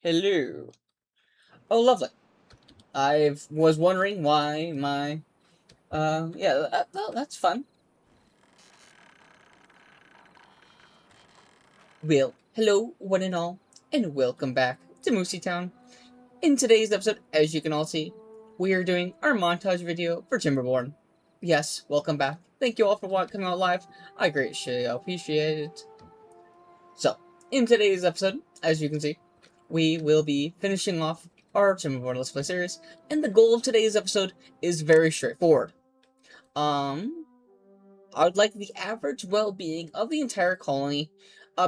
Hello. Oh, lovely. I was wondering why my, yeah, that's fun. Well, hello, one and all, and welcome back to Moosey Town. In today's episode, as you can all see, we are doing our montage video for Timberborn. Yes, welcome back. Thank you all for coming out live. I greatly appreciate it. So, in today's episode, as you can see, we will be finishing off our Timberborn Let's Play series, and the goal of today's episode is very straightforward. Um, I would like the average well-being of the entire colony.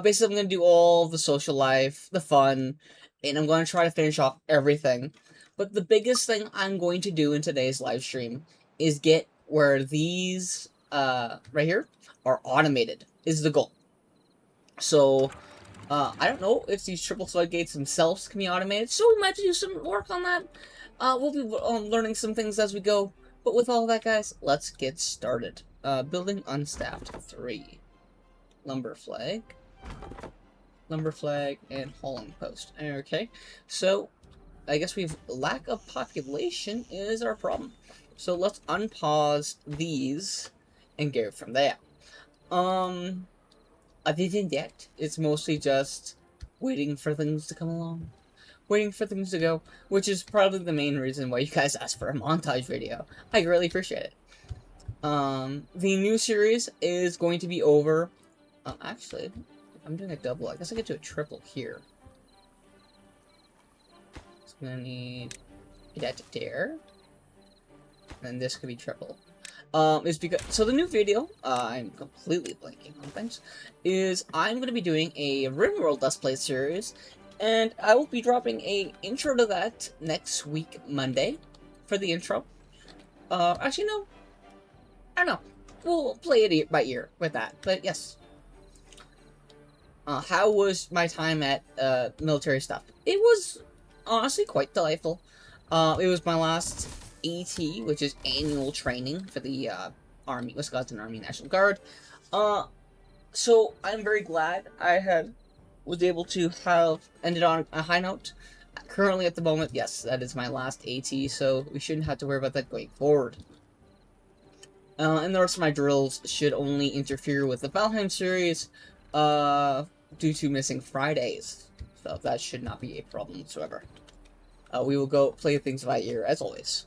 Basically, I'm going to do all the social life, the fun, and I'm going to try to finish off everything. But the biggest thing I'm going to do in today's live stream is get where these, right here, are automated, is the goal. So, I don't know if these triple floodgates themselves can be automated, so we might do some work on that. We'll be learning some things as we go. But with all that, guys, let's get started. Building unstaffed 3. Lumber flag, and hauling post. Okay, so I guess we've lack of population is our problem. So let's unpause these and go from there. Other than that, it's mostly just waiting for things to come along. Waiting for things to go, which is probably the main reason why you guys asked for a montage video. I really appreciate it. The new series is going to be over. Actually, I'm doing a double. I guess I get to a triple here. So I'm gonna need that to there. And this could be triple. Is because so the new video, I'm completely blanking on things, is I'm going to be doing a RimWorld Let's Play series, and I will be dropping a intro to that next week, Monday, for the intro. Actually, no, I don't know. We'll play it by ear with that, but yes. How was my time at military stuff? It was honestly quite delightful. It was my last AT, which is annual training for the Army, Wisconsin Army National Guard. So I'm very glad was able to have ended on a high note. Currently, at the moment, yes, that is my last AT, so we shouldn't have to worry about that going forward. And the rest of my drills should only interfere with the Valheim series, due to missing Fridays. So that should not be a problem whatsoever. We will go play things by ear, as always.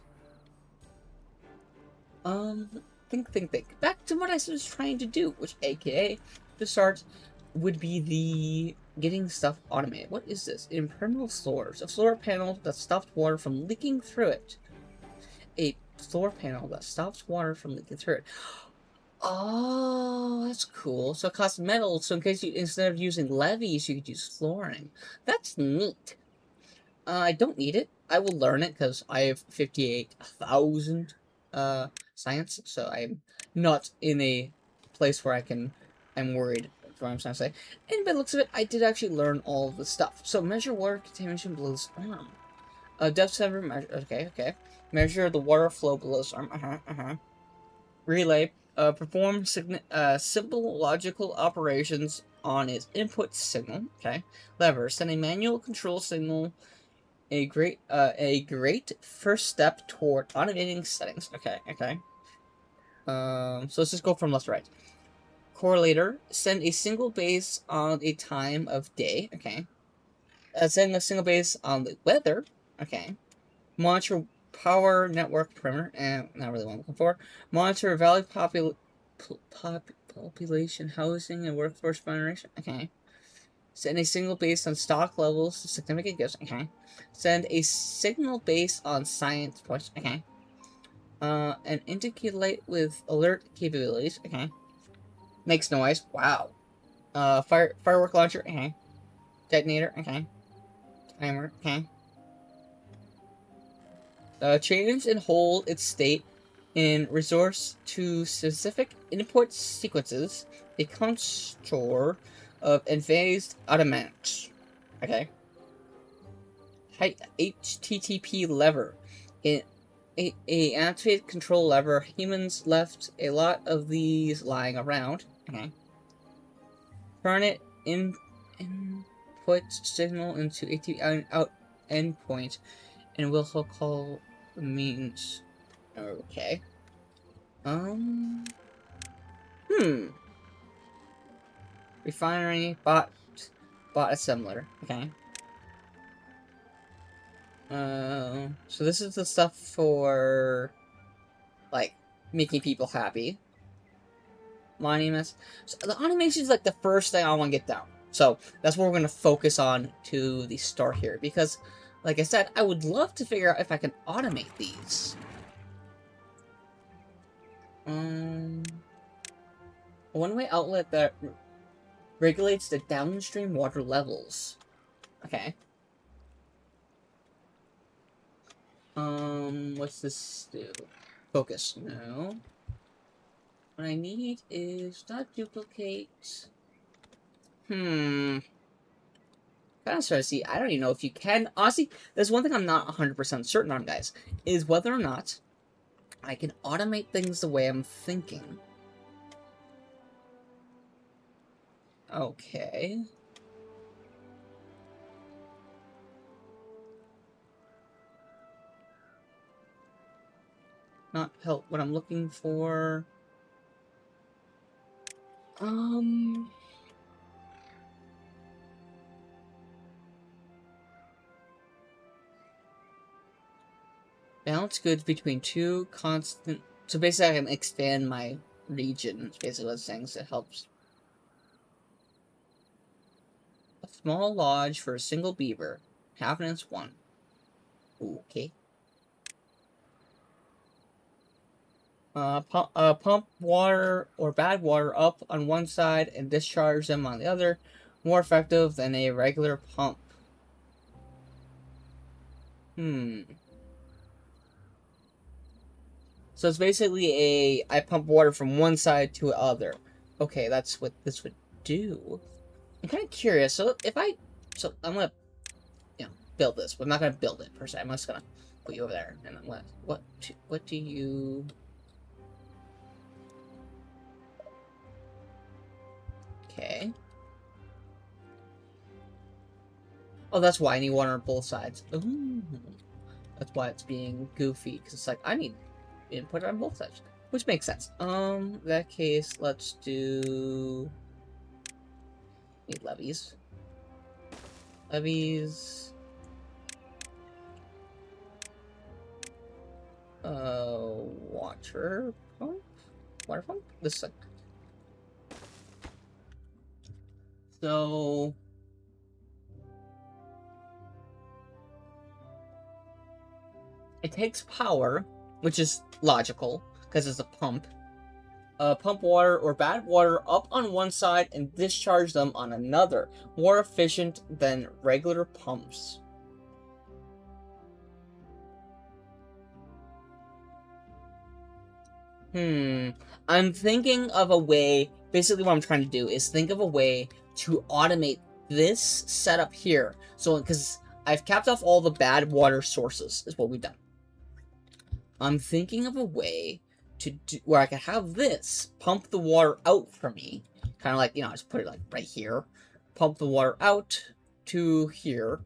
Think. Back to what I was trying to do, which, aka, to start, would be the getting stuff automated. What is this? Impermeable floors. A floor panel that stops water from leaking through it. A floor panel that stops water from leaking through it. Oh, that's cool. So it costs metal, so in case instead of using levees, you could use flooring. That's neat. I don't need it. I will learn it, because I have 58,000, science, so I'm not in a place where I'm worried, is what I'm trying to say. And by the looks of it, I did actually learn all of the stuff. So measure water contamination below this arm. Depth sensor measure, okay. Measure the water flow below this arm, Relay, perform simple logical operations on its input signal, okay. Lever, send a manual control signal, a great first step toward automating settings, okay. So let's just go from left to right. Correlator, send a single base on a time of day, okay. Send a single base on the weather, okay. Monitor power network perimeter, and not really what I'm looking for. Monitor valley population, housing, and workforce generation, okay. Send a signal based on stock levels to significant gifts, okay. Send a signal based on science points, okay. And indicate light with alert capabilities, okay. Makes noise, wow. Firework launcher, okay. Detonator, okay. Timer, okay. Change and hold its state in resource to specific input sequences, a constructor of advanced automatics. Okay. HTTP lever. A activate control lever. Humans left a lot of these lying around. Okay. Turn it in put signal into ATV out endpoint, and will so call means. Okay. Hmm. Refinery bot assembler. Okay. So this is the stuff for like making people happy. Monuments. So the animation is like the first thing I want to get down. So that's what we're going to focus on to the start here. Because, like I said, I would love to figure out if I can automate these. One-way outlet that regulates the downstream water levels. Okay. What's this do? Focus. No. What I need is not duplicate. Kind of starting to see. I don't even know if you can. Honestly, there's one thing I'm not 100% certain on, guys, is whether or not I can automate things the way I'm thinking. Okay. Not help what I'm looking for. Balance goods between two constant. So basically, I can expand my region. It's basically what it's saying. So it helps. A small lodge for a single beaver. Confidence 1. Okay. Pump water or bad water up on one side and discharge them on the other. More effective than a regular pump. So it's basically I pump water from one side to the other. Okay, that's what this would do. I'm kind of curious. So I'm gonna, build this, but I'm not gonna build it per se. I'm just gonna put you over there, and I'm gonna, what do you? Okay. Oh, that's why I need water on both sides. Ooh. That's why it's being goofy, because it's like, I need input on both sides. Which makes sense. In that case, let's do... Need levies. Levies... Water pump? Water pump? This is like... So... It takes power, which is logical, because it's a pump. Pump water or bad water up on one side and discharge them on another. More efficient than regular pumps. I'm thinking of a way, basically what I'm trying to do is think of a way to automate this setup here. So, because I've capped off all the bad water sources, is what we've done. I'm thinking of a way to do where I could have this pump the water out for me. Kind of like, just put it like right here. Pump the water out to here.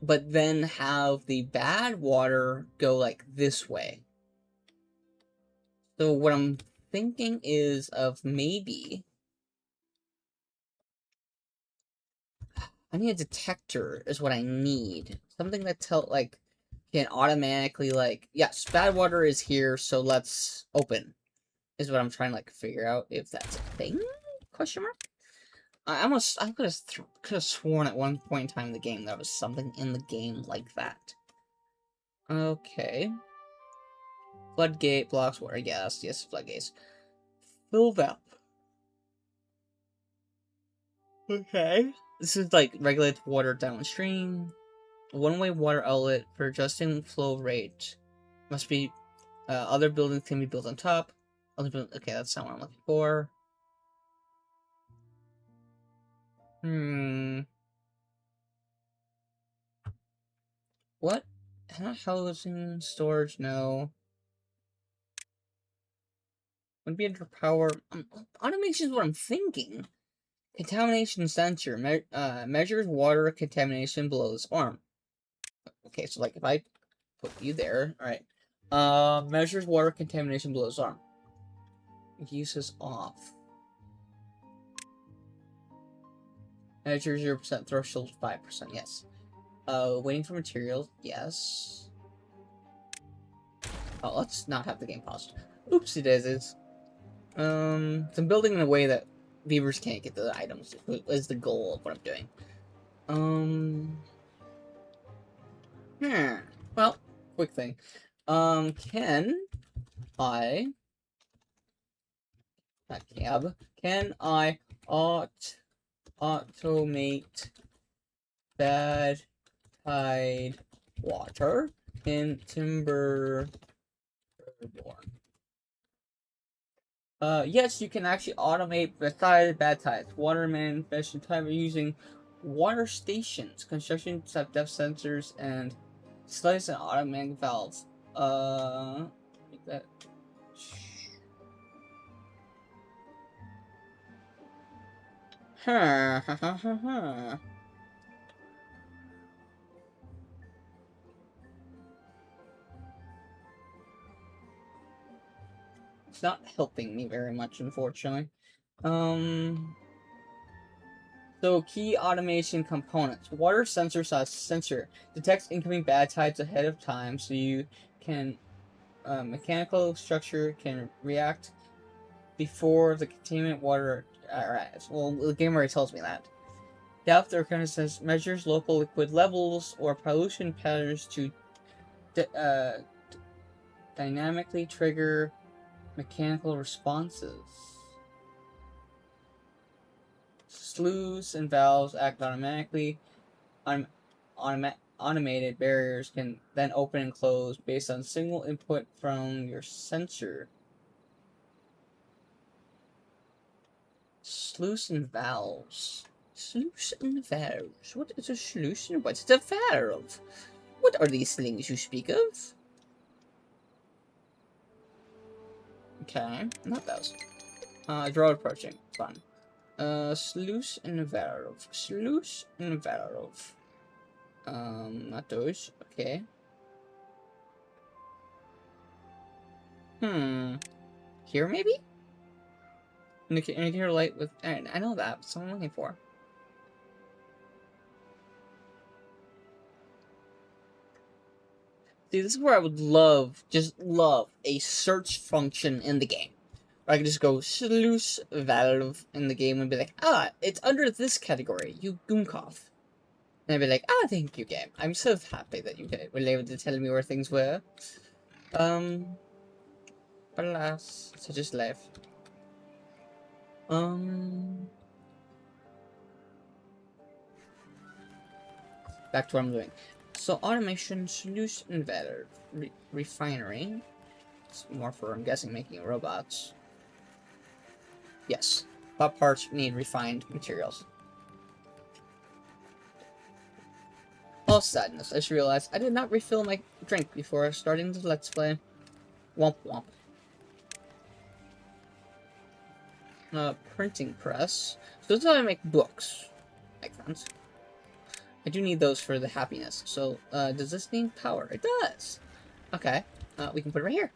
But then have the bad water go like this way. So what I'm thinking is of maybe... I need a detector is what I need. Something that can automatically yes, bad water is here, so let's open. Is what I'm trying to figure out if that's a thing? Question mark? I could have sworn at one point in time in the game there was something in the game like that. Okay. Floodgate blocks water. Yes, floodgates. Filled up. Okay. This is regulates water downstream. One-way water outlet for adjusting flow rate. Must be other buildings can be built on top. Okay, that's not what I'm looking for. What? Housing, storage, no. Would be under power. Automation is what I'm thinking. Contamination sensor measures water contamination below this arm. Okay, so like if I put you there, all right. Measures water contamination below this arm. Uses off. Measure 0% threshold 5%. Yes. Waiting for materials. Yes. Oh, let's not have the game paused. Oopsie daisies. So I'm building in a way that viewers can't get the items. Is the goal of what I'm doing. Well, quick thing. Can I? Not cab. Can I automate bad tide water in Timberborn? Yes, you can actually automate bad tides, water manifestation time using water stations, construction depth sensors, and slice and automatic valves. Make that. Huh. It's not helping me very much, unfortunately. So key automation components. Water sensor detects incoming bad tides ahead of time, so you can mechanical structure can react before the contaminant water arrives. Well, the game already tells me that. Depth or says measures local liquid levels or pollution patterns to dynamically trigger mechanical responses. Sluices and valves act automatically. Automated barriers can then open and close based on single input from your sensor. Sluice and valves. Sluice and valves. What is a sluice and what's a valve? What are these things you speak of? Okay, not those. Draw approaching. Fun. Sluice and valve. Sluice and valve. Not those. Okay. Here maybe? Indicator light with. I know that. That's what I'm looking for. See, this is where I would just love a search function in the game. Where I could just go sluice valve in the game and be like, it's under this category, you gooncoff. And I'd be like, thank you, game. I'm so happy that you were able to tell me where things were. But alas, such is life. Back to what I'm doing. So automation, solution valve, refinery. It's more for, I'm guessing, making robots. Yes, top parts need refined materials. Oh, sadness. I just realized I did not refill my drink before starting the Let's Play. Womp womp. Printing press. So this is how I make books. Makes sense. I do need those for the happiness. So, does this need power? It does! Okay. We can put it right here.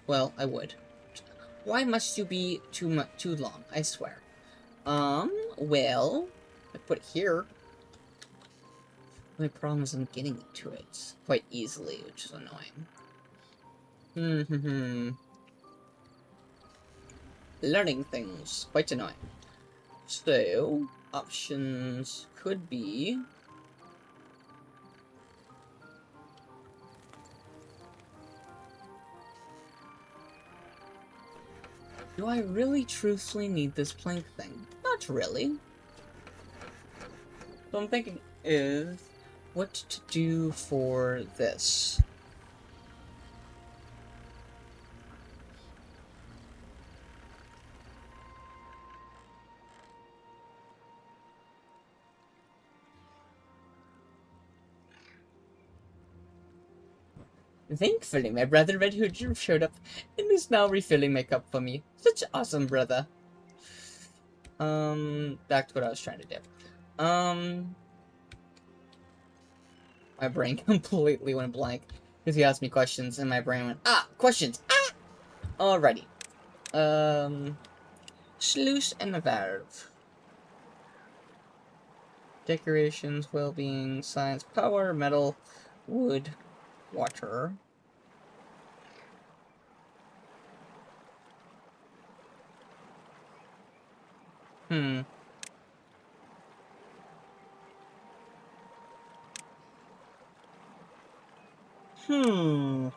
Well, I would. Why must you be too long? I swear. Well, I put it here. My problem is I'm getting to it quite easily, which is annoying. Learning things. Quite annoying. So, options could be... Do I really truthfully need this plank thing? Not really. So I'm thinking is what to do for this. Thankfully, my brother Red Hood showed up and is now refilling my cup for me. Such awesome brother. Back to what I was trying to do. My brain completely went blank because he asked me questions, and my brain went, questions! Alrighty. Sluice and a valve. Decorations, well-being, science, power, metal, wood, water. Hmm. Hmm.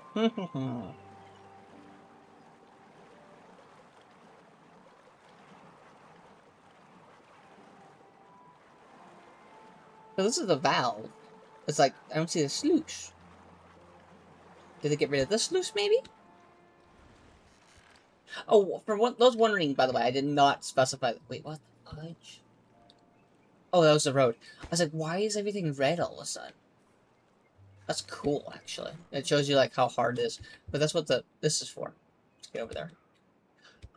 So this is the valve. It's like, I don't see the sluice. Did they get rid of the sluice, maybe? Oh, for what, those wondering, by the way, I did not specify. Wait, what the fudge? Oh, that was the road. I was like, why is everything red all of a sudden? That's cool, actually. It shows you, like, how hard it is. But that's what this is for. Let's get over there.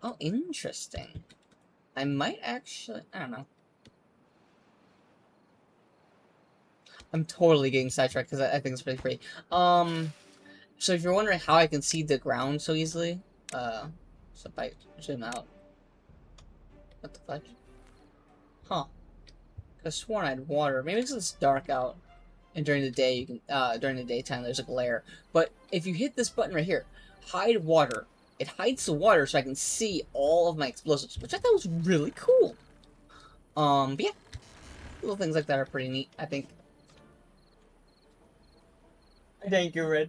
Oh, interesting. I might actually... I don't know. I'm totally getting sidetracked because I think it's pretty pretty. So if you're wondering how I can see the ground so easily, so if I zoom out... What the fudge? Huh. I sworn I had water. Maybe it's just dark out. And during the day, you can, during the daytime, there's a glare. But if you hit this button right here, hide water, it hides the water so I can see all of my explosives, which I thought was really cool. But yeah, little things like that are pretty neat, I think. Thank you, Red.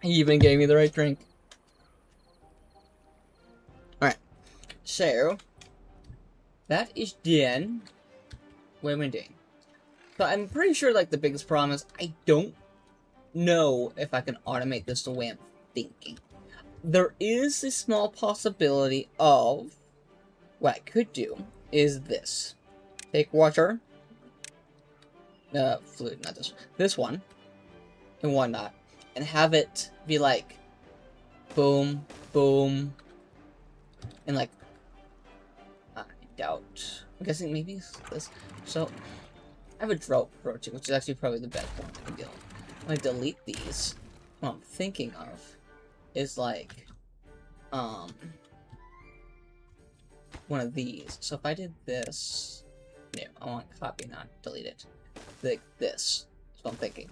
He even gave me the right drink. Alright, so, that is done. What am I doing? So I'm pretty sure, like, the biggest problem is I don't know if I can automate this the way I'm thinking. There is a small possibility of what I could do is this. Take water, fluid, not this one, and whatnot, and have it be like, boom, boom, and like, I doubt, I'm guessing maybe it's this. So, I have a drought approaching, which is actually probably the best one I can deal with. When I delete these, what I'm thinking of is like, one of these. So if I did this, no, I want copy, not delete it. Like this. That's what I'm thinking.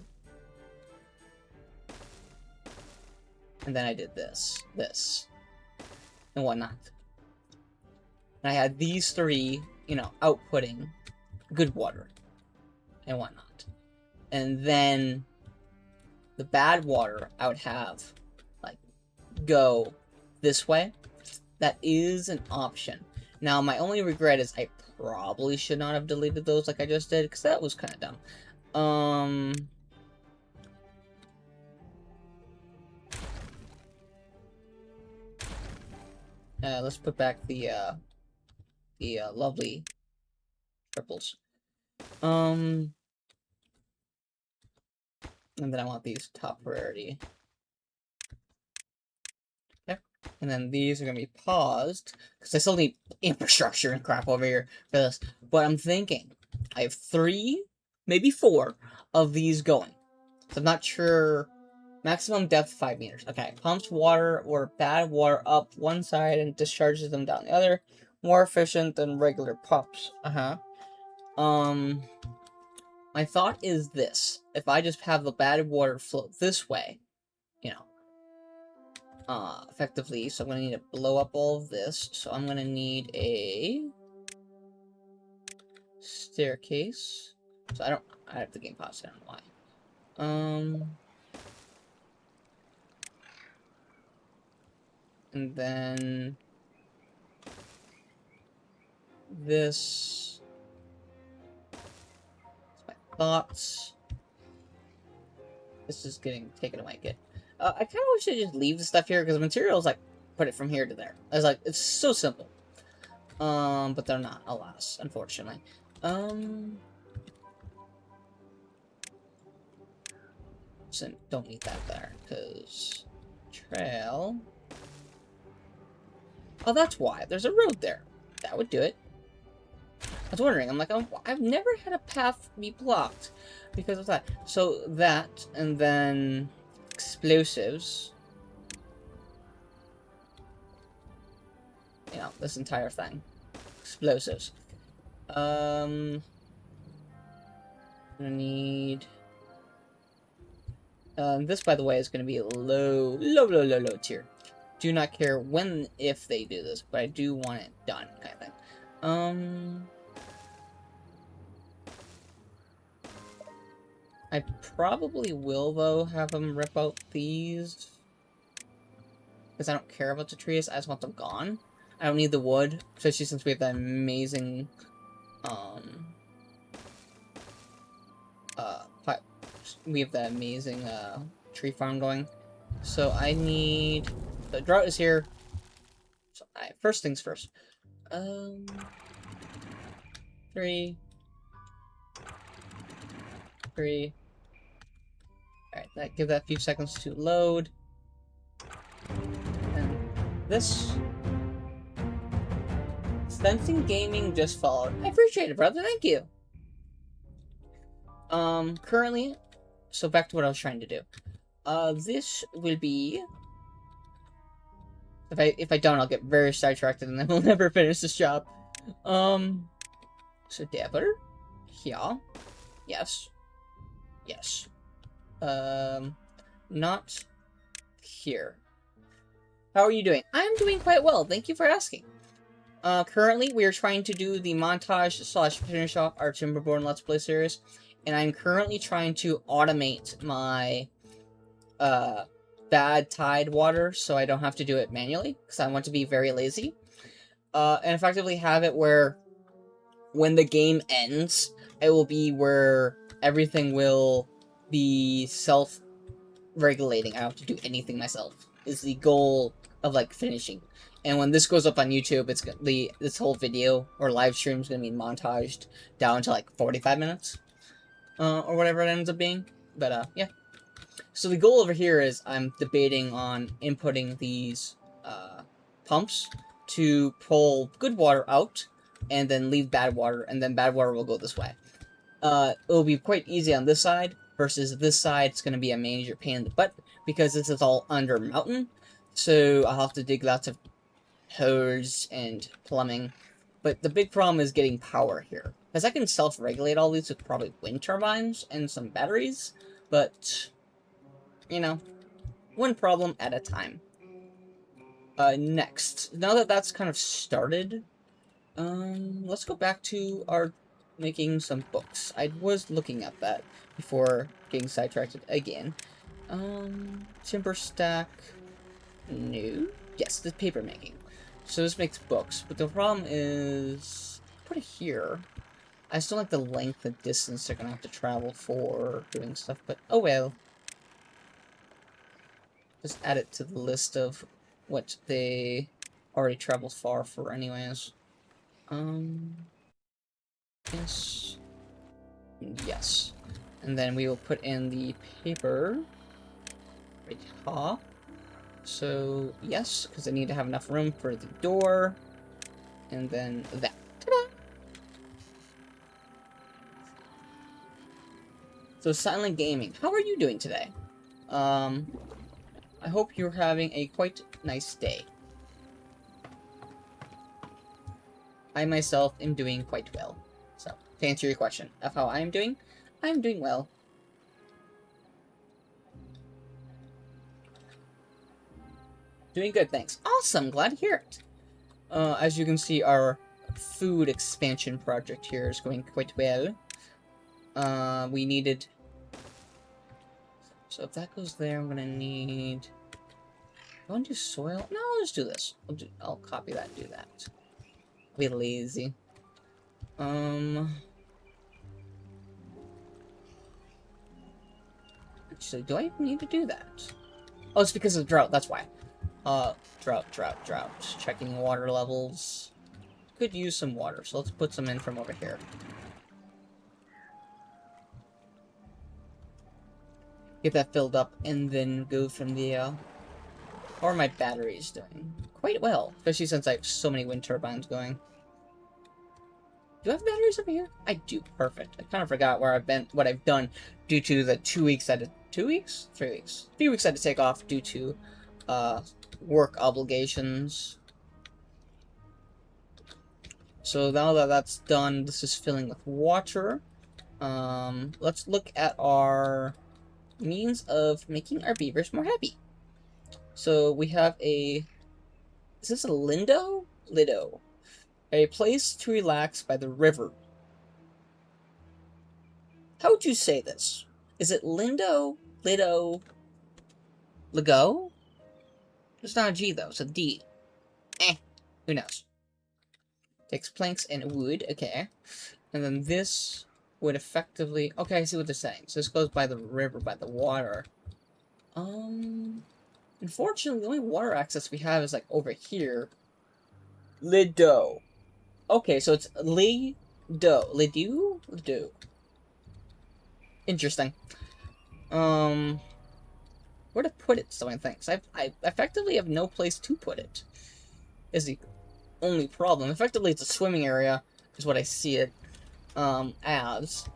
And then I did this, and whatnot. And I had these three, you know, outputting good water and whatnot. And then the bad water I would have, like, go this way. That is an option. Now, my only regret is I probably should not have deleted those like I just did, because that was kind of dumb. Let's put back the lovely triples. And then I want these top priority. Okay. And then these are going to be paused, because I still need infrastructure and crap over here for this. But I'm thinking, I have 3, maybe 4 of these going. So I'm not sure. Maximum depth 5 meters. Okay. Pumps water or bad water up one side and discharges them down the other. More efficient than regular pumps. My thought is this. If I just have the bad water flow this way, you know, effectively, so I'm going to need to blow up all of this. So I'm going to need a staircase. So I have the game paused, I don't know why. And then this, my thoughts. This is getting taken away. Good. I kind of wish I just leave the stuff here, because the materials, like, put it from here to there. It's like, it's so simple. But they're not, alas, unfortunately. So don't need that there, because trail. Oh, that's why. There's a road there. That would do it. I was wondering. I'm like, oh, I've never had a path be blocked because of that. So that, and then explosives. You know, this entire thing. Explosives. I'm gonna need... this, by the way, is gonna be low tier. Do not care when, if they do this, but I do want it done, kind of thing. I probably will, though, have them rip out these. Because I don't care about the trees, I just want them gone. I don't need the wood, especially since we have that amazing, we have that amazing, tree farm going. So I need... The drought is here. So, first things first. 3. Alright, give that a few seconds to load. And this... Sensing Gaming just followed. I appreciate it, brother. Thank you. Currently... So back to what I was trying to do. This will be... If I don't, I'll get very sidetracked and then we'll never finish this job. So Dabber. Here. Yes. Yes. Not here. How are you doing? I'm doing quite well, thank you for asking. Currently, we are trying to do the montage / finish off our Timberborn Let's Play series, and I'm currently trying to automate my, bad tide water, so I don't have to do it manually, because I want to be very lazy. And effectively have it where, when the game ends, it will be where everything will be self-regulating. I don't have to do anything myself, is the goal of, like, finishing. And when this goes up on YouTube, it's gonna be, this whole video, or live stream, is gonna be montaged down to, like, 45 minutes. Or whatever it ends up being. But, yeah. So the goal over here is I'm debating on inputting these pumps to pull good water out and then leave bad water, and then bad water will go this way. It'll be quite easy on this side versus this side. It's going to be a major pain in the butt because this is all under mountain. So I'll have to dig lots of holes and plumbing. But the big problem is getting power here. Because I can self-regulate all these with probably wind turbines and some batteries. But... you know, one problem at a time. Next, now that that's kind of started, let's go back to our making some books. I was looking at that before getting sidetracked again. Timber stack, no. Yes, the paper making. So this makes books, but the problem is, put it here. I still like the length and distance they're gonna have to travel for doing stuff, but oh well. Just add it to the list of what they already traveled far for anyways. Yes. Yes. And then we will put in the paper right here. So, yes, because I need to have enough room for the door. And then that. Ta-da! So, Silent Gaming, how are you doing today? I hope you're having a quite nice day. I myself am doing quite well. So, to answer your question of how I'm doing well. Doing good, thanks. Awesome, glad to hear it. As you can see, our food expansion project here is going quite well. We needed... So if that goes there, I'm gonna need... Do I want to do soil? No, I'll just do this. I'll copy that and do that. I'll be lazy. Actually, do I need to do that? Oh, it's because of drought, that's why. Drought. Checking water levels. Could use some water, so let's put some in from over here. Get that filled up, and then go from there. How are my batteries doing? Quite well, especially since I have so many wind turbines going. Do I have batteries over here? I do. Perfect. I kind of forgot where I've been, what I've done due to the 2 weeks I had 2 weeks? 3 weeks. 3 weeks I had to take off due to, work obligations. So now that that's done, this is filling with water. Let's look at our means of making our beavers more happy. So we have a... Is this a lindo? Lido. A place to relax by the river. How would you say this? Is it lindo, lido, ligo? It's not a G though, it's a D. Who knows? Takes planks and wood, okay. And then this would effectively... Okay, I see what they're saying. So this goes by the river, by the water. Unfortunately, the only water access we have is, like, over here. Lido. Okay, so it's Lido. Lido? Lido. Interesting. Where to put it, so many things. I effectively have no place to put it. Is the only problem. Effectively, it's a swimming area, is what I see it, as.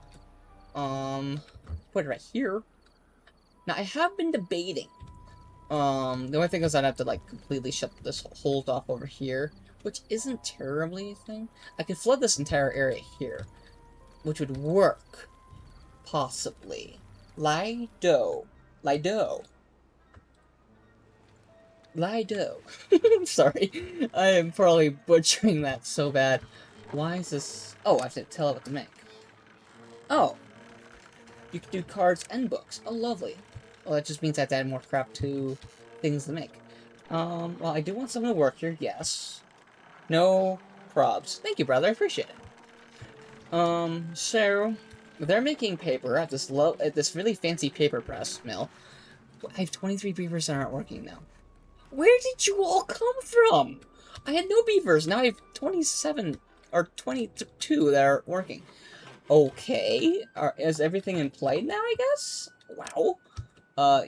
Put it right here. Now, I have been debating. The only thing is I'd have to, like, completely shut this hold off over here, which isn't terribly a thing. I could flood this entire area here, which would work. Possibly. Lido. Lido. Lido. I'm sorry. I am probably butchering that so bad. Why is this... Oh, I have to tell it what to make. Oh. You can do cards and books. Oh, lovely. Well, that just means I have to add more crap to things to make. Well, I do want someone to work here, yes. No probs. Thank you, brother. I appreciate it. So... They're making paper at this really fancy paper press mill. I have 23 beavers that aren't working now. Where did you all come from? I had no beavers. Now I have 27 or 22 that are working. Okay. Is everything in play now, I guess? Wow.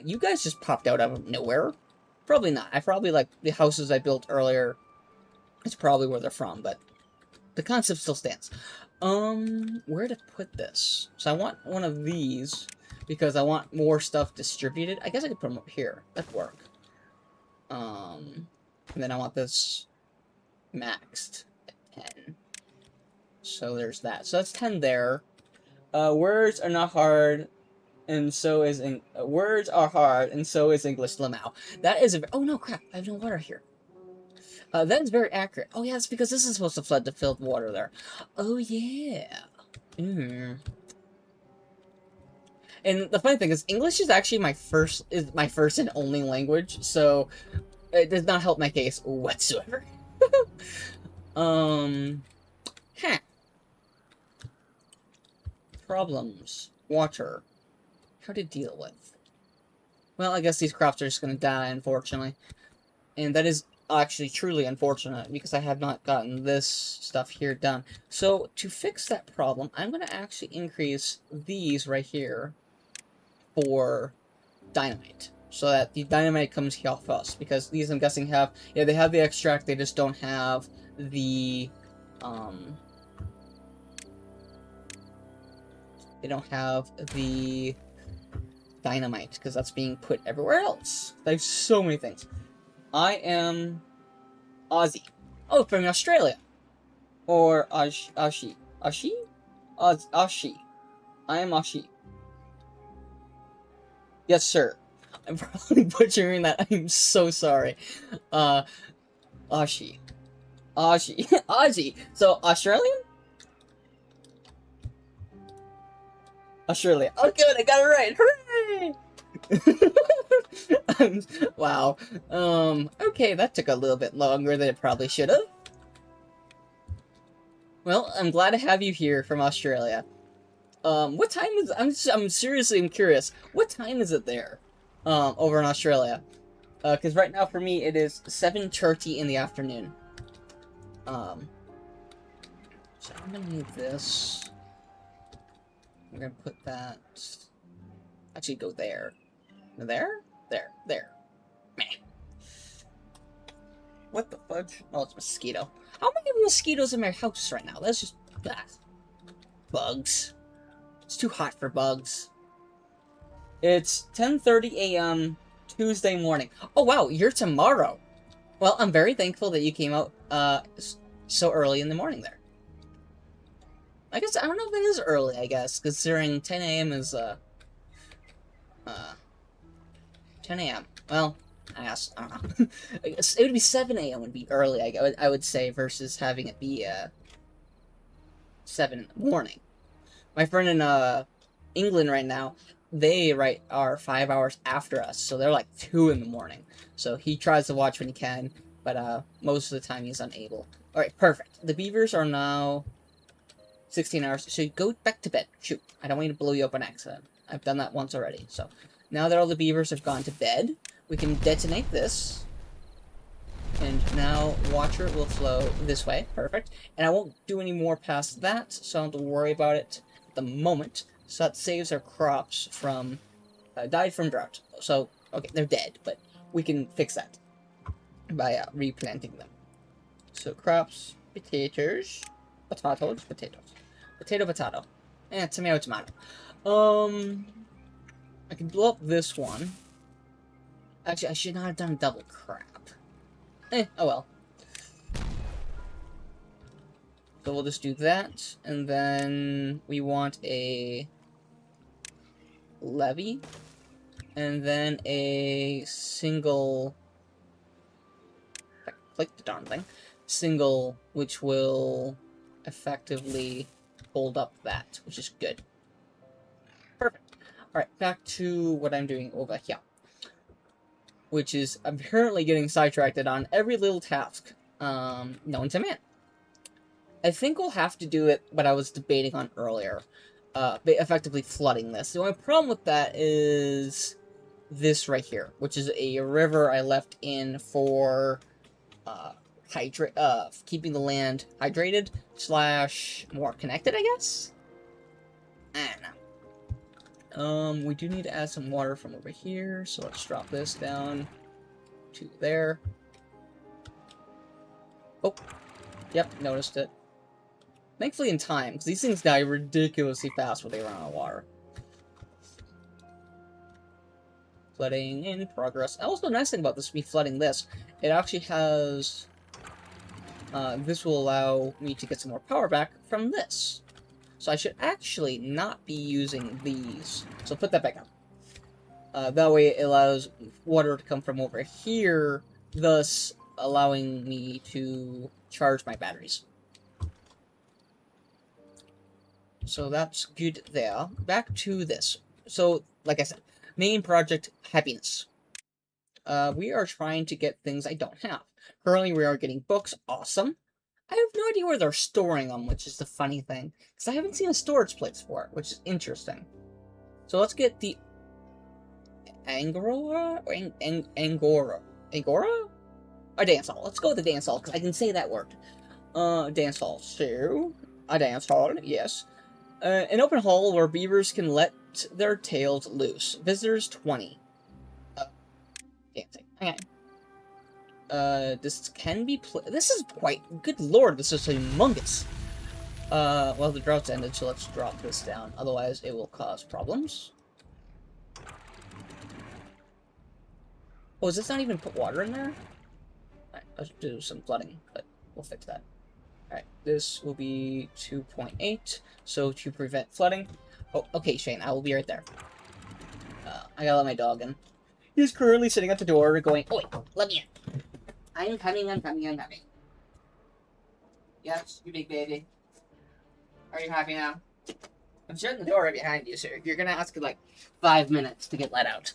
You guys just popped out of nowhere. Probably not. I probably, like, the houses I built earlier. It's probably where they're from, but the concept still stands. Where to put this? So I want one of these because I want more stuff distributed. I guess I could put them up here. That'd work. And then I want this maxed at 10. So there's that. So that's 10 there. Words are not hard, and so is words are hard, and so is English lemao. That is a... Oh no, crap! I have no water here. That is very accurate. Oh yeah, it's because this is supposed to flood the filled water there. Oh yeah. And the funny thing is, English is actually my first and only language, so it does not help my case whatsoever. Huh. Problems. Water. How to deal with. Well, I guess these crops are just gonna die, unfortunately. And that is actually truly unfortunate, because I have not gotten this stuff here done. So, to fix that problem, I'm gonna actually increase these right here for dynamite. So that the dynamite comes here first, because these, I'm guessing, have... Yeah, they have the extract, they just don't have the... They don't have the dynamite, because that's being put everywhere else. I have so many things. I am Aussie. Oh, from Australia. Or Ashi. Ashi? Ashi. I am Ashi. Yes, sir. I'm probably butchering that. I'm so sorry. Ashi. Ashi. Aussie. So, Australian? Australia. Oh, good. I got it right. Hooray! Wow. Okay, that took a little bit longer than it probably should have. Well, I'm glad to have you here from Australia. What time is... I'm seriously curious. What time is it there? Over in Australia? Because right now for me it is 7:30 in the afternoon. So I'm gonna need this. I'm gonna put that... Actually, go there. There? There. There. Meh. What the fudge? Oh, it's a mosquito. How many mosquitoes in my house right now? That's just... bugs. It's too hot for bugs. It's 10:30 a.m. Tuesday morning. Oh, wow, you're tomorrow. Well, I'm very thankful that you came out, so early in the morning there. I guess, I don't know if it is early, I guess, considering 10 a.m. is, 10 a.m. Well, I guess, I don't know. I guess it would be 7 a.m. would be early, I would say, versus having it be, 7 in the morning. My friend in, England right now, they, are 5 hours after us, so they're like 2 in the morning. So he tries to watch when he can, but, most of the time he's unable. Alright, perfect. The beavers are now 16 hours, so go back to bed. Shoot, I don't want to blow you up on accident. I've done that once already, so... Now that all the beavers have gone to bed, we can detonate this. And now water will flow this way. Perfect. And I won't do any more past that, so I don't have to worry about it at the moment. So that saves our crops from... died from drought. So, okay, they're dead, but we can fix that by replanting them. So crops, potatoes, potatoes. Potato. And tomato. I can blow up this one. Actually, I should not have done double crap. Oh well. So we'll just do that, and then we want a levee, and then a single... click the darn thing. Single, which will effectively hold up that, which is good. Perfect. Alright, back to what I'm doing over here. Which is apparently getting sidetracked on every little task known to man. I think we'll have to do it what I was debating on earlier. Effectively flooding this. The only problem with that is this right here, which is a river I left in for keeping the land hydrated / more connected, I guess? I don't know. We do need to add some water from over here, so let's drop this down to there. Oh, yep, noticed it. Thankfully in time, because these things die ridiculously fast when they run out of water. Flooding in progress. Also, the nice thing about this, me flooding this, it actually has... this will allow me to get some more power back from this. So I should actually not be using these. So put that back up. That way it allows water to come from over here, thus allowing me to charge my batteries. So that's good there. Back to this. So, like I said, main project, happiness. We are trying to get things I don't have. Currently we are getting books, awesome. I have no idea where they're storing them, which is the funny thing. Because I haven't seen a storage place for it, which is interesting. So let's get the... Angora? Or Angora? Angora? A dance hall. Let's go with the dance hall, because I can say that word. Dance hall. So, a dance hall, yes. An open hall where beavers can let their tails loose. Visitors 20. Dancing. Okay. This can be this is quite... Good lord, this is humongous. Well, the drought's ended, so let's drop this down. Otherwise, it will cause problems. Oh, is this not even put water in there? Alright, let's do some flooding, but we'll fix that. Alright, this will be 2.8, so to prevent flooding... Oh, okay, Shane, I will be right there. I gotta let my dog in. He's currently sitting at the door going, "Oh, wait, let me in. I'm coming. Yes, you big baby. Are you happy now? I'm shutting the door right behind you, sir. You're gonna ask like 5 minutes to get let out.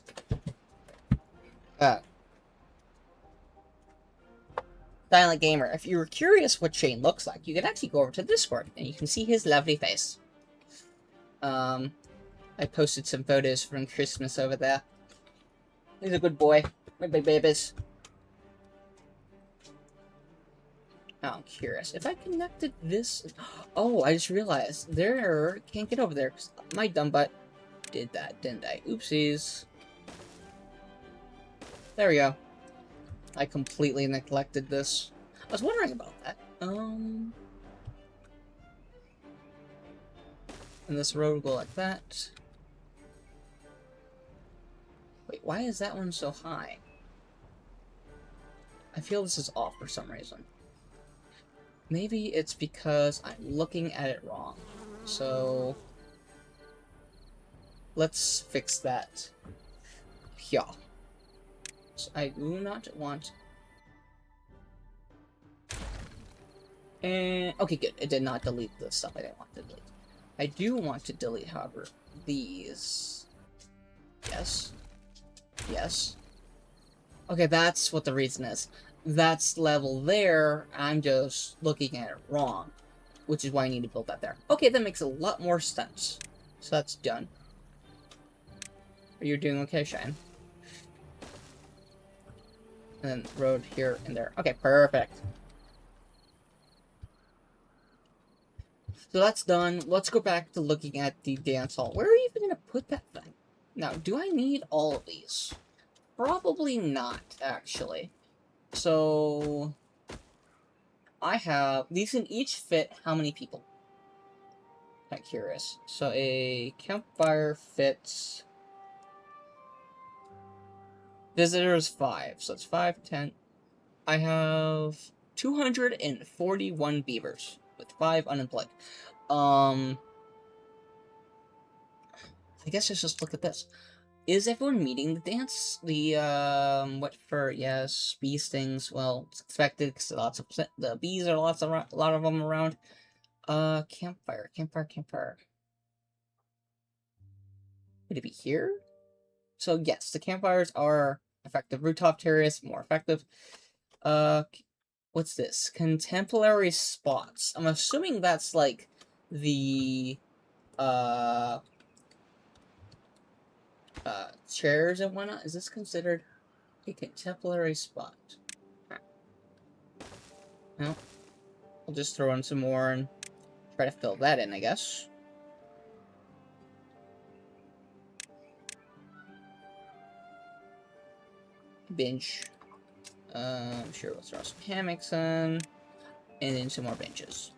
Silent Gamer, if you were curious what Shane looks like, you can actually go over to Discord, and you can see his lovely face. I posted some photos from Christmas over there. He's a good boy. My big babies. Now I'm curious. If I connected this... Oh, I just realized. There... Can't get over there, because my dumb butt did that, didn't I? Oopsies. There we go. I completely neglected this. I was wondering about that. And this road will go like that. Wait, why is that one so high? I feel this is off for some reason. Maybe it's because I'm looking at it wrong. So let's fix that. Yeah. So I do not want... And okay, good. It did not delete the stuff I didn't want to delete. I do want to delete, however, these. Yes. Yes. Okay, that's what the reason is. That's level there, I'm just looking at it wrong. Which is why I need to build that there. Okay, that makes a lot more sense. So that's done. Are you doing okay, Shine? And then road here and there. Okay, perfect. So that's done. Let's go back to looking at the dance hall. Where are you even going to put that thing? Now, do I need all of these? Probably not, actually. So I have... These can each fit how many people? I'm curious. So a campfire fits... Visitors 5. So it's 5, 10. I have 241 beavers with 5 unemployed. I guess let's just look at this. Is everyone meeting the dance? The, what for, yes, bee stings. Well, it's expected, because lots of, the bees are a lot of them around. Campfire. Would it be here? So, yes, the campfires are effective. Rooftop terrace, more effective. What's this? Contemporary spots. I'm assuming that's, like, the, chairs and whatnot. Is this considered a contemporary spot? No. I'll just throw in some more and try to fill that in, I guess. Bench. Sure, let's throw some hammocks in. And then some more benches.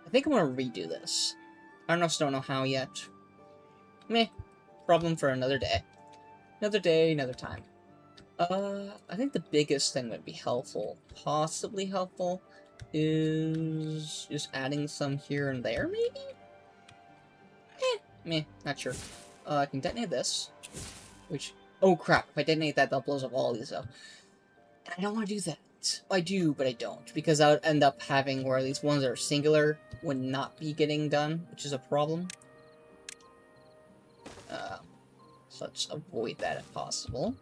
I think I'm gonna redo this. I don't know how yet. Meh. Problem for another day. Another day, another time. I think the biggest thing that would be helpful, possibly helpful, is just adding some here and there, maybe? Meh, not sure. I can detonate this, which... Oh crap, if I detonate that, that blows up all these, though. And I don't want to do that. I do, but I don't, because I would end up having where these ones that are singular would not be getting done, which is a problem. So let's avoid that if possible.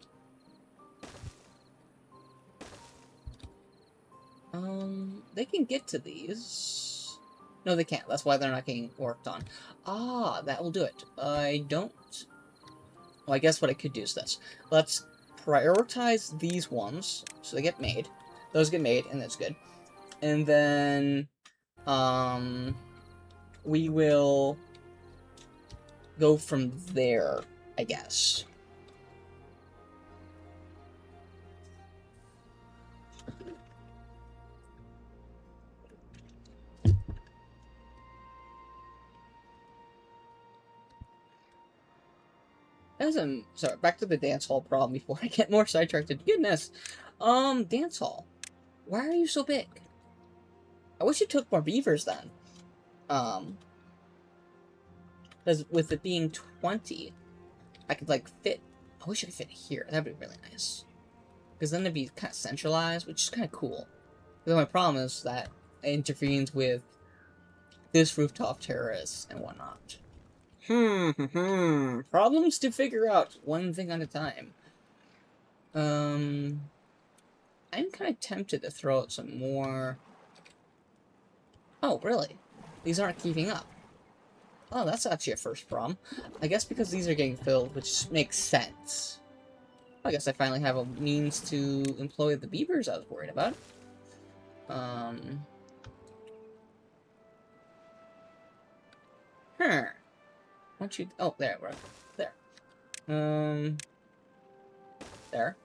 They can get to these. No, they can't. That's why they're not getting worked on. Ah, that will do it. I don't... Well, I guess what I could do is this. Let's prioritize these ones, so they get made. Those get made, and that's good. And then, we will go from there, I guess. Sorry, back to the dance hall problem before I get more sidetracked. Goodness. Dance hall. Why are you so big? I wish you took more beavers then. Because with it being 20, I could, like, fit... I wish I could fit here. That'd be really nice. Because then it'd be kind of centralized, which is kind of cool. The only problem is that it intervenes with this rooftop terrace and whatnot. Problems to figure out one thing at a time. I'm kind of tempted to throw out some more... Oh, really? These aren't keeping up. Oh, that's actually a first problem. I guess because these are getting filled, which makes sense. I guess I finally have a means to employ the beavers I was worried about. Don't you... Oh, there, we're... There. There.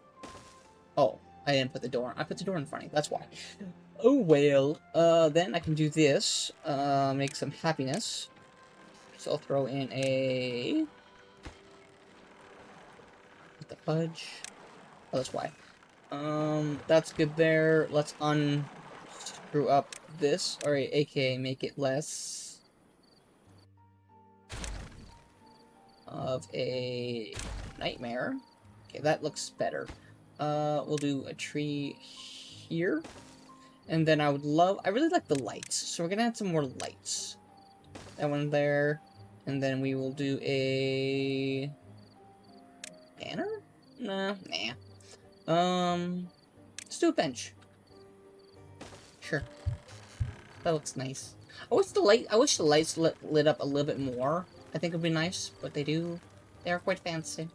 Oh, I didn't put the door. I put the door in front of you. That's why. Oh well. Then I can do this. Make some happiness. So I'll throw in a. What the fudge? Oh, that's why. That's good there. Let's unscrew up this, or aka make it less of a nightmare. Okay, that looks better. We'll do a tree here. And then I really like the lights, so we're gonna add some more lights. That one there. And then we will do a banner? Nah. Let's do a bench. Sure. That looks nice. I wish the lights lit up a little bit more. I think it would be nice, but they do. They are quite fancy.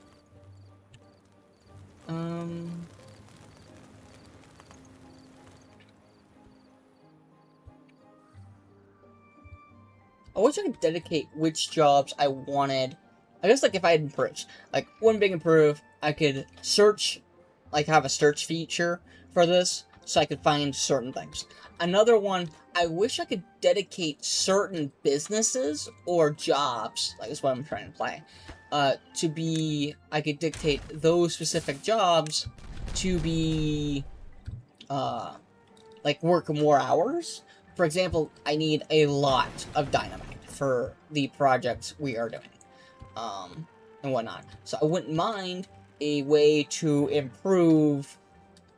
I wish I could dedicate which jobs I wanted. I guess, like, if I had improved. Like, one big improve, I could search, like, have a search feature for this, so I could find certain things. Another one, I wish I could dedicate certain businesses or jobs, like, that's what I'm trying to play, I could dictate those specific jobs to be, like, work more hours. For example, I need a lot of dynamite for the projects we are doing, and whatnot. So I wouldn't mind a way to improve,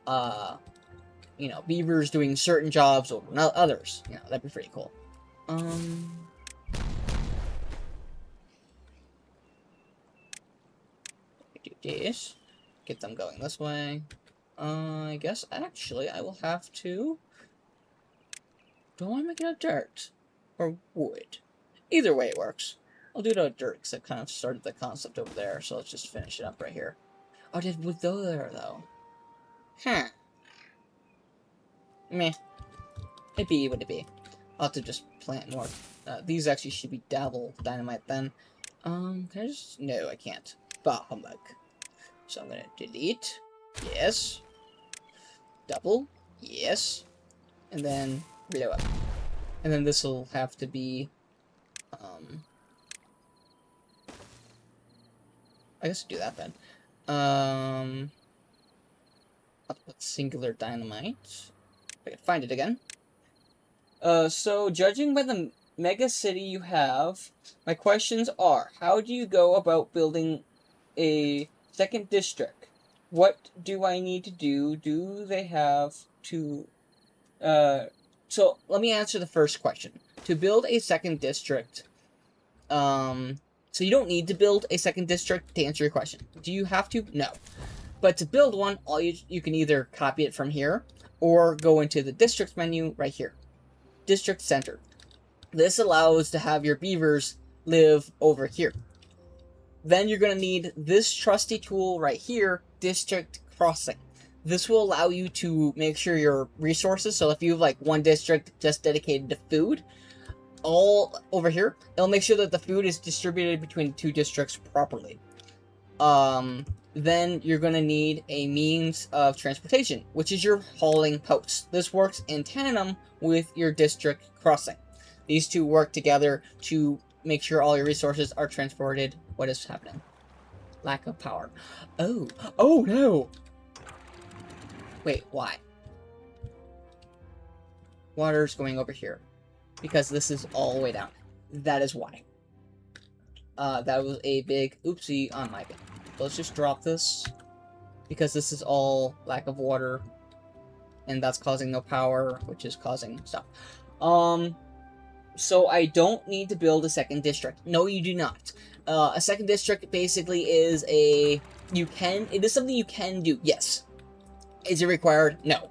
you know, beavers doing certain jobs over others. You know, that'd be pretty cool. Do this. Get them going this way. I guess, actually, I will have to... Do I make it out of dirt? Or wood? Either way it works. I'll do it out of dirt, because I kind of started the concept over there, so let's just finish it up right here. Oh, did wood go there, though? Huh. Meh. It'd be what it be. I'll have to just plant more. These actually should be double dynamite then. Can I just... No, I can't. Bah, humbug. So I'm gonna delete. Yes. Double. Yes. And then blow up. And then this will have to be, I guess do that then. I'll put singular dynamite. If I can find it again. So judging by the mega city you have, my questions are, how do you go about building a second district? What do I need to do? Do they have to, so let me answer the first question. To build a second district, so you don't need to build a second district to answer your question. Do you have to? No. But to build one, you can either copy it from here, or go into the districts menu right here. District Center. This allows to have your beavers live over here. Then you're going to need this trusty tool right here, District Crossing. This will allow you to make sure your resources, so if you have like one district just dedicated to food, all over here, it'll make sure that the food is distributed between two districts properly. Then you're going to need a means of transportation, which is your hauling post. This works in tandem with your district crossing. These two work together to make sure all your resources are transported. What is happening? Lack of power. Oh no! Wait, why? Water's going over here. Because this is all the way down. That is why. That was a big oopsie on my bit. So let's just drop this. Because this is all lack of water. And that's causing no power, which is causing stuff. So I don't need to build a second district. No, you do not. A second district basically is it is something you can do, yes. Is it required? No.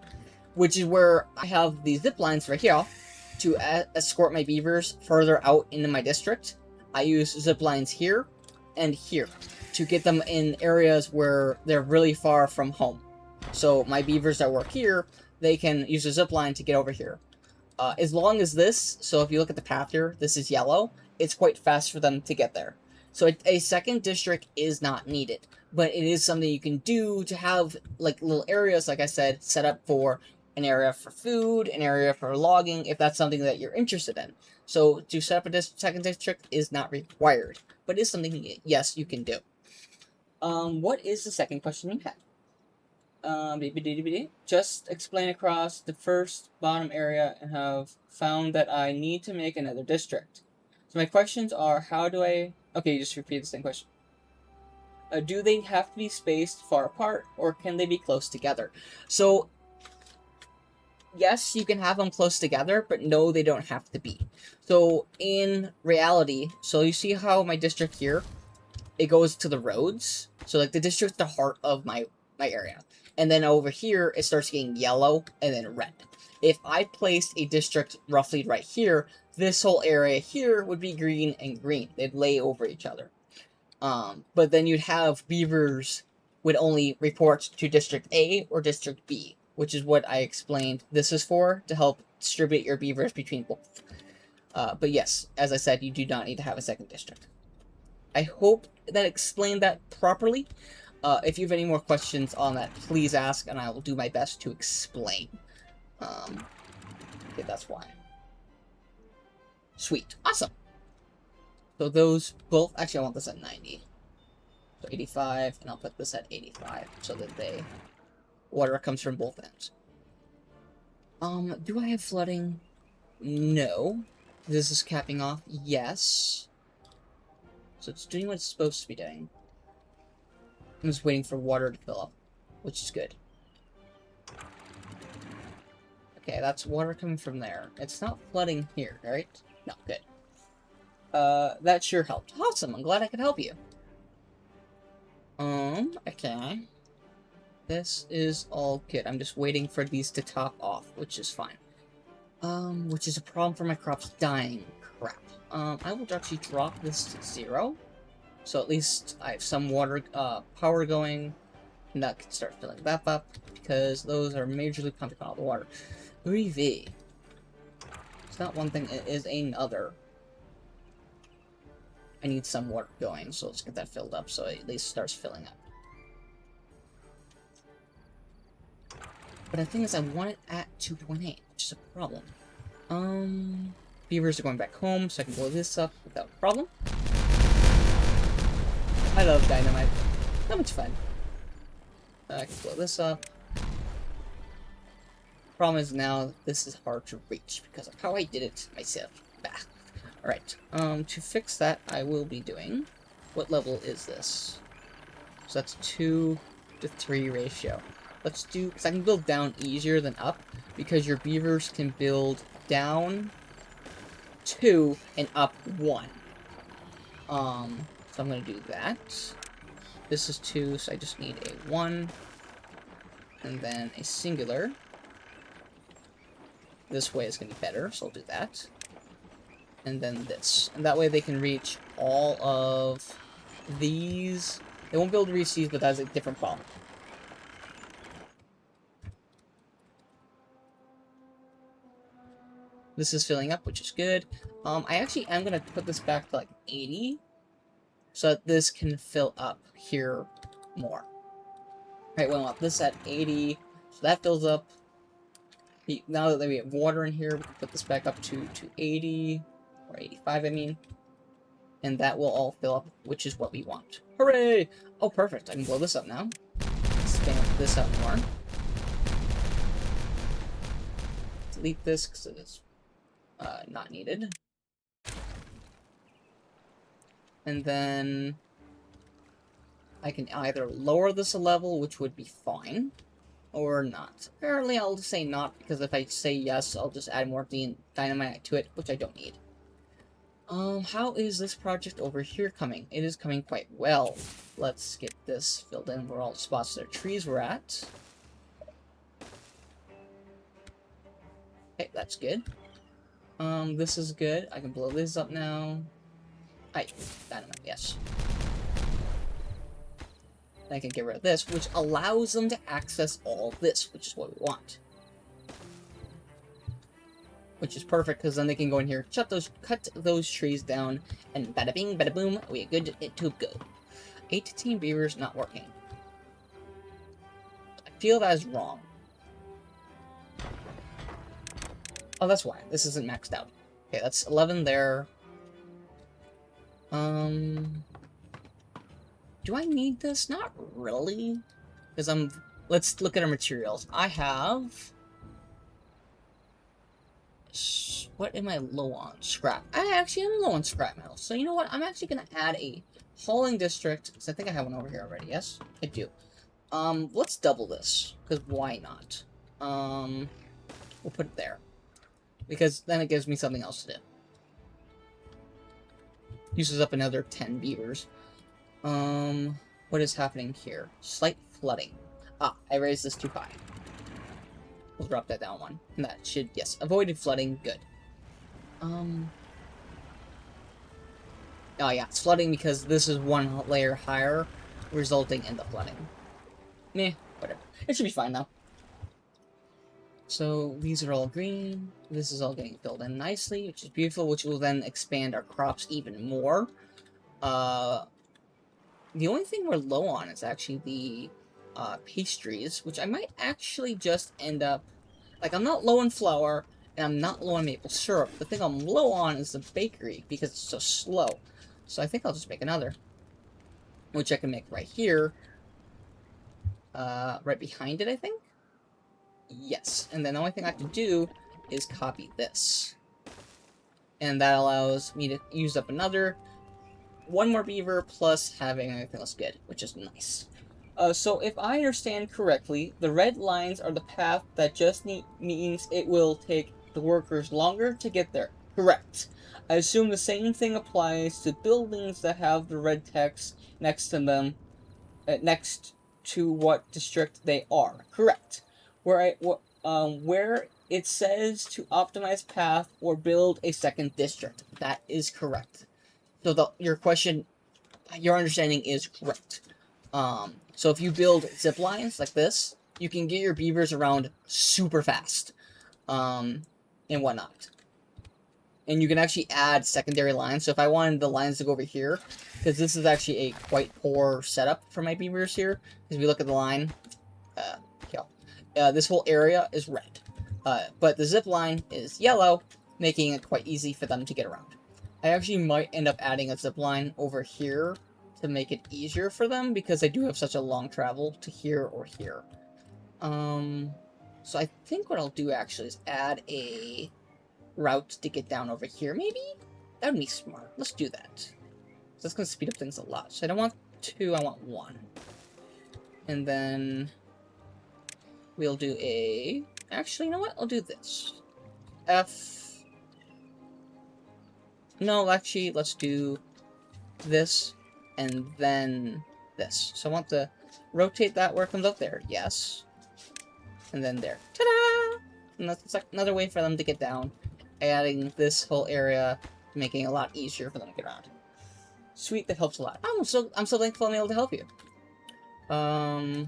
Which is where I have these zip lines right here to escort my beavers further out into my district. I use zip lines here and here to get them in areas where they're really far from home. So my beavers that work here, they can use a zip line to get over here. As long as this, so if you look at the path here, this is yellow, it's quite fast for them to get there. So a second district is not needed. but it is something you can do to have like little areas, like I said, set up for an area for food, an area for logging, if that's something that you're interested in. So to set up a second district is not required, but is something, yes, you can do. What is the second question you have? Just explain across the first bottom area and have found that I need to make another district. So my questions are, how do I... Okay, just repeat the same question. Do they have to be spaced far apart, or can they be close together? So, yes, you can have them close together, but no, they don't have to be. So, in reality, so you see how my district here, it goes to the roads? So, like, the district's the heart of my area. And then over here, it starts getting yellow and then red. If I placed a district roughly right here, this whole area here would be green and green. They'd lay over each other. But then you'd have beavers would only report to District A or District B, which is what I explained this is for, to help distribute your beavers between both. But yes, as I said, you do not need to have a second district. I hope that explained that properly. If you have any more questions on that, please ask, and I will do my best to explain. Okay, that's why. Sweet. Awesome. So those both... Actually, I want this at 90. So 85, and I'll put this at 85, so that water comes from both ends. Do I have flooding? No. This is capping off? Yes. So it's doing what it's supposed to be doing. I'm just waiting for water to fill up, which is good. Okay, that's water coming from there. It's not flooding here, right? No, good. That sure helped. Awesome, I'm glad I could help you. Okay. This is all good. I'm just waiting for these to top off, which is fine. Which is a problem for my crops dying. Crap. I will actually drop this to 0. So at least I have some water, power going. And that can start filling that up, because those are majorly pumping out the water. V. It's not one thing, it is another. I need some water going, so let's get that filled up so it at least starts filling up. But the thing is, I want it at 2.8, which is a problem. Beavers are going back home, so I can blow this up without a problem. I love dynamite. So much fun. I can blow this up. Problem is now, this is hard to reach because of how I did it myself. Bah. Alright, to fix that, I will be doing... What level is this? So that's 2 to 3 ratio. Let's do... Because I can build down easier than up, because your beavers can build down 2 and up 1. So I'm going to do that. This is 2, so I just need a 1. And then a singular. This way is going to be better, so I'll do that. And then this. And that way they can reach all of these. They won't be able to reach these, but that's a different problem. This is filling up, which is good. I actually am going to put this back to like 80. So that this can fill up here more. Alright, well, I want this at 80. So that fills up. Now that we have water in here, we can put this back up to 80. Or 85, I mean. And that will all fill up, which is what we want. Hooray! Oh, perfect. I can blow this up now. Expand this out more. Delete this, because it is not needed. And then I can either lower this a level, which would be fine, or not. Apparently, I'll just say not, because if I say yes, I'll just add more dynamite to it, which I don't need. How is this project over here coming? It is coming quite well. Let's get this filled in where all the spots that trees were at. Okay, that's good. This is good. I can blow this up now. Dynamite, yes. And I can get rid of this, which allows them to access all this, which is what we want. Which is perfect, because then they can go in here, cut those trees down, and bada bing, bada boom, we are good to go. 18 beavers not working. I feel that is wrong. Oh, that's why. This isn't maxed out. Okay, that's 11 there. Do I need this? Not really. Because let's look at our materials. I have... What am I low on? Scrap. I actually am low on scrap metal. So you know what? I'm actually going to add a hauling district. Because I think I have one over here already. Yes? I do. Let's double this. Because why not? We'll put it there. Because then it gives me something else to do. Uses up another 10 beavers. What is happening here? Slight flooding. Ah, I raised this too high. We'll drop that down one. And that should, yes, avoided flooding, good. Oh yeah, it's flooding because this is one layer higher, resulting in the flooding. Meh, whatever. It should be fine now. So, these are all green. This is all getting filled in nicely, which is beautiful, which will then expand our crops even more. The only thing we're low on is actually the pastries, which I might actually just end up... Like, I'm not low on flour, and I'm not low on maple syrup. The thing I'm low on is the bakery, because it's so slow. So I think I'll just make another. Which I can make right here. Right behind it, I think? Yes. And then the only thing I have to do is copy this. And that allows me to use up another... one more beaver, plus having everything else good, which is nice. So if I understand correctly, the red lines are the path that just means it will take the workers longer to get there. Correct. I assume the same thing applies to buildings that have the red text next to them, next to what district they are. Correct. Where it says to optimize path or build a second district. That is correct. So your understanding is correct. So if you build zip lines like this, you can get your beavers around super fast, and whatnot. And you can actually add secondary lines. So if I wanted the lines to go over here, because this is actually a quite poor setup for my beavers here, because we look at the line, this whole area is red, but the zip line is yellow, making it quite easy for them to get around. I actually might end up adding a zip line over here to make it easier for them, because I do have such a long travel to here or here. So I think what I'll do actually is add a route to get down over here, maybe? That would be smart. Let's do that. So that's going to speed up things a lot. So I don't want 2, I want 1. And then we'll do a... Actually, you know what? I'll do this. F... No, actually, let's do this, and then this. So I want to rotate that where it comes up there. Yes. And then there. Ta-da! And that's like another way for them to get down. Adding this whole area, making it a lot easier for them to get around. Sweet, that helps a lot. I'm so thankful I'm able to help you. I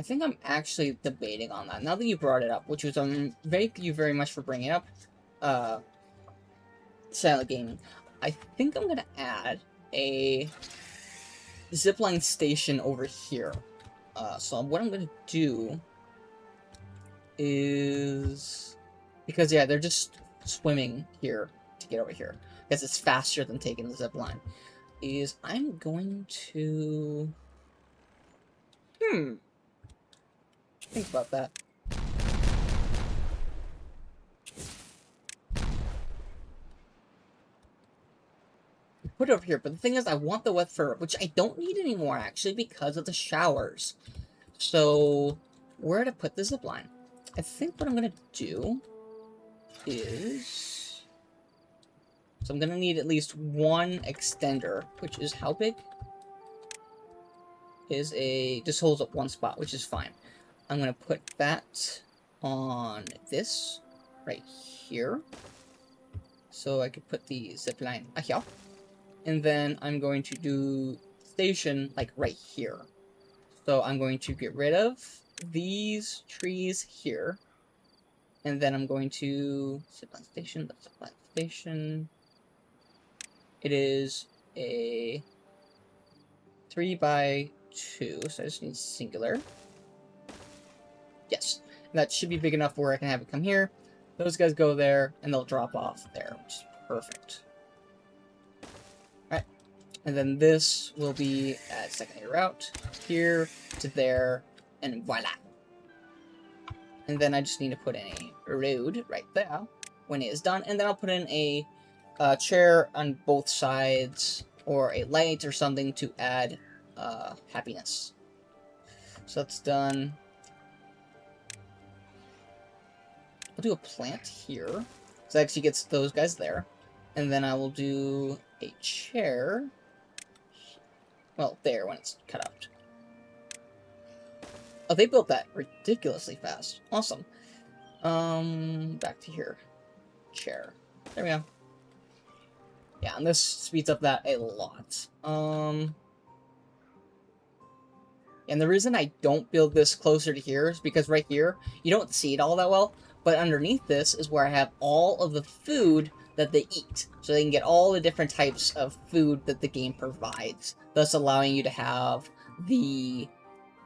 think I'm actually debating on that. Now that you brought it up, which was thank you very much for bringing it up. Silent Gaming. I think I'm gonna add a zipline station over here. So what I'm gonna do is, because yeah, they're just swimming here to get over here, because it's faster than taking the zipline. Is I'm going to think about that. Put it over here, but the thing is, I want the wet fur, which I don't need anymore, actually, because of the showers. So, where to put the zipline? I think what I'm going to do is... So I'm going to need at least one extender, which is how big? Just holds up one spot, which is fine. I'm going to put that on this, right here. So I could put the zipline here. And then I'm going to do station, like, right here. So I'm going to get rid of these trees here. And then I'm going to... Zipline station. It is a 3 by 2, so I just need singular. Yes, that should be big enough where I can have it come here. Those guys go there, and they'll drop off there, which is perfect. Alright, and then this will be at secondary route, here to there, and voila. And then I just need to put in a road right there when it is done, and then I'll put in a chair on both sides, or a light or something to add happiness. So that's done. I'll do a plant here, so that actually gets those guys there. And then I will do a chair, well, there when it's cut out. Oh, they built that ridiculously fast. Awesome. Back to here. Chair. There we go. Yeah, and this speeds up that a lot. And the reason I don't build this closer to here is because right here, you don't see it all that well, but underneath this is where I have all of the food that they eat. So they can get all the different types of food that the game provides, thus allowing you to have the,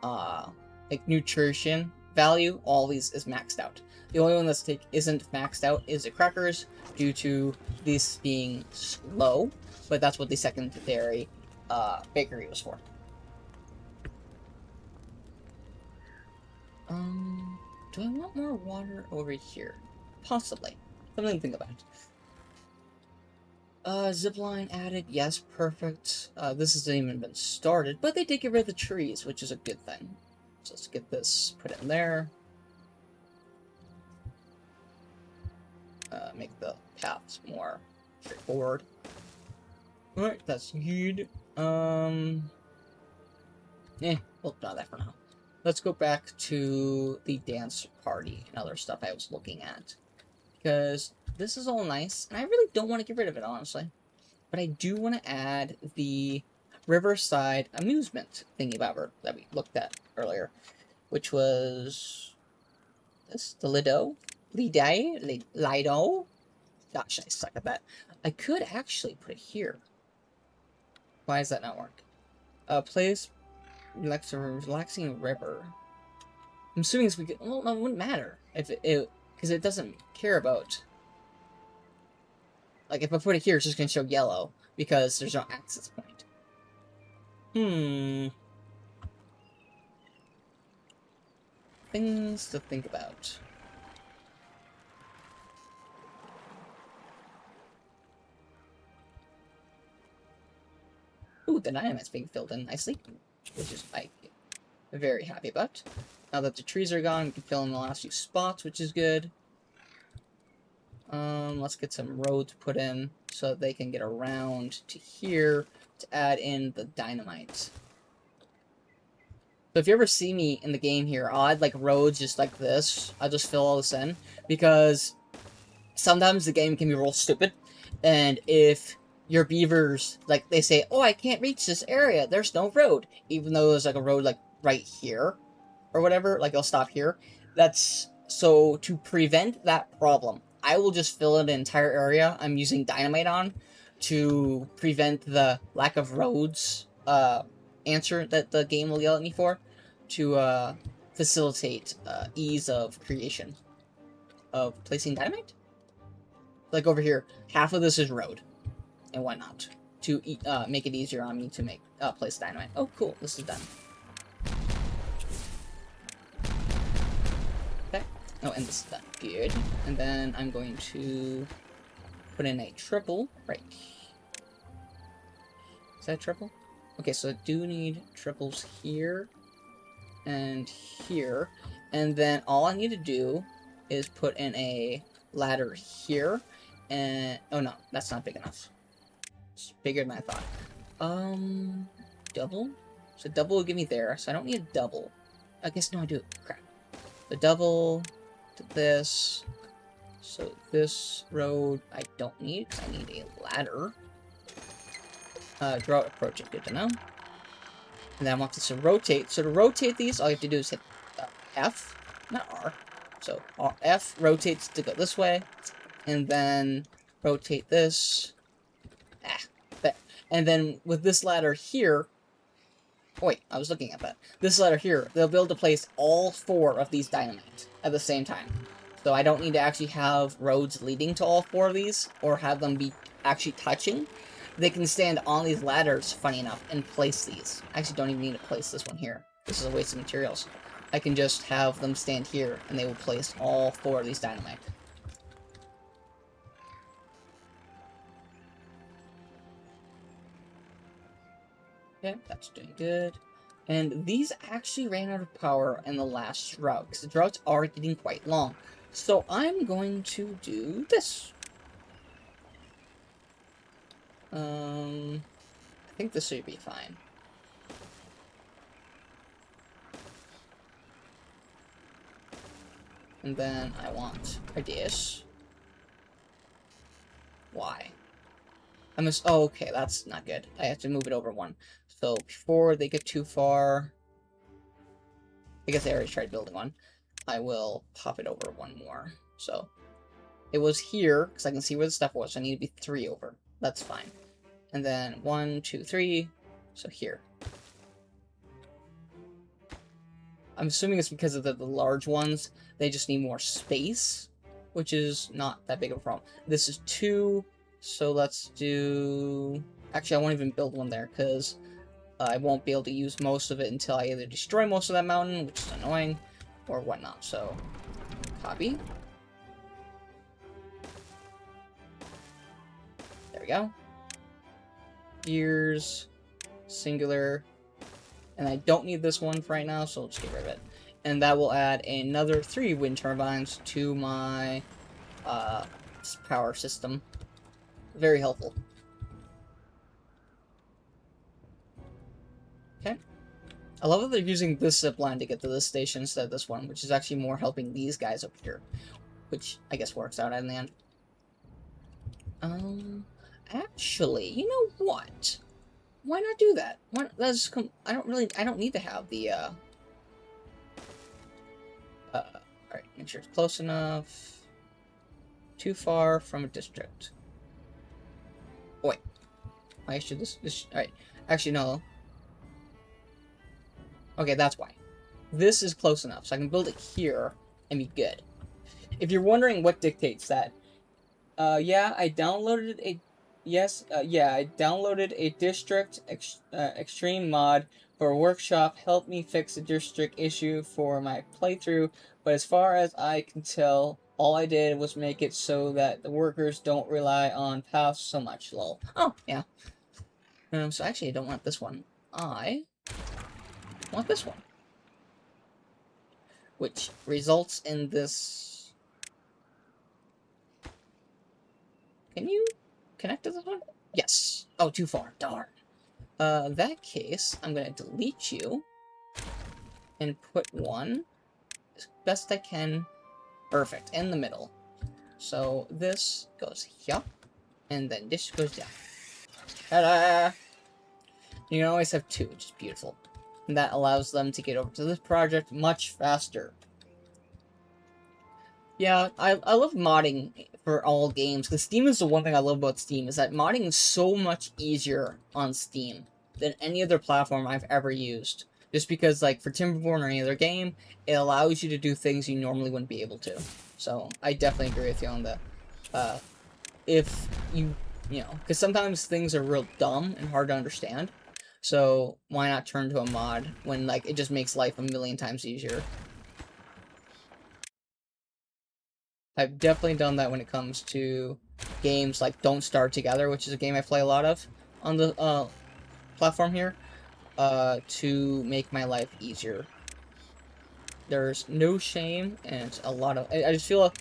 like, nutrition value. All these is maxed out. The only one that's isn't maxed out is the crackers, due to these being slow, but that's what the secondary bakery was for. Do I want more water over here? Possibly. Something to think about. Zipline added. Yes, perfect. This hasn't even been started, but they did get rid of the trees, which is a good thing. So let's get this put in there. Make the paths more straightforward. Alright, that's good. We'll ignore that for now. Let's go back to the dance party and other stuff I was looking at. Because this is all nice, and I really don't want to get rid of it, honestly. But I do want to add the Riverside amusement thingy bobber that we looked at earlier. Which was this, the Lido? Lido? Gosh, I suck at that. I could actually put it here. Why does that not work? Place relaxing river. I'm assuming we could. Well, no, it wouldn't matter if it because it doesn't care about. Like if I put it here, it's just gonna show yellow because there's no access point. Things to think about. Ooh, the dynamite's being filled in nicely, which is I'm very happy about. Now that the trees are gone, we can fill in the last few spots, which is good. Let's get some roads put in so that they can get around to here to add in the dynamite. So if you ever see me in the game here, I'll add like roads just like this. I'll just fill all this in because sometimes the game can be real stupid, and if your beavers, like, they say, oh, I can't reach this area, there's no road, even though there's, like, a road, like, right here, or whatever, like, it'll stop here. That's, so, to prevent that problem, I will just fill in an entire area I'm using dynamite on to prevent the lack of roads, answer that the game will yell at me for, to, facilitate, ease of creation of placing dynamite. Like, over here, half of this is road. And whatnot to make it easier on me to make place dynamite. Oh, cool! This is done. Okay. Oh, and this is done. Good. And then I'm going to put in a triple right. Is that a triple? Okay, so I do need triples here and here, and then all I need to do is put in a ladder here. And oh no, that's not big enough. It's bigger than I thought. Double? So double will give me there, so I don't need a double. I guess, no, I do. Crap. The double to this. So this road I don't need, because I need a ladder. Drought approaching, good to know. And then I want this to rotate. So to rotate these, all you have to do is hit F, not R. So F rotates to go this way, and then rotate this. There. And then with this ladder here, Wait, I was looking at that. This letter here, they'll be able to place all 4 of these dynamite at the same time. So I don't need to actually have roads leading to all 4 of these, or have them be actually touching. They can stand on these ladders, funny enough, and place these. I actually don't even need to place this one here. This is a waste of materials. I can just have them stand here, and they will place all 4 of these dynamite. Okay, that's doing good. And these actually ran out of power in the last drought, because the droughts are getting quite long. So I'm going to do this. I think this should be fine. And then I want a dish. Why? oh, okay, that's not good. I have to move it over 1. So before they get too far, I guess I already tried building one. I will pop it over 1 more. So it was here, because I can see where the stuff was. So I need to be 3 over. That's fine. And then 1, 2, 3. So here. I'm assuming it's because of the large ones. They just need more space, which is not that big of a problem. This is 2, so let's do... Actually, I won't even build one there, because I won't be able to use most of it until I either destroy most of that mountain, which is annoying, or whatnot. So, copy. There we go. Gears, singular, and I don't need this one for right now, so let's get rid of it. And that will add another 3 wind turbines to my power system. Very helpful. Okay. I love that they're using this zip line to get to this station instead of this one, which is actually more helping these guys up here. Which I guess works out in the end. Actually, you know what? Why not do that? I don't need to have the, alright, make sure it's close enough. Too far from a district. Oh, wait. Why should alright. Actually, no. Okay, that's why. This is close enough, so I can build it here and be good. If you're wondering what dictates that, yeah, I downloaded a... yeah, I downloaded a district extreme mod for a workshop. Help me fix a district issue for my playthrough, but as far as I can tell, all I did was make it so that the workers don't rely on paths so much, lol. Oh, yeah. So actually I don't want this one. I want this one. Which results in this... Can you connect to this one? Yes. Oh, too far. Darn. In that case, I'm gonna delete you and put one as best I can. Perfect. In the middle. So this goes here, and then this goes down. Ta-da! You can always have 2, which is beautiful. And that allows them to get over to this project much faster. Yeah, I love modding for all games, because Steam is the one thing I love about Steam, is that modding is so much easier on Steam than any other platform I've ever used. Just because, like, for Timberborn or any other game, it allows you to do things you normally wouldn't be able to. So, I definitely agree with you on that. If you know, because sometimes things are real dumb and hard to understand. So, why not turn to a mod when, like, it just makes life a million times easier? I've definitely done that when it comes to games like Don't Starve Together, which is a game I play a lot of on the platform here, to make my life easier. There's no shame, and it's a lot of... I just feel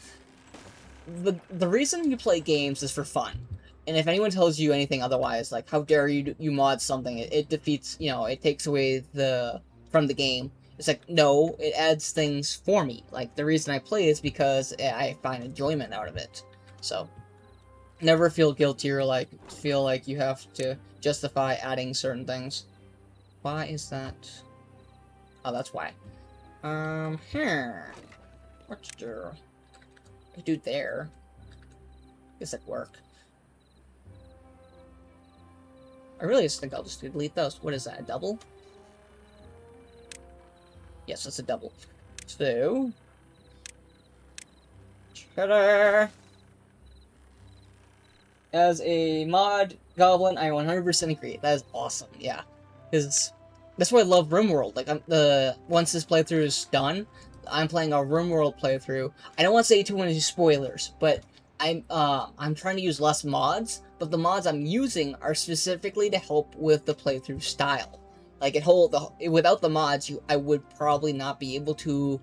the reason you play games is for fun. And if anyone tells you anything otherwise, like, how dare you mod something, it defeats, you know, it takes away from the game. It's like, no, it adds things for me. Like, the reason I play is because I find enjoyment out of it. So, never feel guilty or, like, feel like you have to justify adding certain things. Why is that? Oh, that's why. Here. What's the... do there? Guess that'd work. I really just think I'll just delete those. What is that, a double? Yes, that's a double. So... ta-da! As a mod goblin, I 100% agree. That is awesome, yeah. Because that's why I love RimWorld. Like, once this playthrough is done, I'm playing a RimWorld playthrough. I don't want to say too many spoilers, but I'm trying to use less mods, but the mods I'm using are specifically to help with the playthrough style. Like, without the mods, I would probably not be able to,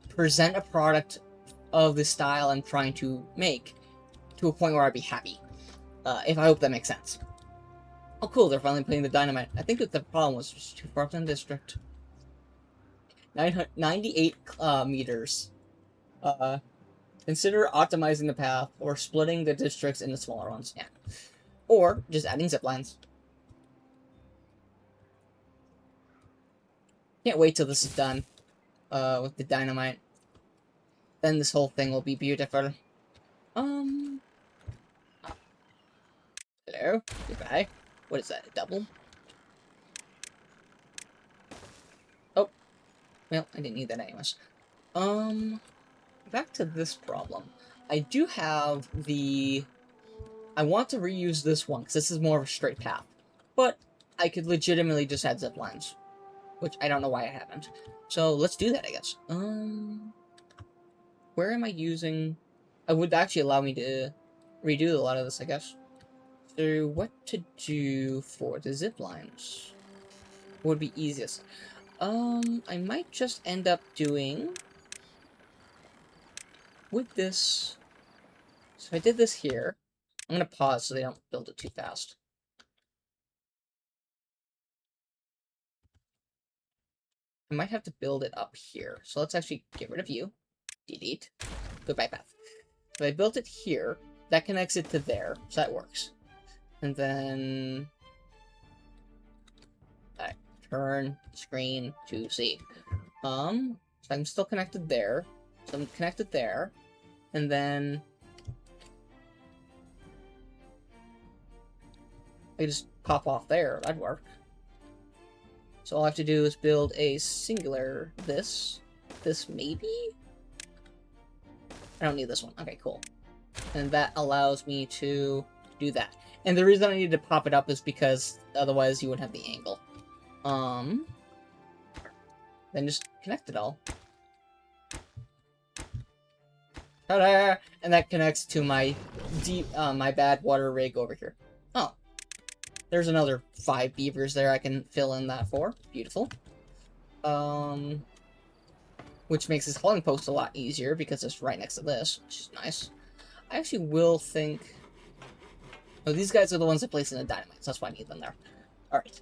present a product of the style I'm trying to make to a point where I'd be happy. If I hope that makes sense. Oh, cool, they're finally putting the dynamite. I think that the problem was just too far from the district. 98 meters. Consider optimizing the path or splitting the districts into smaller ones. Yeah. Or just adding zip lines. Can't wait till this is done. With the dynamite. Then this whole thing will be beautiful. Hello? Goodbye. What is that, a double? Oh. Well, I didn't need that anyways. Back to this problem. I do have the... I want to reuse this one, because this is more of a straight path. But I could legitimately just add zip lines. Which I don't know why I haven't. So, let's do that, I guess. Where am I using... It would actually allow me to redo a lot of this, I guess. So, what to do for the zip lines? What would be easiest? I might just end up doing... with this... So if I did this here, I'm gonna pause so they don't build it too fast. I might have to build it up here. So let's actually get rid of you. Delete. Goodbye path. So I built it here. That connects it to there. So that works. And then... Alright. Turn screen to see. So I'm still connected there. So I'm connected there. And then... I just pop off there. That'd work. So all I have to do is build a singular this. This maybe? I don't need this one. Okay, cool. And that allows me to do that. And the reason I need to pop it up is because otherwise you wouldn't have the angle. Then just connect it all. Ta-da! And that connects to my my bad water rig over here. Oh. There's another 5 beavers there I can fill in that for. Beautiful. Which makes this hauling post a lot easier because it's right next to this, which is nice. I actually will think... Oh, these guys are the ones that place in the dynamite, so that's why I need them there. Alright.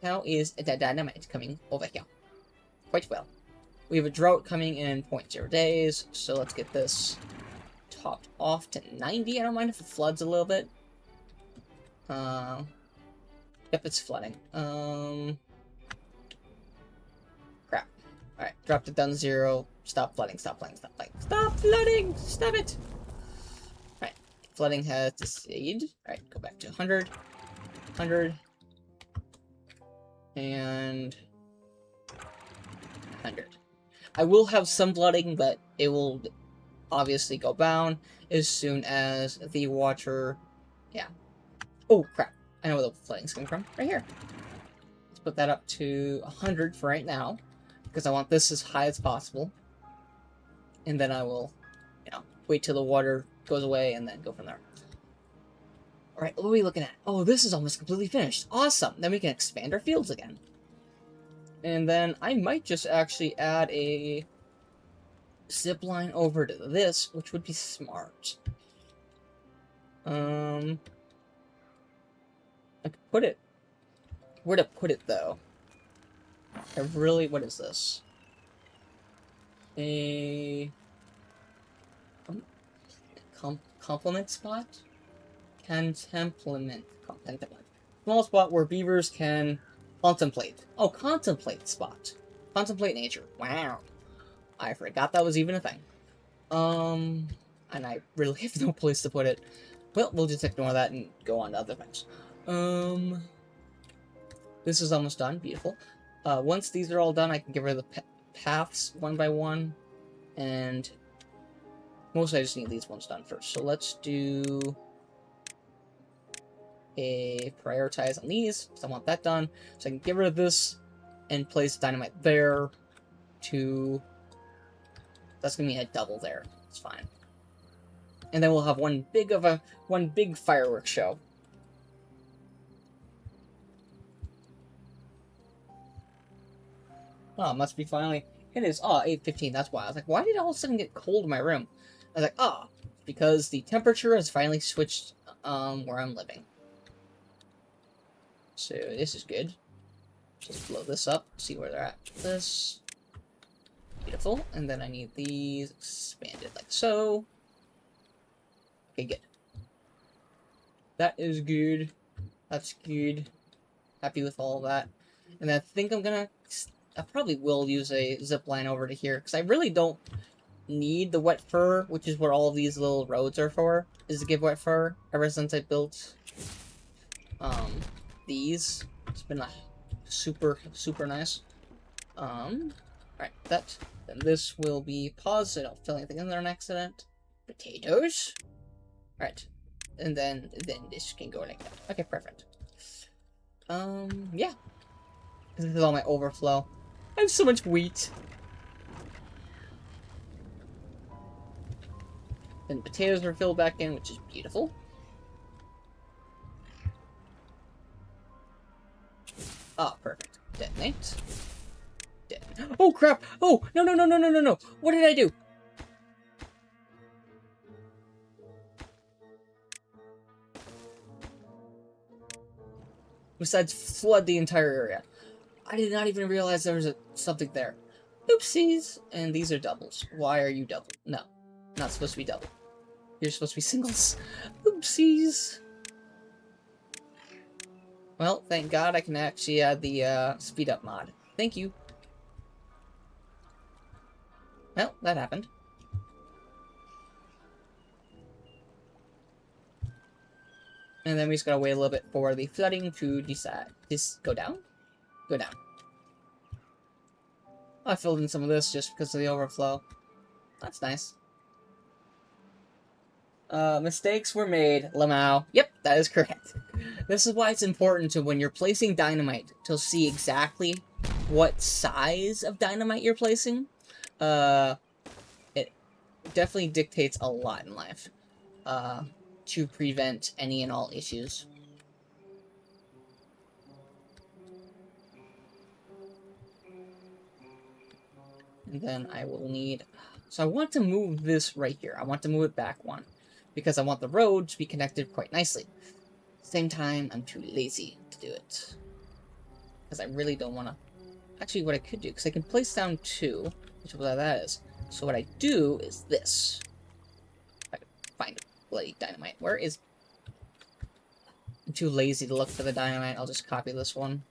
How is the dynamite coming over here? Quite well. We have a drought coming in 0.0 days, so let's get this topped off to 90. I don't mind if it floods a little bit. Yep, it's flooding. Crap. Alright, dropped it down to 0. Stop flooding, stop flooding, stop flooding. Stop flooding! Stop it! Alright, flooding has decayed. Alright, go back to 100. 100. And... 100. I will have some flooding, but it will obviously go down as soon as the water... Yeah. Oh, crap. I know where the flooding's coming from. Right here. Let's put that up to 100 for right now, because I want this as high as possible. And then I will, wait till the water goes away and then go from there. Alright, what are we looking at? Oh, this is almost completely finished. Awesome! Then we can expand our fields again. And then I might just actually add a zip line over to this, which would be smart. I could put it... Where to put it, though? What is this? A... Compliment spot? Contemplament. Small spot where beavers can contemplate. Oh, contemplate spot. Contemplate nature. Wow. I forgot that was even a thing. And I really have no place to put it. Well, we'll just ignore that and go on to other things. This is almost done. Beautiful. Once these are all done, I can get rid of the paths one by one, and mostly I just need these ones done first. So let's do a prioritize on these, because I want that done. So I can get rid of this and place dynamite there to... That's going to be a double there. It's fine. And then we'll have one big fireworks show. Oh, it must be finally... It is, 8:15, that's why. I was like, why did it all of a sudden get cold in my room? I was like, because the temperature has finally switched, where I'm living. So, this is good. Just blow this up, see where they're at. This. Beautiful. And then I need these expanded like so. Okay, good. That is good. That's good. Happy with all of that. And I think I probably will use a zip line over to here, because I really don't need the wet fur, which is what all of these little roads are for, is to give wet fur. Ever since I built these, it's been super nice. Alright, then this will be paused so I don't fill anything in there on accident. Potatoes. Alright. And then this can go like that. Okay, perfect. Yeah. This is all my overflow. I have so much wheat. Then potatoes are filled back in, which is beautiful. Ah, perfect. Detonate. Oh, crap! Oh, no. What did I do? Besides flood the entire area. I did not even realize there was something there. Oopsies! And these are doubles. Why are you double? No. Not supposed to be double. You're supposed to be singles. Oopsies! Well, thank God I can actually add the speed up mod. Thank you. Well, that happened. And then we just gotta wait a little bit for the flooding to decide. Just go down? Go down. I filled in some of this just because of the overflow. That's nice. Mistakes were made, Lamau. Yep, that is correct. This is why it's important to, when you're placing dynamite, to see exactly what size of dynamite you're placing. It definitely dictates a lot in life. To prevent any and all issues. And then I will need... So I want to move this right here. I want to move it back one, because I want the road to be connected quite nicely. Same time, I'm too lazy to do it. Because I really don't want to... Actually, what I could do, because I can place down 2, which is what that is. So what I do is this. If I can find bloody dynamite. Where is... I'm too lazy to look for the dynamite. I'll just copy this one.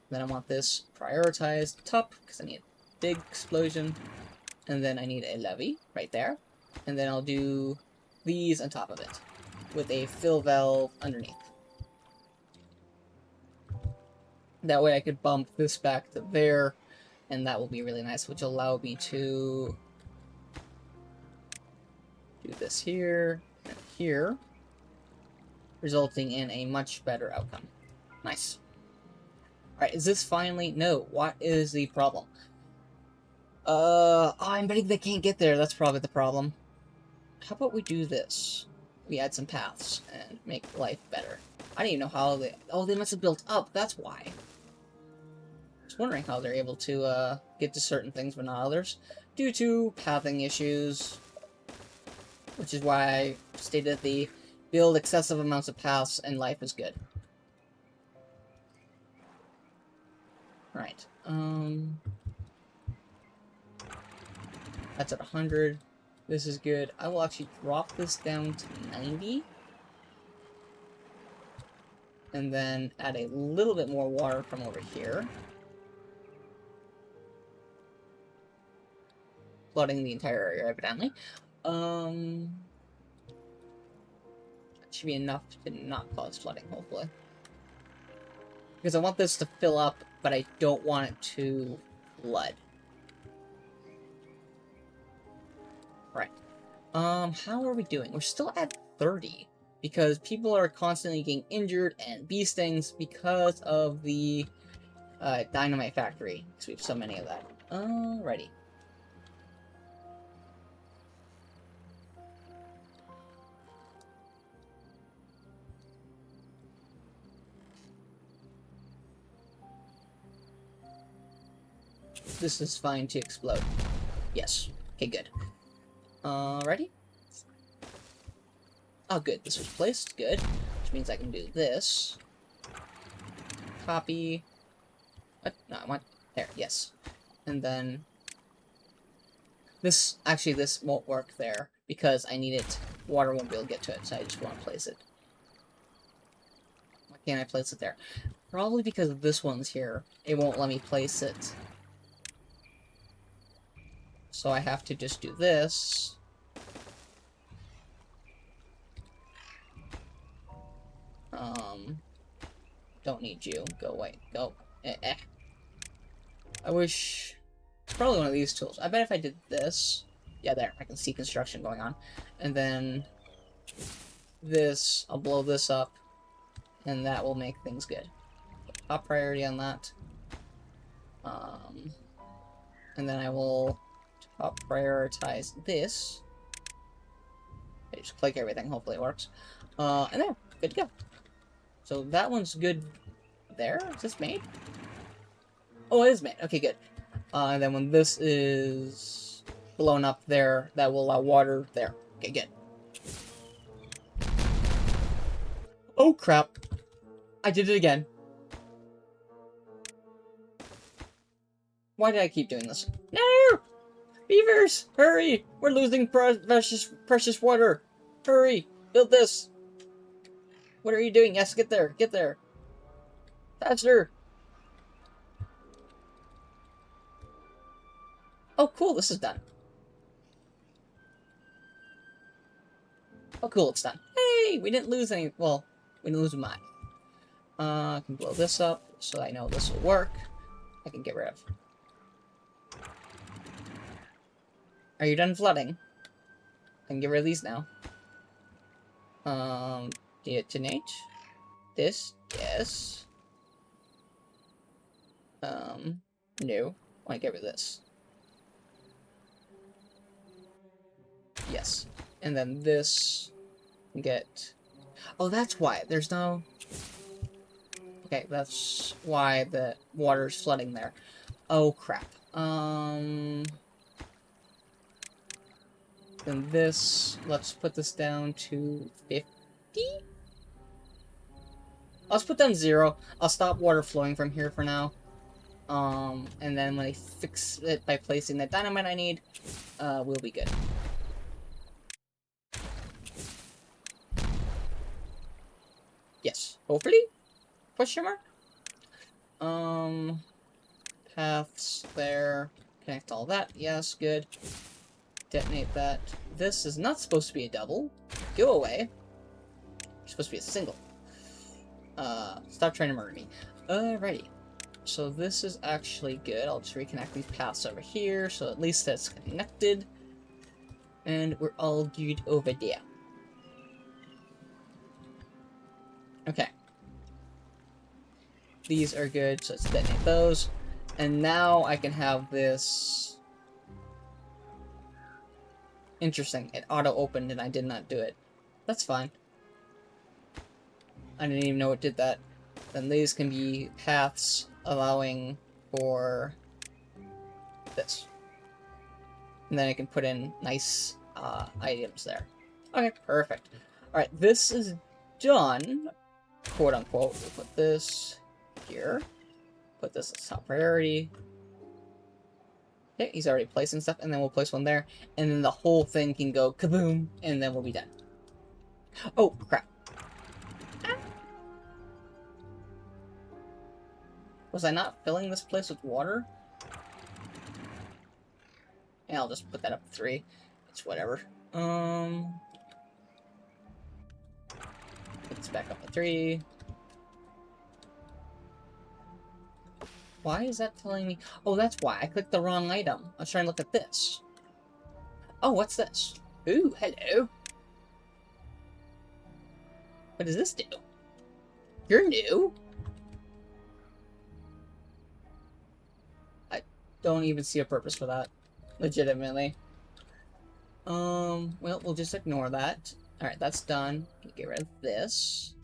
Then I want this prioritized top, because I need a big explosion. And then I need a levee right there. And then I'll do these on top of it, with a fill valve underneath. That way I could bump this back to there, and that will be really nice, which will allow me to do this here and here, resulting in a much better outcome. Nice. Alright, is this finally... No, what is the problem? I'm betting they can't get there, that's probably the problem. How about we do this? We add some paths and make life better. I don't even know how they... Oh, they must have built up, that's why. I was wondering how they're able to, get to certain things but not others. Due to pathing issues. Which is why I stated the build excessive amounts of paths and life is good. Right. That's at 100. This is good. I will actually drop this down to 90. And then add a little bit more water from over here. Flooding the entire area, evidently. That should be enough to not cause flooding, hopefully. Because I want this to fill up, but I don't want it to flood. Right. How are we doing? We're still at 30. Because people are constantly getting injured and bee stings because of the dynamite factory. Because we have so many of that. Alrighty. This is fine to explode. Yes. Okay, good. Ready? Oh, good. This was placed. Good. Which means I can do this. Copy. What? No, I want... There, yes. And then... This... Actually, this won't work there. Because I need it... Water won't be able to get to it, so I just want to place it. Why can't I place it there? Probably because this one's here. It won't let me place it. So I have to just do this. Don't need you. Go away. Go. I wish... It's probably one of these tools. I bet if I did this... Yeah, there. I can see construction going on. And then... This. I'll blow this up. And that will make things good. Top priority on that. And then I will top prioritize this. I just click everything. Hopefully it works. And there. Good to go. So that one's good there. Is this made? Oh, it is made. Okay, good. And then when this is blown up there, that will allow water there. Okay, good. Oh, crap. I did it again. Why did I keep doing this? No! Beavers! Hurry! We're losing precious water! Hurry! Build this! What are you doing? Yes, get there! Get there! Faster! Oh, cool, this is done. Oh, cool, it's done. Hey! We didn't lose any... Well, we didn't lose mine. I can blow this up, so I know this will work. I can get rid of. Are you done flooding? I can get rid of these now. Detonate. This, yes. No. I want to get rid of this. Yes. And then this, get... Oh, that's why. There's no... Okay, that's why the water's flooding there. Oh, crap. Then this, let's put this down to 50? Let's put down 0. I'll stop water flowing from here for now. And then when I fix it by placing the dynamite I need, we'll be good. Yes, hopefully? Question mark? Paths there. Connect all that. Yes, good. Detonate that. This is not supposed to be a double. Go away. It's supposed to be a single. Stop trying to murder me. Alrighty. So this is actually good. I'll just reconnect these paths over here, so at least that's connected. And we're all good over there. Okay. These are good, so let's detonate those. And now I can have this... Interesting. It auto-opened and I did not do it. That's fine. I didn't even know it did that. Then these can be paths allowing for this. And then I can put in nice items there. Okay, perfect. Alright, this is done, quote unquote. We'll put this here. Put this as top priority. Okay, he's already placing stuff, and then we'll place one there. And then the whole thing can go kaboom, and then we'll be done. Oh, crap. Was I not filling this place with water? Yeah, I'll just put that up to 3. It's whatever. It's back up to 3. Why is that telling me? Oh, that's why. I clicked the wrong item. I was trying to look at this. Oh, what's this? Ooh, hello. What does this do? You're new? I don't even see a purpose for that. Legitimately. Well, we'll just ignore that. Alright, that's done. Get rid of this.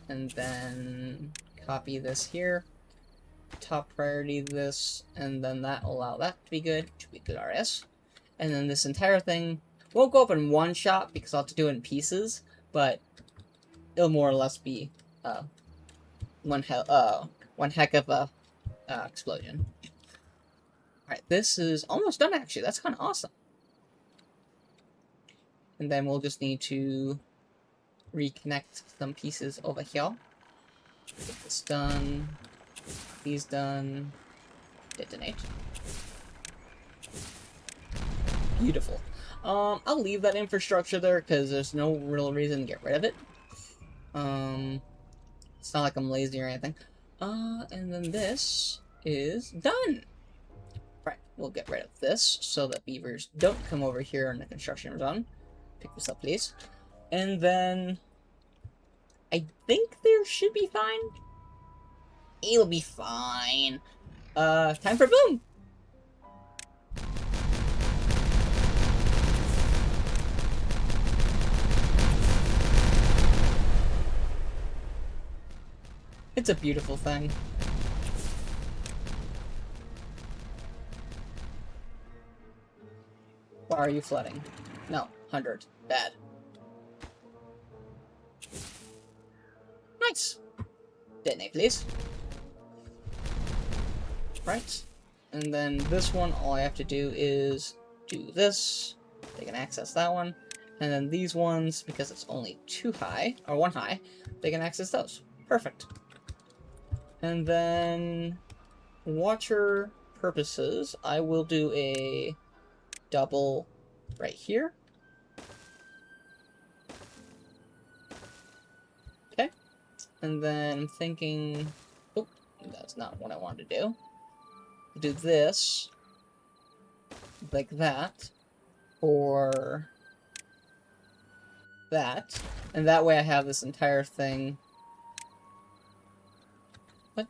And then copy this here. Top priority this, and then that will allow that to be good. Should be good RS. And then this entire thing won't go up in one shot because I'll have to do it in pieces, but it'll more or less be one heck of a explosion. Alright, this is almost done actually. That's kind of awesome. And then we'll just need to reconnect some pieces over here. Get this done. These done. Detonate. Beautiful. I'll leave that infrastructure there because there's no real reason to get rid of it. It's not like I'm lazy or anything. And then this is done. Right, we'll get rid of this so that beavers don't come over here in the construction zone. Pick this up, please. And then I think there should be fine. It'll be fine. Time for boom. It's a beautiful thing. Why are you flooding? No, 100. Bad. Nice. Detonate, please. Right. And then this one, all I have to do is do this. They can access that one. And then these ones, because it's only 2 high, or 1 high, they can access those. Perfect. And then, watcher purposes, I will do a double right here. Okay. And then I'm thinking, oh, that's not what I wanted to do. Do this, like that, or that, and that way I have this entire thing. What?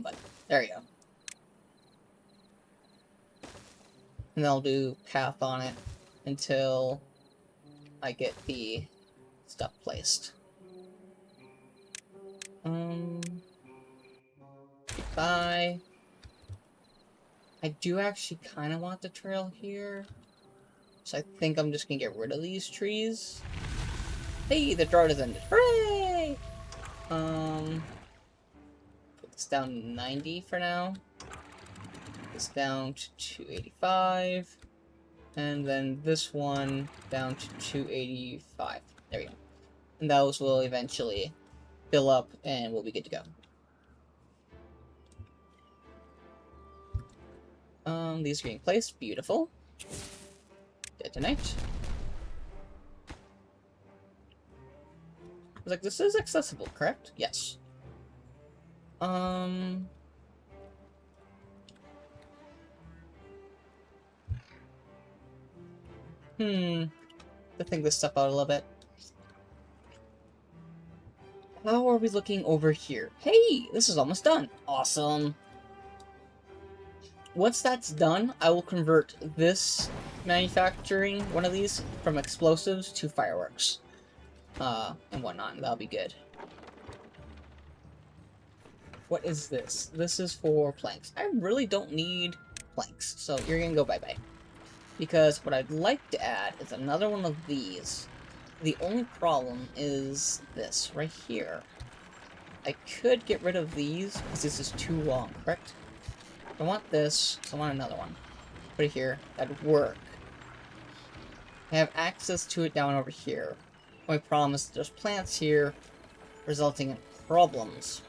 But there you go. And I'll do path on it until I get the stuff placed. Goodbye. I do actually kind of want the trail here. So I think I'm just gonna get rid of these trees. Hey, the drought has ended. Hooray! Put this down to 90 for now. Put this down to 285. And then this one down to 285. There we go. And those will eventually fill up and we'll be good to go. These are getting placed. Beautiful. Detonate. I was like, this is accessible, correct? Yes. To think this stuff out a little bit. How are we looking over here? Hey, this is almost done. Awesome. Once that's done, I will convert this manufacturing one of these from explosives to fireworks. And whatnot, and that'll be good. What is this? This is for planks. I really don't need planks, so you're gonna go bye-bye. Because what I'd like to add is another one of these. The only problem is this right here. I could get rid of these because this is too long, correct? I want this, so I want another one. Put it here. That'd work. I have access to it down over here. My problem is there's plants here, resulting in problems.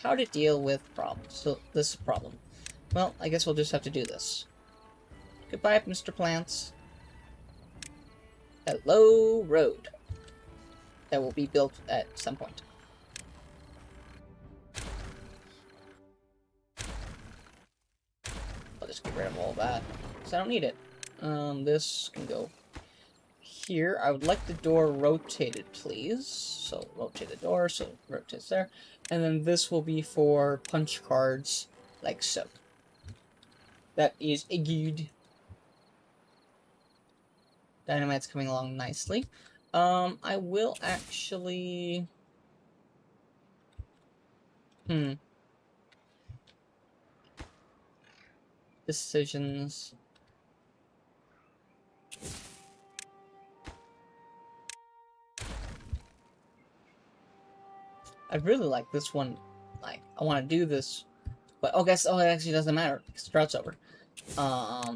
How to deal with problems. So, this is a problem. Well, I guess we'll just have to do this. Goodbye, Mr. Plants. Hello, road. That will be built at some point. just get rid of all that, because I don't need it. This can go here. I would like the door rotated, please. So rotate the door, so it rotates there. And then this will be for punch cards, like so. That is a good. Dynamite's coming along nicely. I will actually... Decisions. I really like this one. Like, I want to do this, but it actually doesn't matter because the drought's over.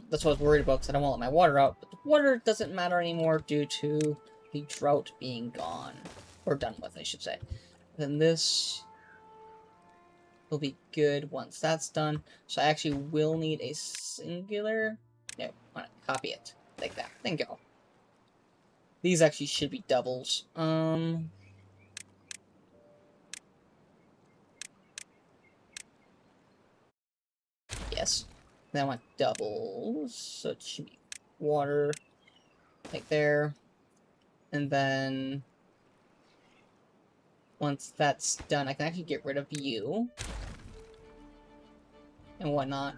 That's what I was worried about because I don't want to let my water out, but the water doesn't matter anymore due to the drought being gone. Or done with, I should say. Then this will be good once that's done. So I actually will need a singular... No, I want to copy it. Like that. Then go. These actually should be doubles. Yes. Then I want doubles. So it should be water. Like there. And then... once that's done, I can actually get rid of you. And whatnot.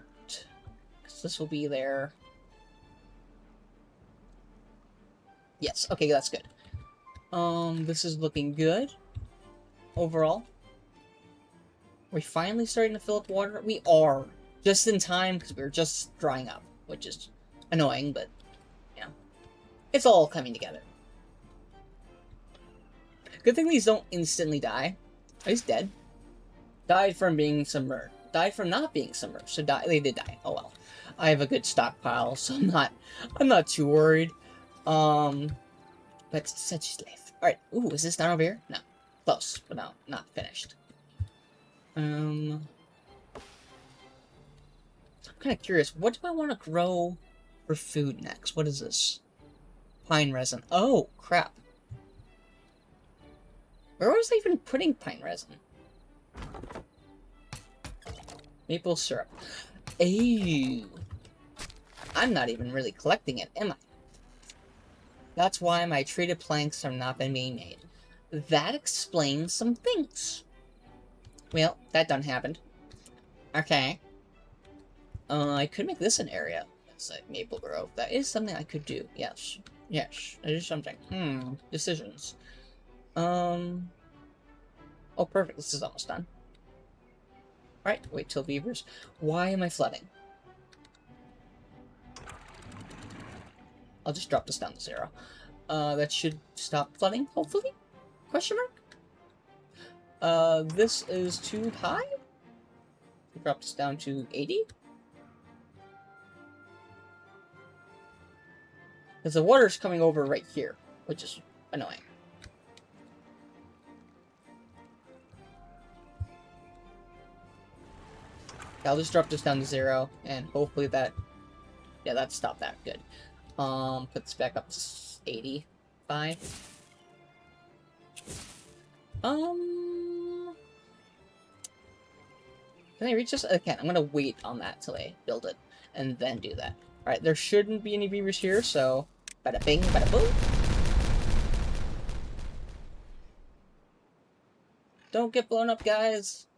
Because this will be there. Yes, okay, that's good. This is looking good. Overall. We're finally starting to fill up water. We are. Just in time, because we're just drying up. Which is annoying, but, yeah. It's all coming together. Good thing these don't instantly die. Are these dead? Died from being submerged. Died from not being submerged. So they did die. Oh well. I have a good stockpile, so I'm not too worried. But such is life. Alright. Ooh, is this down over here? No. Close, but no, not finished. I'm kind of curious. What do I want to grow for food next? What is this? Pine resin. Oh, crap. Where was I even putting pine resin? Maple syrup. Ew. I'm not even really collecting it, am I? That's why my treated planks have not been being made. That explains some things. Well, that done happened. Okay. I could make this an area. It's like Maple Grove. That is something I could do. Yes. Yes. That is something. Decisions. Oh, perfect. This is almost done. Alright, wait till beavers. Why am I flooding? I'll just drop this down to 0. That should stop flooding, hopefully? Question mark? This is too high? Drop this down to 80? Because the water's coming over right here, which is annoying. I'll just drop this down to 0, and hopefully that... yeah, that stopped that. Good. Put this back up to 85. Can I reach this? I can't. I'm gonna wait on that till I build it, and then do that. Alright, there shouldn't be any beavers here, so... bada bing, bada boom! Don't get blown up, guys!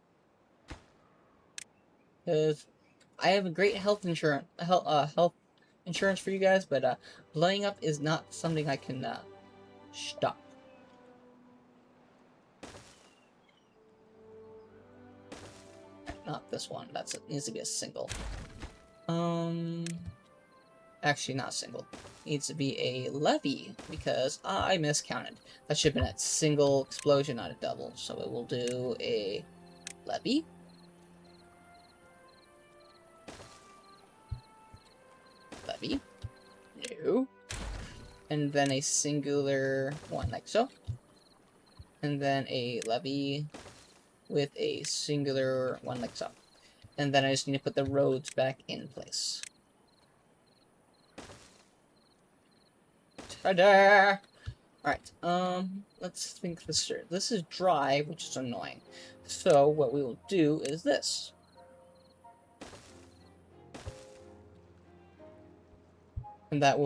Because I have a great health insurance for you guys, but blowing up is not something I can stop. Not this one. It needs to be a single. Actually, not single. It needs to be a levy because I miscounted. That should have been a single explosion, not a double. So it will do a levy. Levy. No. And then a singular one like so. And then a levy with a singular one like so. And then I just need to put the roads back in place. Ta-da! Alright, let's think this through. This is dry, which is annoying. So, what we will do is this. And that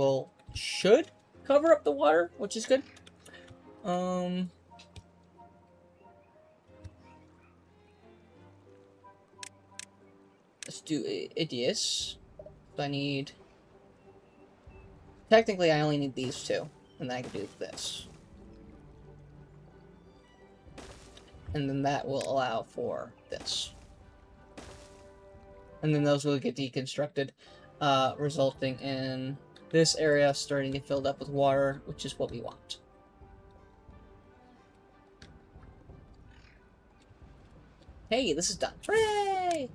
should cover up the water, which is good. Let's do this. So I need... Technically, I only need these two. And then I can do this. And then that will allow for this. And then those will get deconstructed, resulting in this area starting to get filled up with water, which is what we want. Hey, this is done. Hooray!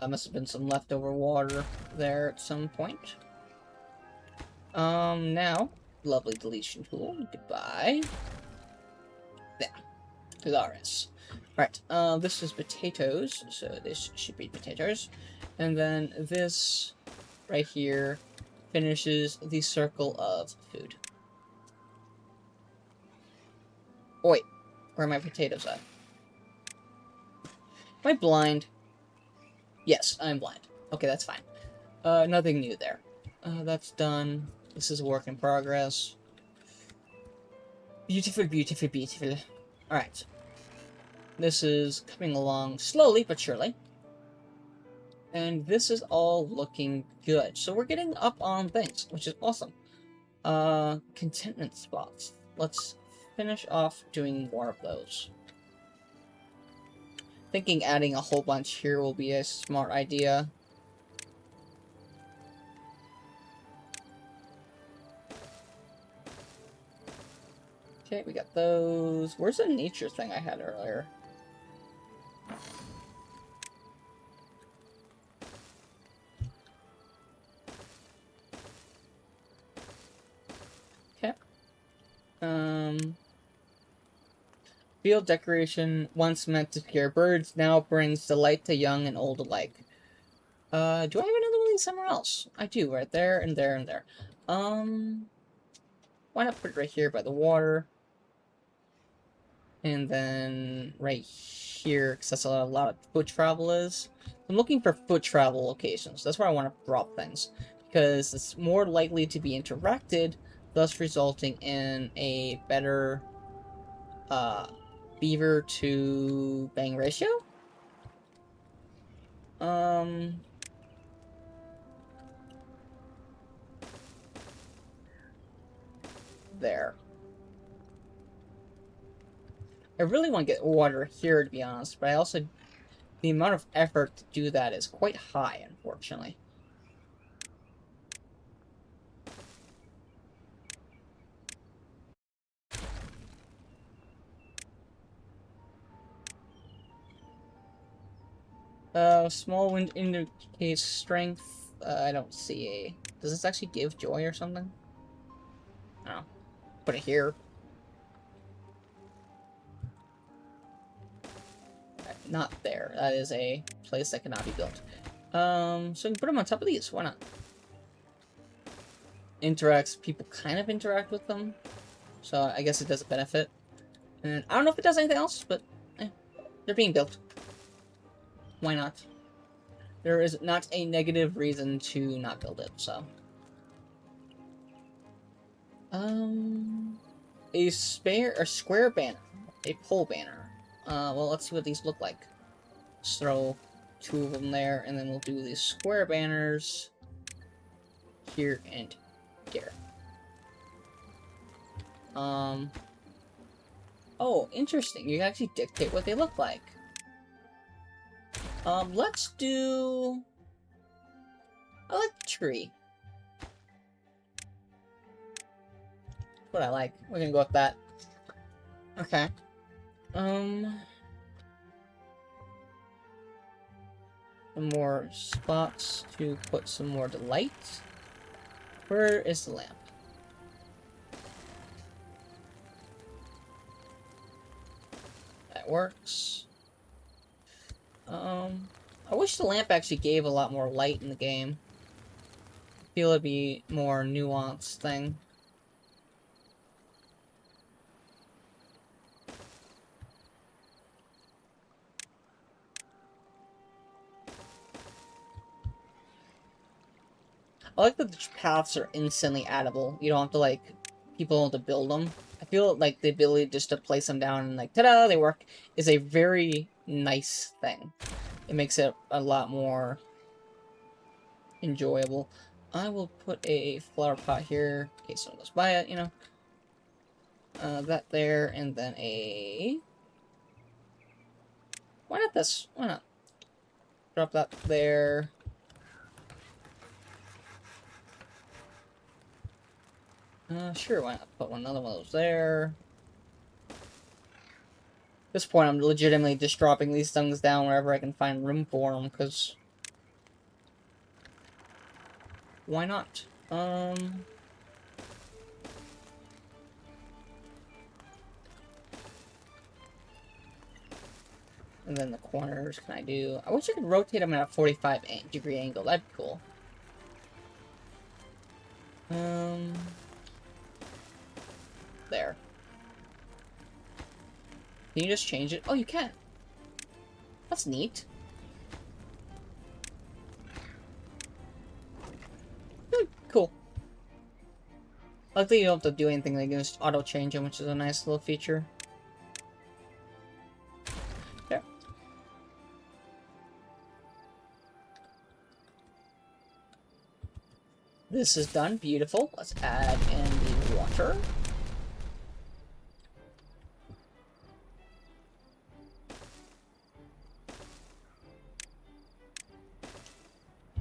Must have been some leftover water there at some point. Now, lovely deletion tool. Goodbye. There. Polaris. Right, this is potatoes, so this should be potatoes. And then this right here finishes the circle of food. Oh, wait, where are my potatoes at? Am I blind? Yes, I'm blind. Okay, that's fine. Nothing new there. That's done. This is a work in progress. Beautiful, beautiful, beautiful. Alright. This is coming along slowly but surely. And this is all looking good. So we're getting up on things, which is awesome. Contentment spots. Let's finish off doing more of those. Thinking adding a whole bunch here will be a smart idea. Okay, we got those. Where's the nature thing I had earlier? Okay. Field decoration, once meant to scare birds, now brings delight to young and old alike. Do I have another one of these somewhere else? I do, right there, and there, and there. Why not put it right here by the water? And then right here, because that's a lot of foot travel is. I'm looking for foot travel locations. That's where I want to drop things. Because it's more likely to be interacted, thus resulting in a better beaver to bang ratio. There. I really want to get water here, to be honest, but I also... The amount of effort to do that is quite high, unfortunately. Small wind indicates strength. I don't see a... Does this actually give joy or something? No. Put it here. Not there. That is a place that cannot be built. So we can put them on top of these. Why not? Interacts. People kind of interact with them. So I guess it does a benefit. And I don't know if it does anything else, but they're being built. Why not? There is not a negative reason to not build it, so. A square banner. A pole banner. Well, let's see what these look like. Let's throw two of them there, and then we'll do these square banners here and here. Oh, interesting. You can actually dictate what they look like. Let's do... I like the tree. That's what I like. We're gonna go with that. Okay. Some more spots to put some more delight. Where is the lamp? That works. I wish the lamp actually gave a lot more light in the game. I feel it'd be more nuanced thing. I like that the paths are instantly addable. You don't have to, like, people don't have to build them. I feel like the ability just to place them down and, like, ta-da, they work, is a very nice thing. It makes it a lot more enjoyable. I will put a flower pot here in case someone goes by it, you know. That there, and then a... Why not this? Why not? Drop that there. Sure, why not put another one of those there? At this point, I'm legitimately just dropping these things down wherever I can find room for them, because... Why not? And then the corners, can I do... I wish I could rotate them at a 45-degree angle. That'd be cool. There. Can you just change it? Oh, you can. That's neat. Cool. Luckily, you don't have to do anything. They can just auto-change them, which is a nice little feature. There. This is done. Beautiful. Let's add in the water.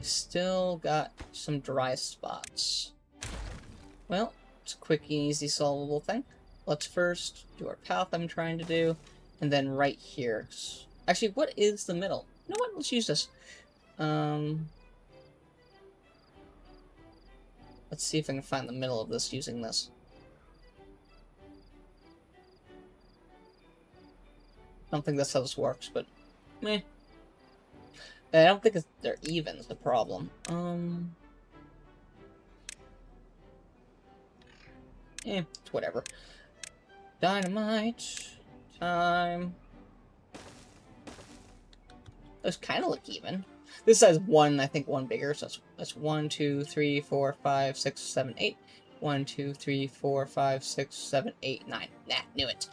Still got some dry spots. Well, it's a quick and easy solvable thing. Let's first do our path I'm trying to do, and then right here. Actually, what is the middle? You know what? Let's use this. Let's see if I can find the middle of this using this. I don't think that's how this works, but meh. I don't think they're even is the problem. It's whatever. Dynamite time. Those kind of look even. This has one, I think, one bigger, so that's 1, 2, 3, 4, 5, 6, 7, 8. 1, 2, 3, 4, 5, 6, 7, 8, 9. Nah, knew it.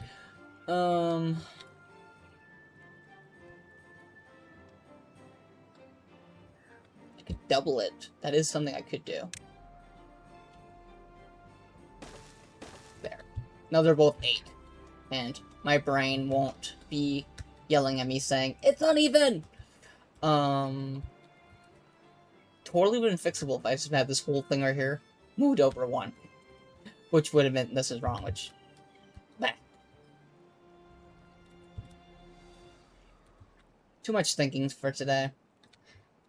I could double it. That is something I could do. There. Now they're both 8. And my brain won't be yelling at me saying, it's uneven! Totally would have been fixable if I just had this whole thing right here moved over 1. Which would have been, this is wrong, which... Bah. Too much thinking for today.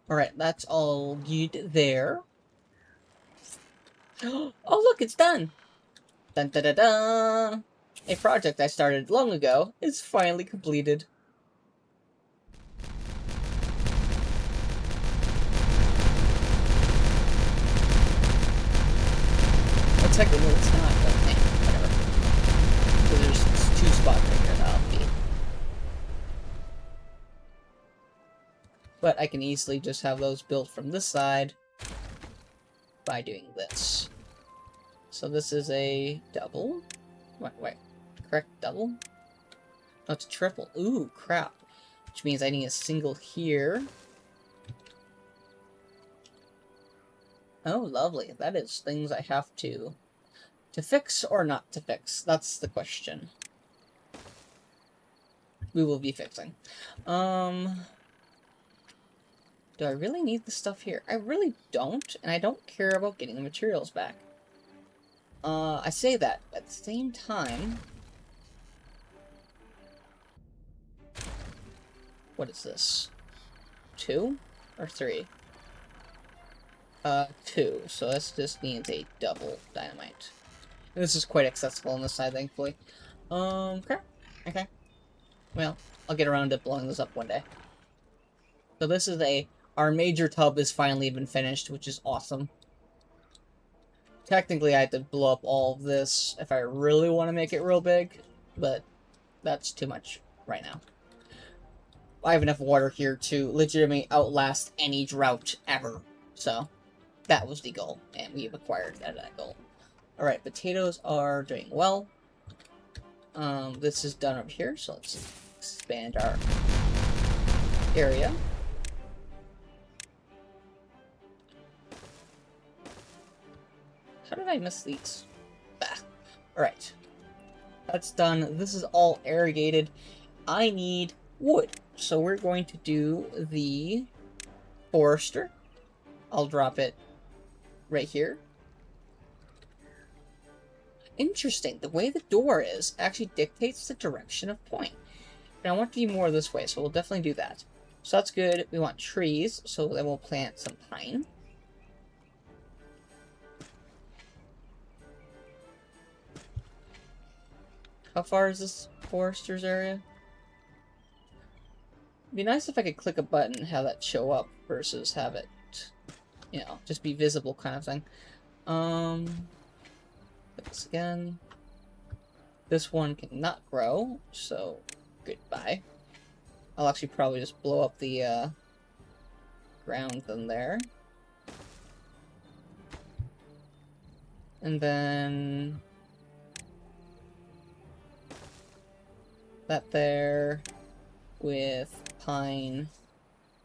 Alright, that's all good there. Oh, look, it's done! Dun da da da! A project I started long ago is finally completed. Well, technically it's not, but hey, whatever. So there's 2 spots right here that'll be. But I can easily just have those built from this side by doing this. So this is a double. Wait. Correct double? No, it's a triple. Ooh, crap. Which means I need a single here. Oh, lovely. That is things I have to fix or not to fix. That's the question. We will be fixing. Do I really need the stuff here? I really don't, and I don't care about getting the materials back. I say that, at the same time... What is this? 2? Or 3? 2, so this just needs a double dynamite. And this is quite accessible on this side, thankfully. Crap. Okay. Well, I'll get around to blowing this up one day. So this is our major tub has finally been finished, which is awesome. Technically, I have to blow up all of this if I really want to make it real big, but that's too much right now. I have enough water here to legitimately outlast any drought ever, so That was the goal, and we've acquired that goal. Alright, potatoes are doing well. This is done over here, so let's expand our area. How did I miss these? Bah. Alright. That's done. This is all irrigated. I need wood. So we're going to do the forester. I'll drop it right here. Interesting. The way the door is actually dictates the direction of point. And I want to be more this way, so we'll definitely do that. So that's good. We want trees, so then we'll plant some pine. How far is this forester's area? It'd be nice if I could click a button and have that show up versus have it, you know, just be visible kind of thing. Click this again. This one cannot grow, so goodbye. I'll actually probably just blow up the ground in there. And then that there with pine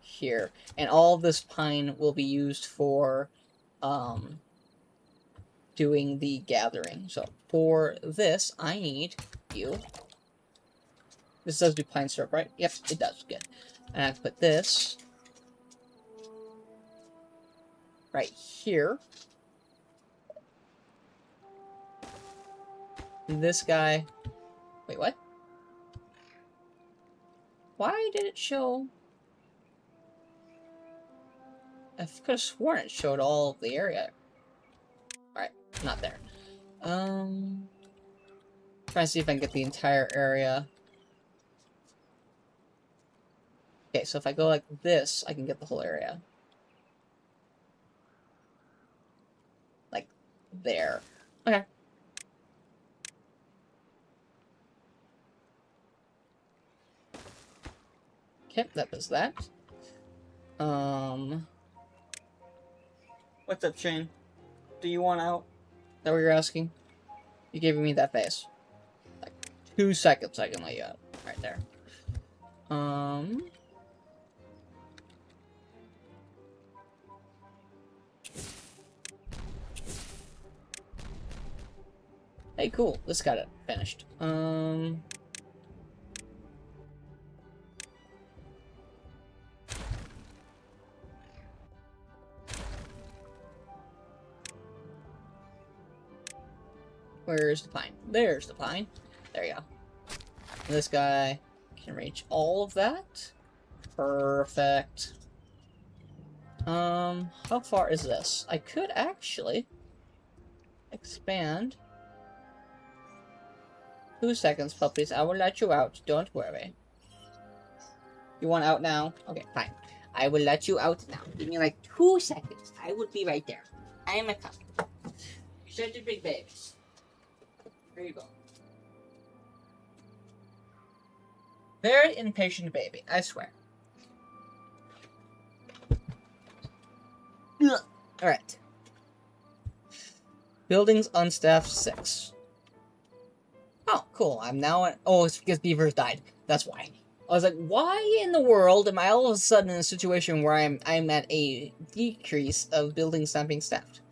here. And all of this pine will be used for doing the gathering. So for this, I need you. This does do pine syrup, right? Yep, it does. Good. And I have to put this right here. And this guy... Wait, what? Why did it show... I could have sworn it showed all of the area. Alright, not there. Trying to see if I can get the entire area. Okay, so if I go like this, I can get the whole area. Like there. Okay. Okay, that does that. What's up, Shane? Do you want out? Is that what you're asking? You gave me that face. Like 2 seconds I can let you out. Right there. Hey, cool. This got it finished. Where's the pine? There's the pine. There you go. This guy can reach all of that. Perfect. How far is this? I could actually expand. 2 seconds, puppies. I will let you out. Don't worry. You want out now? Okay, fine. I will let you out now. Give me like 2 seconds. I will be right there. I am a puppy. You're such a big baby. Here you go. Very impatient baby, I swear. Alright. Buildings unstaffed 6. Oh, cool. I'm now at... Oh, it's because beavers died. That's why. I was like, why in the world am I all of a sudden in a situation where I'm at a decrease of buildings not being staffed?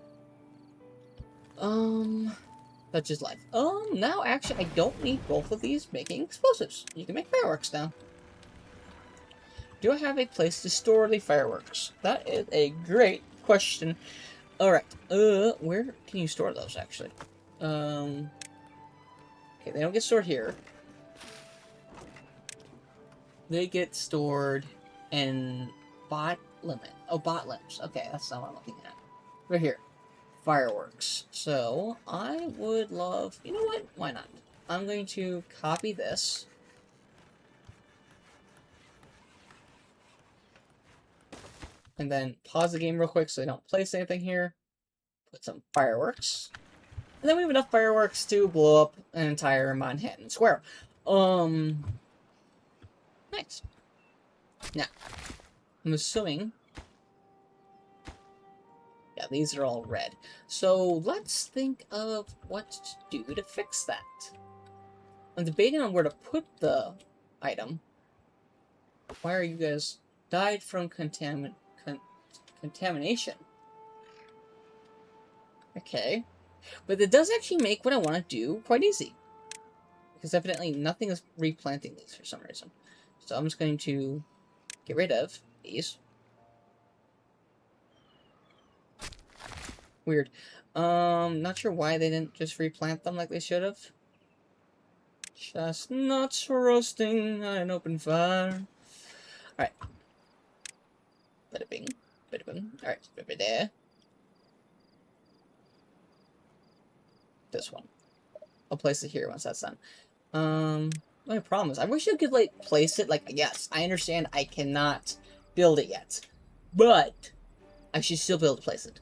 That's just life. Now actually I don't need both of these making explosives. You can make fireworks now. Do I have a place to store the fireworks? That is a great question. Alright, where can you store those actually? Okay, they don't get stored here. They get stored in bot limit. Oh, bot limits. Okay, that's not what I'm looking at. Right here. Fireworks. So, I would love... You know what? Why not? I'm going to copy this. And then pause the game real quick so I don't place anything here. Put some fireworks. And then we have enough fireworks to blow up an entire Manhattan Square. Nice. Now, I'm assuming... Yeah, these are all red. So let's think of what to do to fix that. I'm debating on where to put the item. Why are you guys died from contamination? Okay. But it does actually make what I want to do quite easy. Because evidently nothing is replanting these for some reason. So I'm just going to get rid of these. Weird. Not sure why they didn't just replant them like they should have. Chestnuts roasting on an open fire. Alright. Bada bing. Bada bing. Alright. Bada there. This one. I'll place it here once that's done. My problem is, I wish I could, like, place it, like, yes, I understand I cannot build it yet. But I should still be able to place it.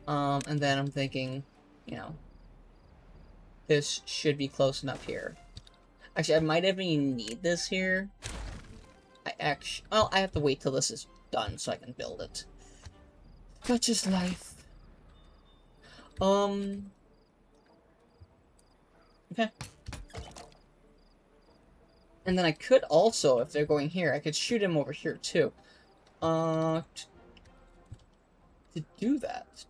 And then I'm thinking, you know, this should be close enough here. Actually, I might even need this here. Well, I have to wait till this is done so I can build it. Such is life. Okay. And then I could also, if they're going here, I could shoot him over here too. To do that,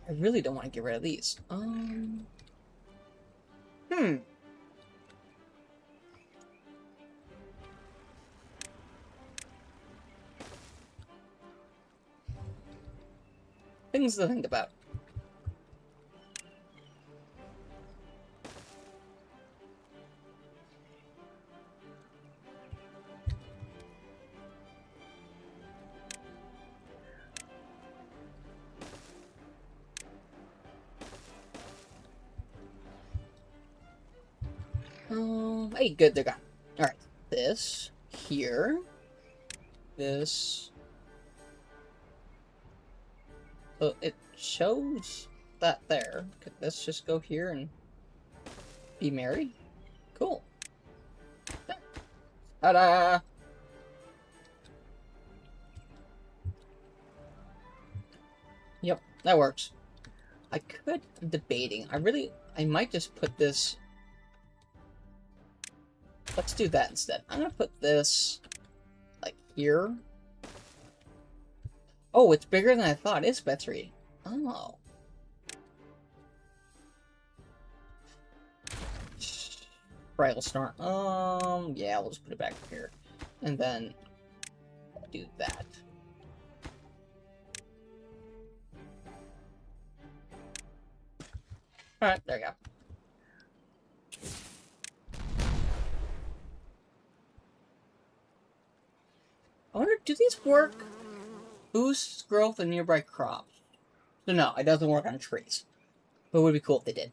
I really don't want to get rid of these. Things to think about. Hey, good, they're gone. Alright, this, here, this. So it shows that there. Could this just go here and be merry? Cool. Ta-da! Yep, that works. I could, I'm debating. I might just put this. Let's do that instead. I'm gonna put this, like, here. Oh, it's bigger than I thought. It's Betsy. Oh. Bridal snort. Yeah, we'll just put it back here. And then do that. Alright, there you go. I wonder, do these work? Boosts growth in nearby crops. So no, it doesn't work on trees. But it would be cool if they did.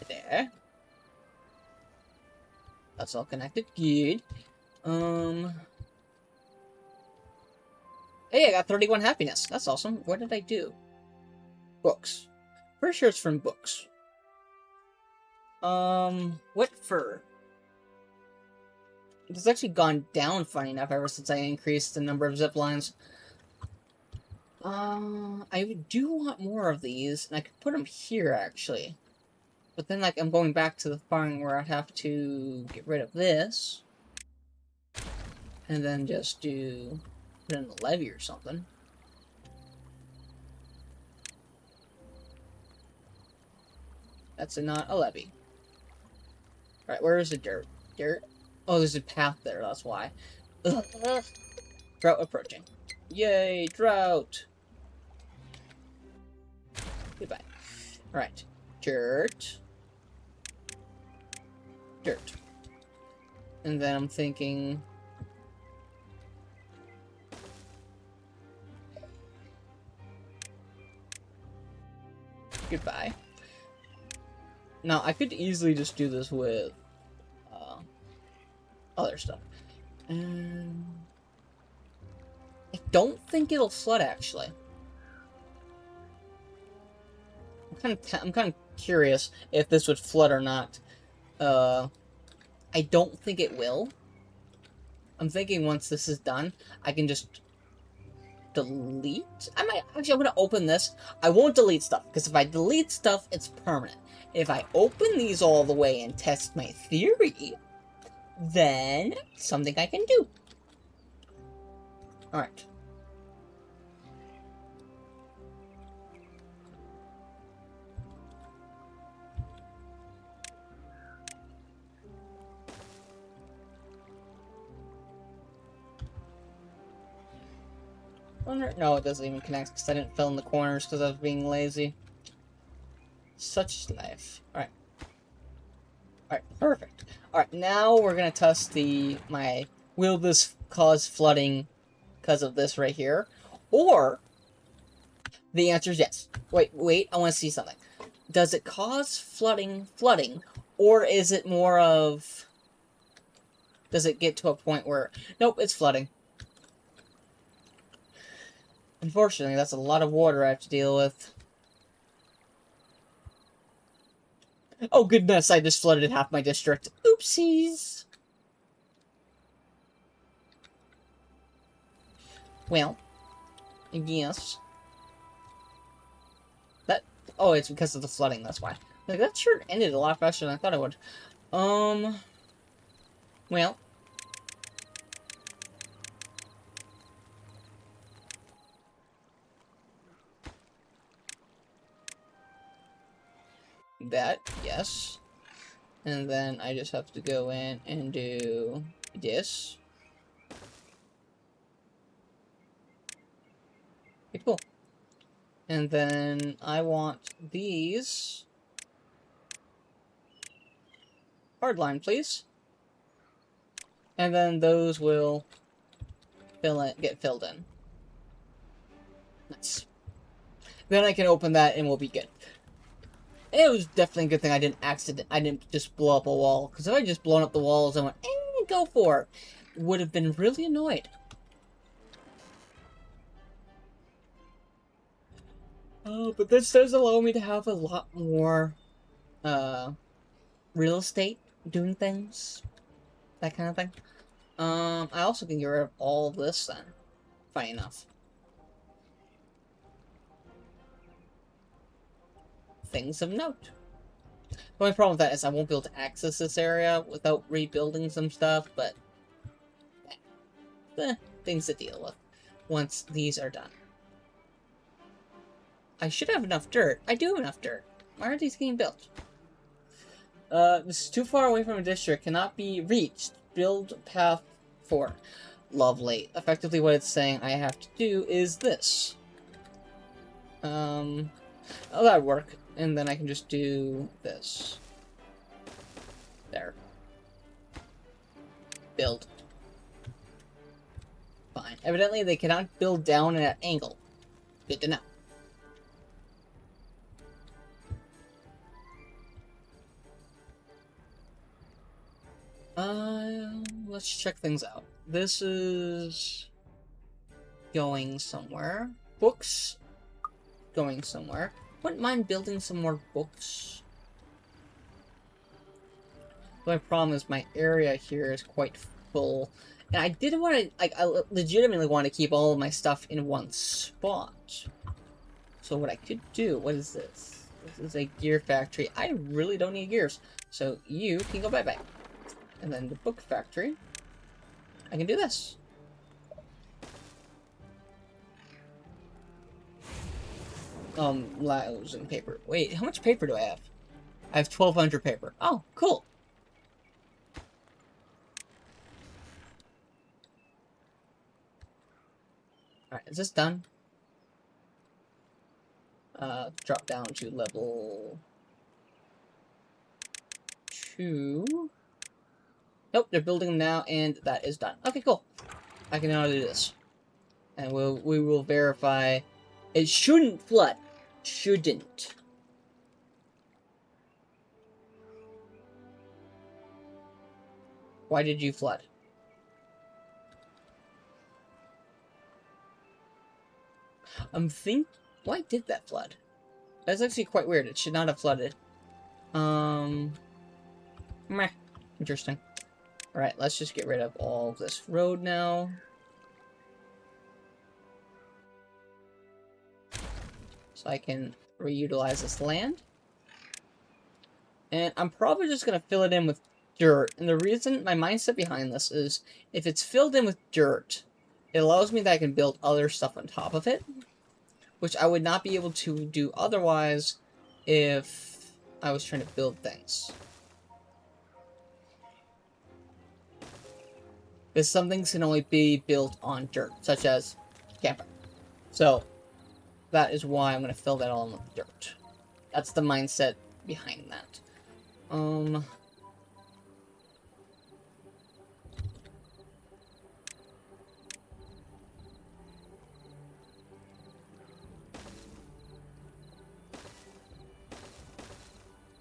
There. That's all connected. Good. Hey, I got 31 happiness. That's awesome. What did I do? Books. Pretty sure it's from books. What fur? It's actually gone down, funny enough, ever since I increased the number of zip lines. I do want more of these, and I could put them here, actually. But then, like, I'm going back to the farm where I'd have to get rid of this. And then just put in the levee or something. That's not a levee. Alright, where is the dirt? Dirt? Oh, there's a path there, that's why. Ugh. Drought approaching. Yay, drought! Goodbye. Alright. Dirt. Dirt. And then I'm thinking... Goodbye. Now, I could easily just do this with other stuff. And I don't think it'll flood, actually. I'm kind of curious if this would flood or not. I don't think it will. I'm thinking once this is done, I can just delete. I'm gonna open this. I won't delete stuff, because if I delete stuff, it's permanent. If I open these all the way and test my theory, then something I can do. Alright. No, it doesn't even connect because I didn't fill in the corners because I was being lazy. Such life. Alright. Alright, perfect. Alright, now we're gonna test will this cause flooding because of this right here? Or, the answer is yes. Wait, I want to see something. Does it cause flooding, or is it more of... Does it get to a point where... Nope, it's flooding. Unfortunately, that's a lot of water I have to deal with. Oh goodness, I just flooded half my district. Oopsies! Well, yes. Oh, it's because of the flooding, that's why. Like, that sure ended a lot faster than I thought it would. Well. That, yes. And then I just have to go in and do this. Okay, cool. And then I want these. Hardline, please. And then those will get filled in. Nice. Then I can open that and we'll be good. It was definitely a good thing I didn't just blow up a wall. Because if I just blown up the walls and went, go for it, would have been really annoyed. But this does allow me to have a lot more, real estate, doing things, that kind of thing. I also can get rid of all of this then, funny enough. Things of note. The only problem with that is I won't be able to access this area without rebuilding some stuff, but things to deal with once these are done. I should have enough dirt. I do have enough dirt. Why aren't these getting built? This is too far away from a district. Cannot be reached. Build path 4. Lovely. Effectively what it's saying I have to do is this. Oh, that'd work. And then I can just do this. There. Build. Fine. Evidently they cannot build down at an angle. Good to know. Let's check things out. This is going somewhere. Books going somewhere. Wouldn't mind building some more books. My problem is my area here is quite full. And I didn't want to, like, I legitimately want to keep all of my stuff in one spot. So what I could do, what is this? This is a gear factory. I really don't need gears. So you can go bye-bye. And then the book factory, I can do this. Losing paper. Wait, how much paper do I have? I have 1,200 paper. Oh, cool. Alright, is this done? Drop down to level 2. Nope, they're building them now, and that is done. Okay, cool. I can now do this. And we will verify. It shouldn't flood. Shouldn't. Why did you flood? Why did that flood? That's actually quite weird. It should not have flooded. Meh. Interesting. Alright, let's just get rid of all of this road now. So I can reutilize this land. And I'm probably just going to fill it in with dirt. And the reason, my mindset behind this is, if it's filled in with dirt, it allows me that I can build other stuff on top of it. Which I would not be able to do otherwise if I was trying to build things. Because some things can only be built on dirt, such as camper. So, that is why I'm going to fill that all in with dirt. That's the mindset behind that.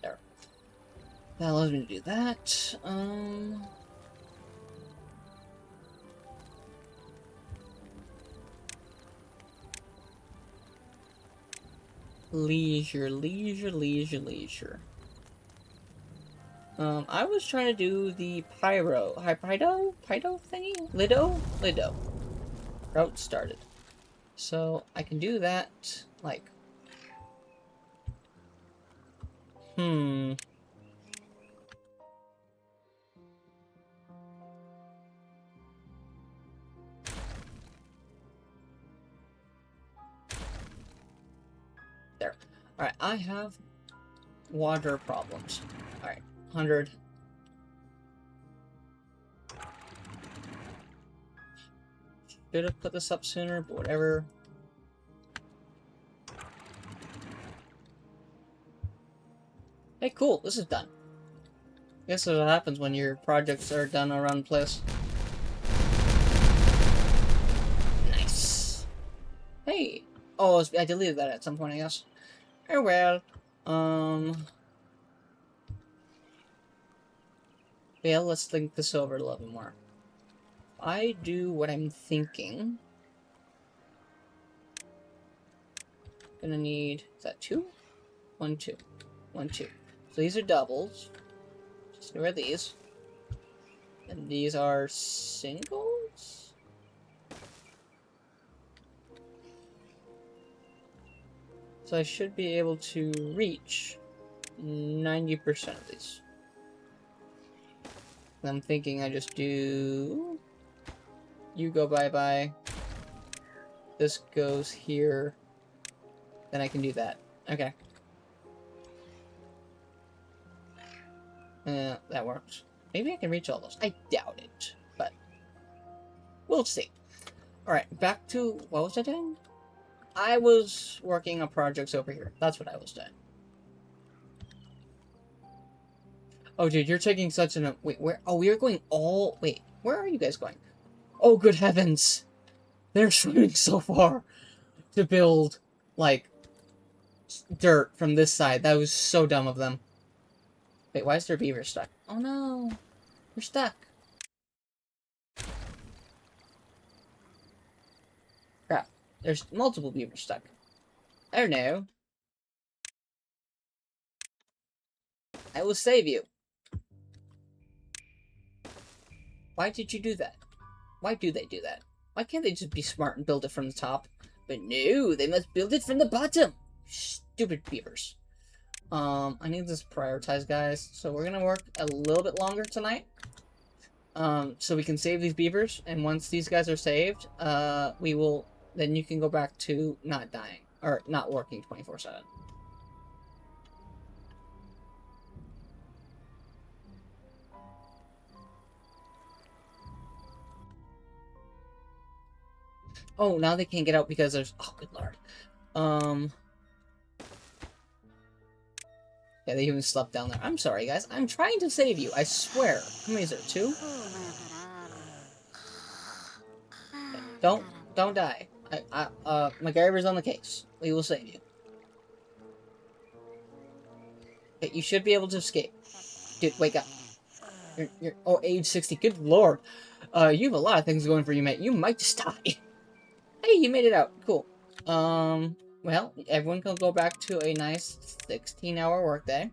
There. That allows me to do that. Leisure, leisure, leisure, leisure. I was trying to do the pyro thingy? Lido. Route started. So, I can do that, like... There. Alright, I have water problems. Alright, 100. Should have put this up sooner, but whatever. Hey, cool, this is done. Guess that's what happens when your projects are done around the place. Nice. Hey! Oh, I deleted that at some point, I guess. Oh well. Yeah, let's think this over a little bit more. I do what I'm thinking. Gonna need, is that 2? 1, 2. 1, 2. So these are doubles. Just get rid of these. And these are singles? So I should be able to reach 90% of these. I'm thinking I just do... You go bye-bye. This goes here. Then I can do that. Okay. That works. Maybe I can reach all those. I doubt it, but we'll see. Alright, back to... What was I doing? I was working on projects over here. That's what I was doing. Oh, dude, you're taking such an... Wait, where... Oh, we are going all... Wait, where are you guys going? Oh, good heavens! They're swimming so far to build, like, dirt from this side. That was so dumb of them. Wait, why is their beaver stuck? Oh, no. They're stuck. Crap. There's multiple beavers stuck. Oh, no. I will save you. Why did you do that? Why do they do that? Why can't they just be smart and build it from the top? But no, they must build it from the bottom. Stupid beavers. I need this prioritized, guys. So we're gonna work a little bit longer tonight. So we can save these beavers, and once these guys are saved, we will... Then you can go back to not dying, or not working 24/7. Oh, now they can't get out because there's... Oh, good lord. Yeah, they even slept down there. I'm sorry, guys. I'm trying to save you. I swear. How many is there? 2? Don't die. MacGyver's on the case. We will save you. Okay, you should be able to escape. Dude, wake up. You're oh, age 60. Good lord. You have a lot of things going for you, mate. You might just die. Hey, you made it out. Cool. Well, everyone can go back to a nice 16-hour workday.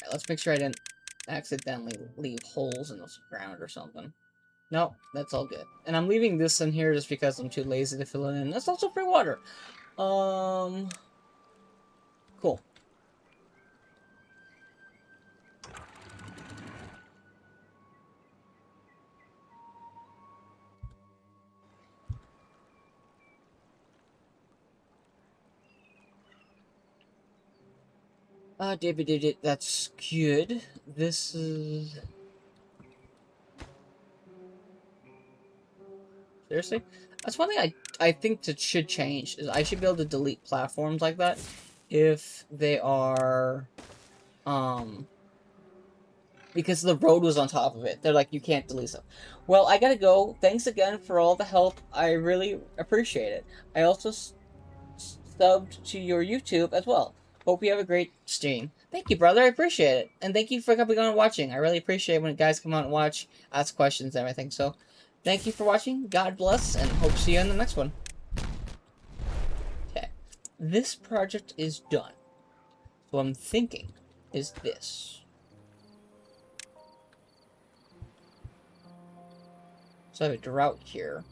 Alright, let's make sure I didn't accidentally leave holes in the ground or something. Nope, that's all good. And I'm leaving this in here just because I'm too lazy to fill it in. That's also free water. Cool. David, that's good. This is... Seriously? That's one thing I think that should change, is I should be able to delete platforms like that if they are, because the road was on top of it. They're like, you can't delete stuff. Well, I gotta go. Thanks again for all the help. I really appreciate it. I also subbed to your YouTube as well. Hope you have a great stream. Thank you, brother. I appreciate it. And thank you for coming on and watching. I really appreciate when guys come on and watch, ask questions and everything. So, thank you for watching. God bless, and hope to see you in the next one. Okay. This project is done. So, what I'm thinking is this. So, I have a drought here.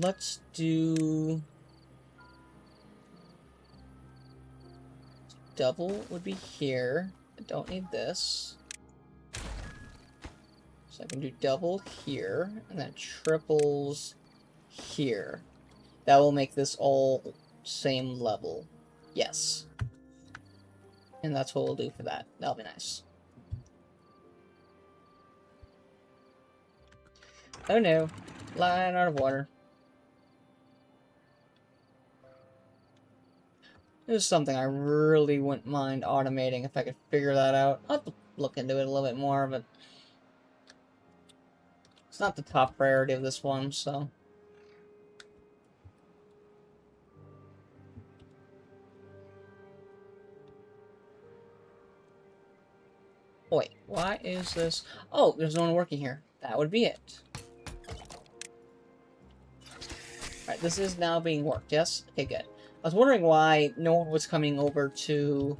Let's do... double would be here. I don't need this. So I can do double here, and then triples here. That will make this all same level. Yes. And that's what we'll do for that. That'll be nice. Oh no. Line out of water. This is something I really wouldn't mind automating if I could figure that out. I'll have to look into it a little bit more, but it's not the top priority of this one, so... Wait, why is this... Oh, there's no one working here. That would be it. Alright, this is now being worked, yes? Okay, good. I was wondering why no one was coming over to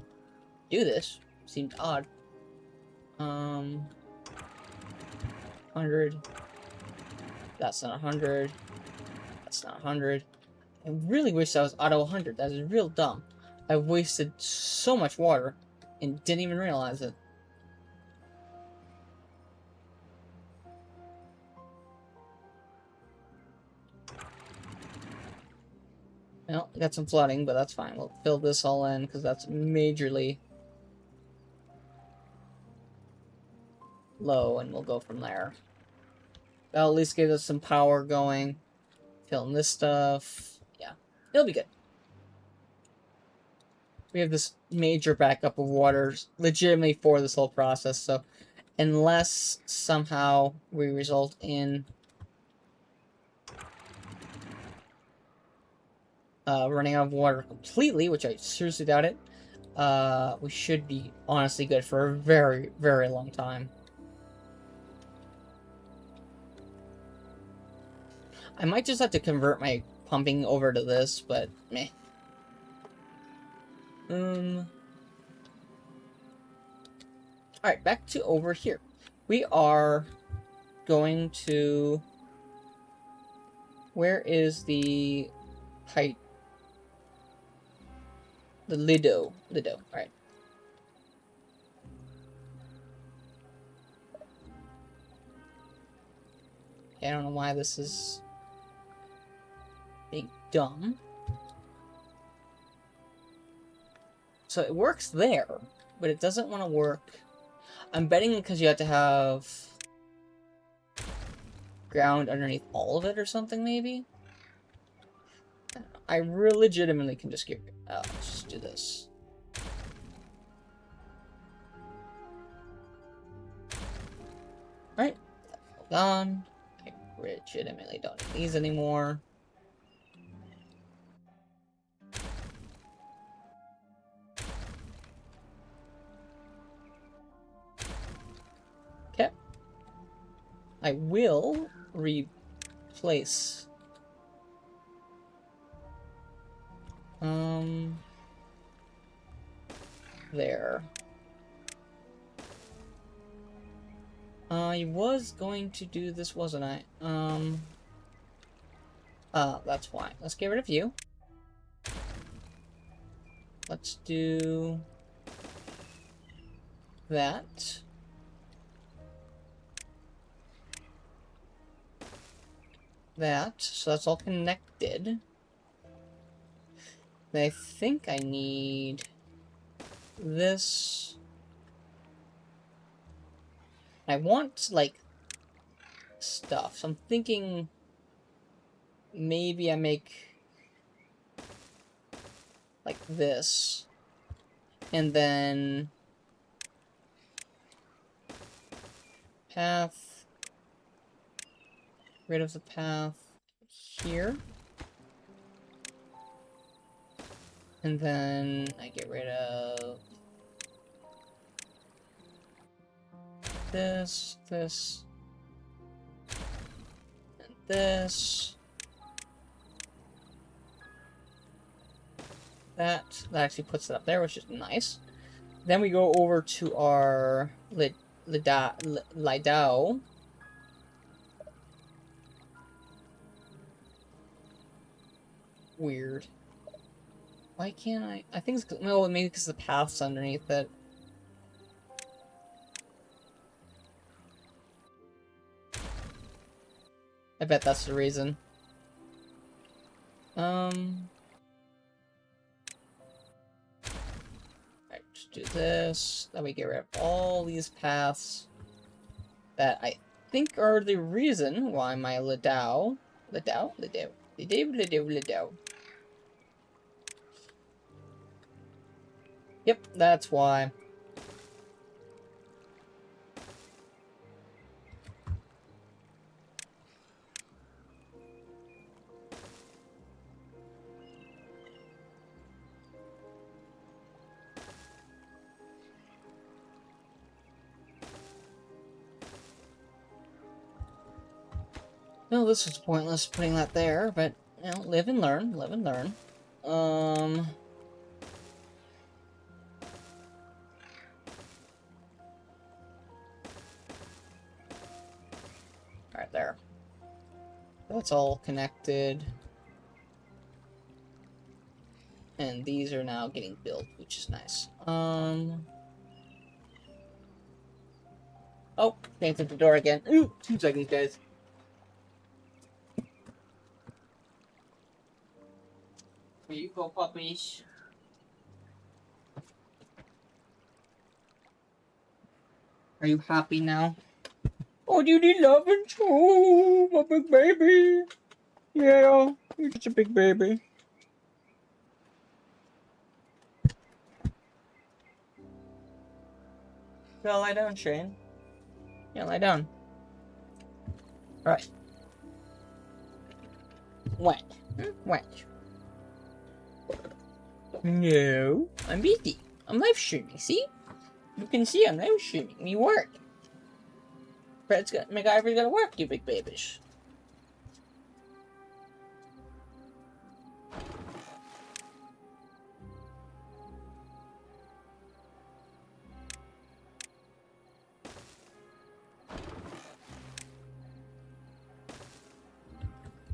do this. Seemed odd. 100. That's not 100. That's not 100. I really wish that was auto 100. That is real dumb. I wasted so much water and didn't even realize it. Well, got some flooding, but that's fine. We'll fill this all in because that's majorly low, and we'll go from there. That'll at least give us some power going. Filling this stuff. Yeah, it'll be good. We have this major backup of water legitimately for this whole process, so unless somehow we result in running out of water completely, which I seriously doubt it, we should be honestly good for a very, very long time. I might just have to convert my pumping over to this, but meh. Alright, back to over here. We are going to... Where is the height? The Lido. Alright. I don't know why this is being dumb. So it works there, but it doesn't want to work. I'm betting because you have to have ground underneath all of it or something, maybe? I legitimately can just get... Oh, let's just do this. Alright. Hold on. I legitimately don't need these anymore. I will replace. There. I was going to do this, wasn't I? That's why. Let's get rid of you. Let's do that. That. So that's all connected. Then I think I need this. I want, like, stuff. So I'm thinking maybe I make like this. And then path. Rid of the path here. And then I get rid of this, this, and this. That actually puts it up there, which is nice. Then we go over to our Lidao. Weird. Why can't I? I think it's, no, maybe because the path's underneath it. I bet that's the reason. Alright, just do this. Then we get rid of all these paths that I think are the reason why my Lidao. Yep, that's why. No, this is pointless putting that there, but, you know, live and learn, live and learn. Alright, there. That's all connected. And these are now getting built, which is nice. Oh, came through the door again. Ooh, 2 seconds, guys. Here you go, puppies. Are you happy now? Oh, do you need love and oh, my big baby. Yeah, you're such a big baby. Go lie down, Shane. Yeah, lie down. Alright. What? What? No, I'm busy. I'm live streaming, see? You can see I'm live streaming. Me work. Fred's got, MacGyver's gotta work, you big babies.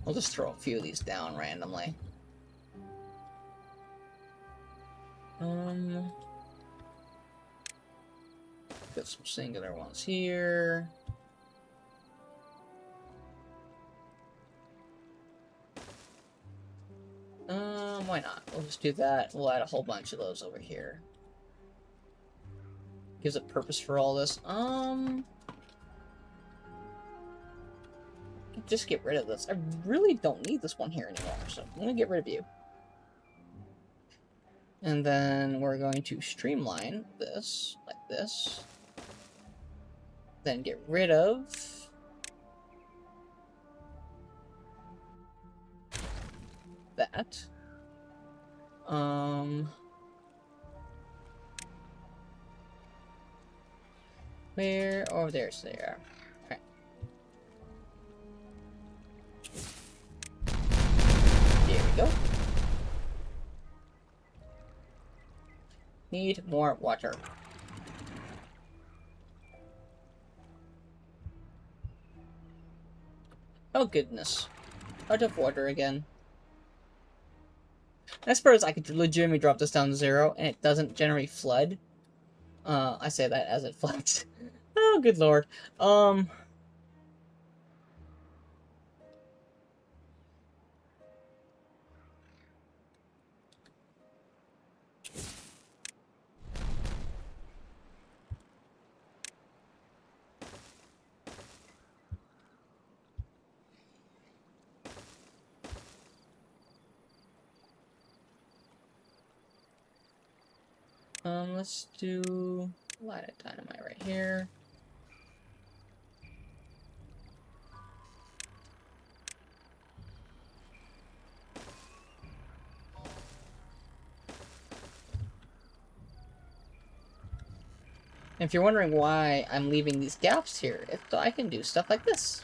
I'll just throw a few of these down randomly. Got some singular ones here. Why not? We'll just do that. We'll add a whole bunch of those over here. Gives a purpose for all this. Just get rid of this. I really don't need this one here anymore, so I'm gonna get rid of you. And then we're going to streamline this, like this. Then get rid of that. Where? Oh, there's there. Okay. Need more water. Oh goodness. Out of water again. I suppose I could legitimately drop this down to 0 and it doesn't generate flood. I say that as it floods. Oh, good lord. Let's do a lot of dynamite right here. And if you're wondering why I'm leaving these gaps here, it's so I can do stuff like this.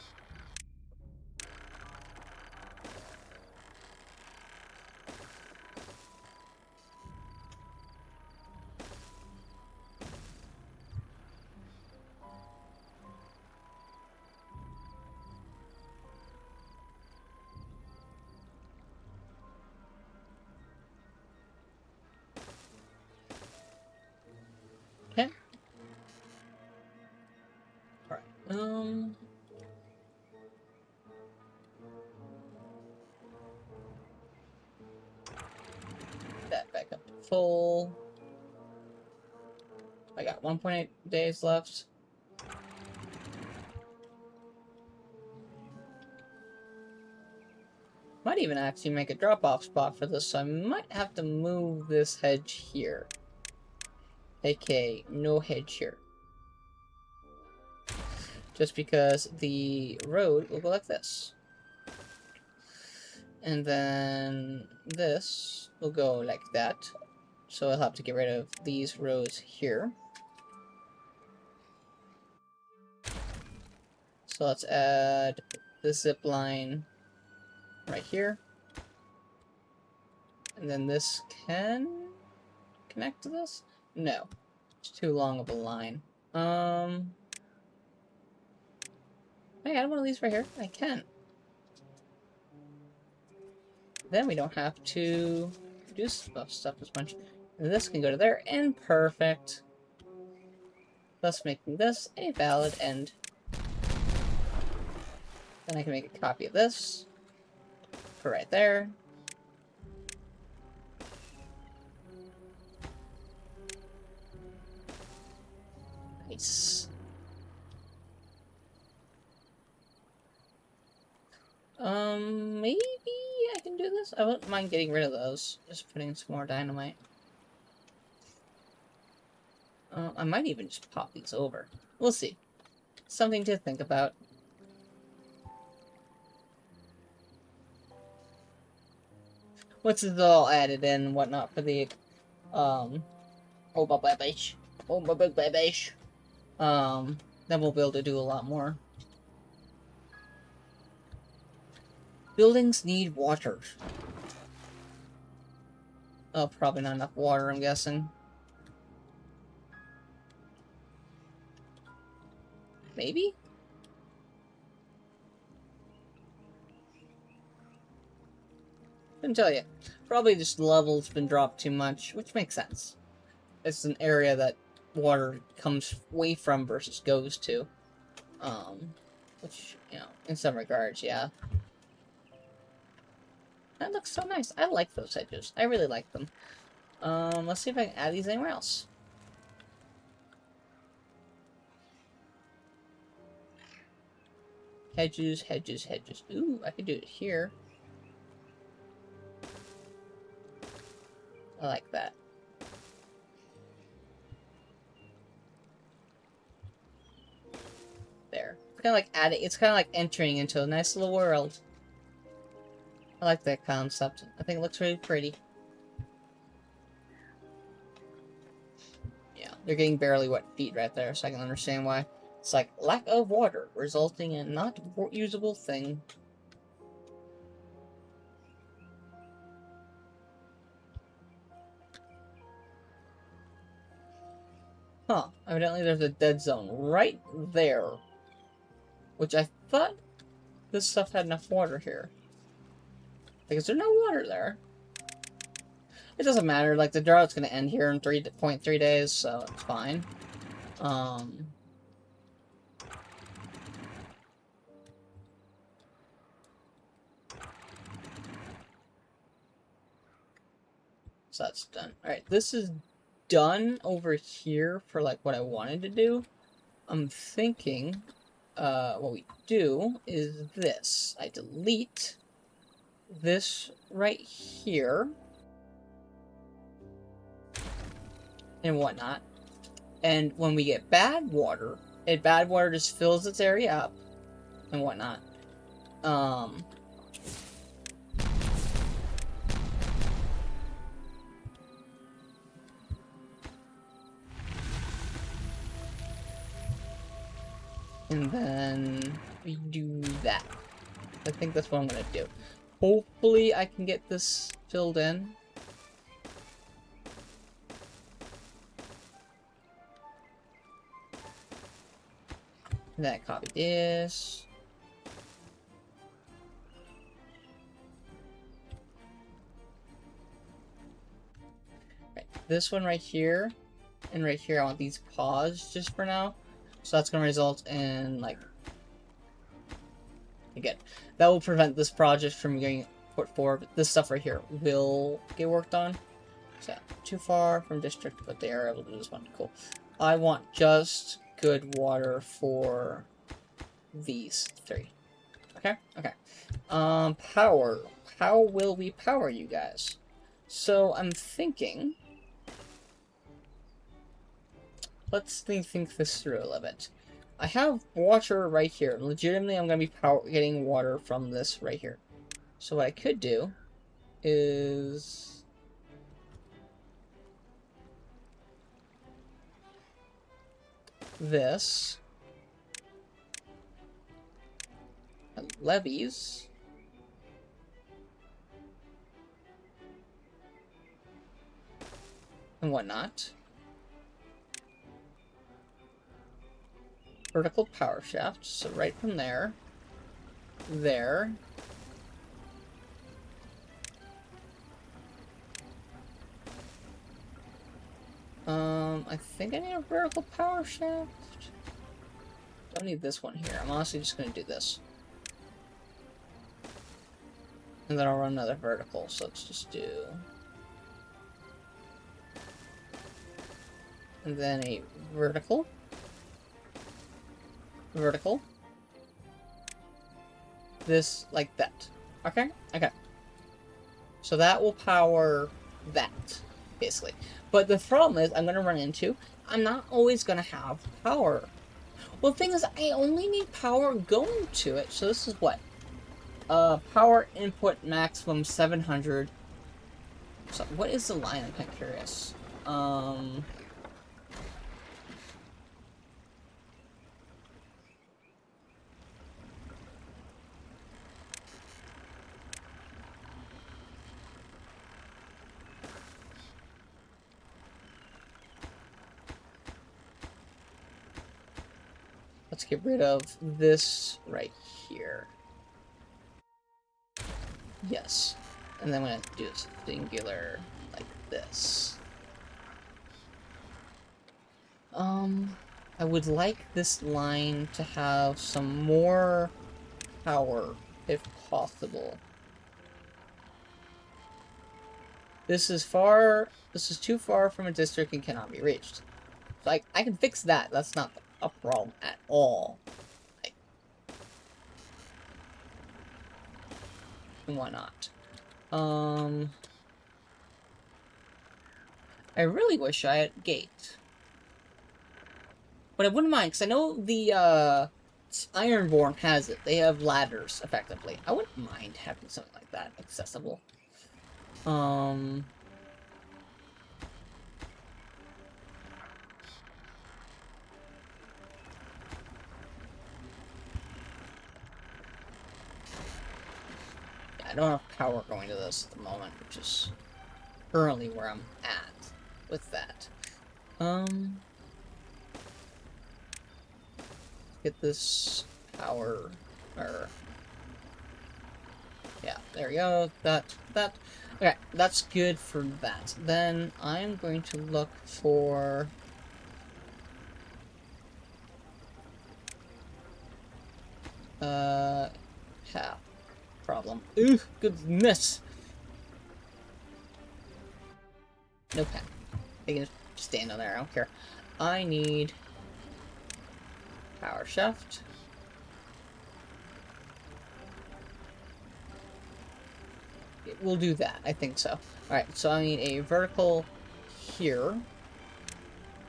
Okay. Alright, that back up to full. I got 1.8 days left. Might even actually make a drop-off spot for this, so I might have to move this hedge here. AKA, no hedge here. Just because the road will go like this. And then this will go like that. So I'll have to get rid of these rows here. So let's add the zip line right here. And then this can connect to this? No. It's too long of a line. Hey, I add one of these right here? I can. Then we don't have to do stuff as much. And this can go to there, and perfect. Thus making this a valid end. Then I can make a copy of this. Put right there. Nice. Maybe I can do this? I wouldn't mind getting rid of those. Just putting some more dynamite. I might even just pop these over. We'll see. Something to think about. Once it's all added in and whatnot for the, oh my babish. Oh my big babish. Then we'll be able to do a lot more. Buildings need water. Oh, probably not enough water, I'm guessing. Maybe? Couldn't tell you. Probably just level's been dropped too much, which makes sense. It's an area that water comes away from versus goes to. Which, you know, in some regards, yeah. That looks so nice. I like those hedges. I really like them. Let's see if I can add these anywhere else. Hedges, hedges, hedges. Ooh, I could do it here. I like that. There. It's kind of like adding. It's kind of like entering into a nice little world. I like that concept. I think it looks really pretty. Yeah, they're getting barely wet feet right there, so I can understand why. It's like lack of water resulting in not usable thing. Huh. Evidently there's a dead zone right there. Which I thought this stuff had enough water here. Like, is there no water there? It doesn't matter. Like, the drought's gonna end here in 3.3 days, so it's fine. So that's done. Alright, this is done over here for, like, what I wanted to do. I'm thinking, what we do is this. I delete this right here and whatnot. And when we get bad water just fills its area up and whatnot. And then we do that. I think that's what I'm gonna do. Hopefully I can get this filled in. And then I copy this. Right, this one right here, and right here I want these paused just for now. So that's going to result in, like, again, that will prevent this project from getting put forward. This stuff right here will get worked on. So, too far from district, but they are able to do this one. Cool. I want just good water for these three. Okay? Okay. Power. How will we power you guys? So, I'm thinking... Let's think this through a little bit. I have water right here. Legitimately, I'm going to be getting water from this right here. So what I could do is... this. And levees. And whatnot. Vertical power shaft, so right from there, there, I think I need a vertical power shaft. Don't need this one here. I'm honestly just gonna do this. And then I'll run another vertical, so let's just do... And then a vertical. Vertical. This, like that. Okay? Okay. So that will power that, basically. But the problem is, I'm going to run into, I'm not always going to have power. Well, the thing is, I only need power going to it. So this is what? Power input maximum 700. So what is the line? I'm kind of curious. Let's get rid of this right here. Yes. And then I'm going to do this singular like this. I would like this line to have some more power, if possible. This is too far from a district and cannot be reached. So I can fix that. That's not a problem at all. And why not? I really wish I had a gate. But I wouldn't mind, because I know the, Ironborn has it. They have ladders, effectively. I wouldn't mind having something like that accessible. I don't have power going to this at the moment, which is currently where I'm at with that. get this power, or yeah, there we go. That. Okay, that's good for that. Then I'm going to look for path problem. Ooh, goodness. No pen. I can just stand on there. I don't care. I need power shaft. We'll do that. I think so. Alright, so I need a vertical here.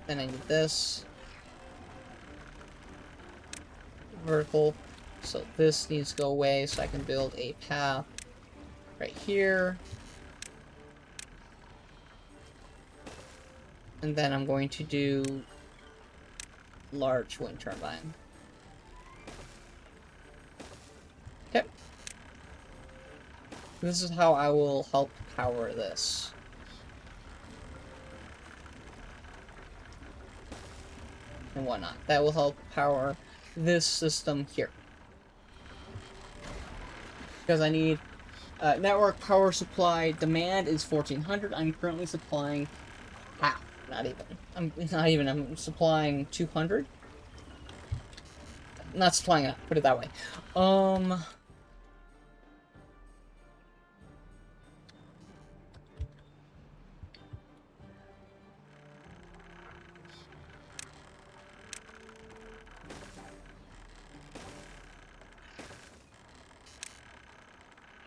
Then I need this. Vertical. So this needs to go away so I can build a path right here. And then I'm going to do large wind turbine. Okay. This is how I will help power this. And whatnot. That will help power this system here. Because I need network power supply demand is 1400. I'm currently supplying half. Not even. I'm supplying 200. Not supplying enough. Put it that way.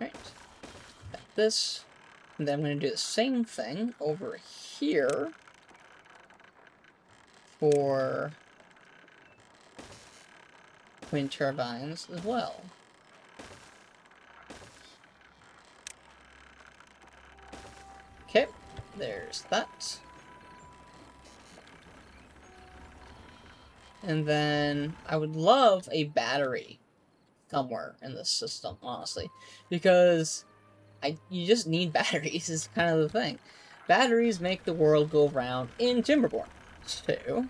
Right. Got this. And then I'm going to do the same thing over here for wind turbines as well. Okay, there's that. And then I would love a battery somewhere in this system, honestly, because you just need batteries is kind of the thing. Batteries make the world go round in Timberborn. So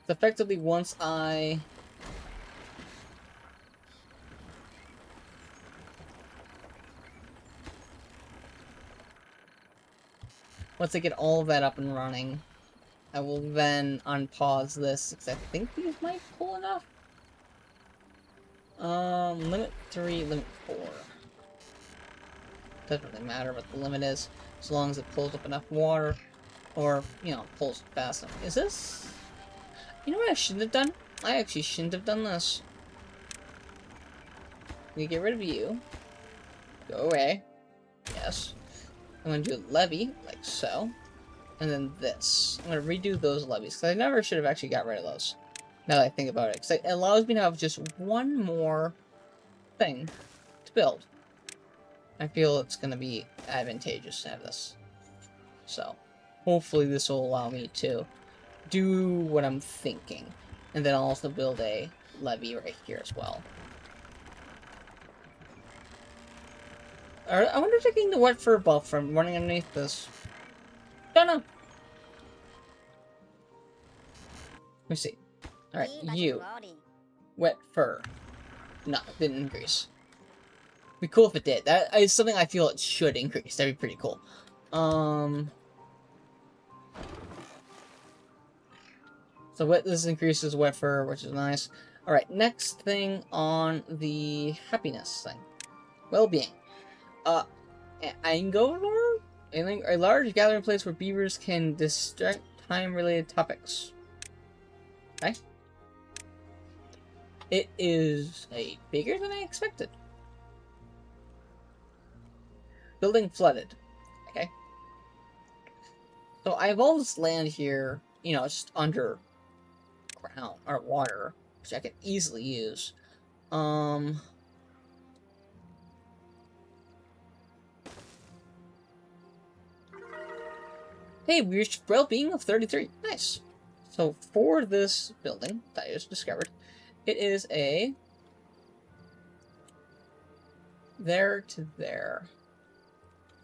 effectively once I get all of that up and running, I will then unpause this because I think these might pull enough. Limit 3, limit 4. Doesn't really matter what the limit is, as long as it pulls up enough water, or, you know, pulls fast enough. Is this? You know what I shouldn't have done? I actually shouldn't have done this. We get rid of you. Go away. Yes. I'm gonna do a levee, like so. And then this. I'm gonna redo those levees, because I never should have actually got rid of those. Now that I think about it. Because it allows me to have just one more thing to build. I feel it's gonna be advantageous to have this. So, hopefully this will allow me to do what I'm thinking. And then I'll also build a levee right here as well. I wonder if they're getting the wet fur buff from running underneath this. Don't know. Let me see. Alright, you. Wet fur. No, it didn't increase. It'd be cool if it did. That is something I feel it should increase. That'd be pretty cool. So this increases wet fur, which is nice. Alright, next thing on the happiness thing. Well-being. Angolor? A large gathering place where beavers can distract time-related topics. Okay. It is bigger than I expected. Building flooded. Okay. So I have all this land here, you know, just under ground or water, which I could easily use. Hey, we reached well-being of 33. Nice. So for this building that I just discovered, it is a there to there.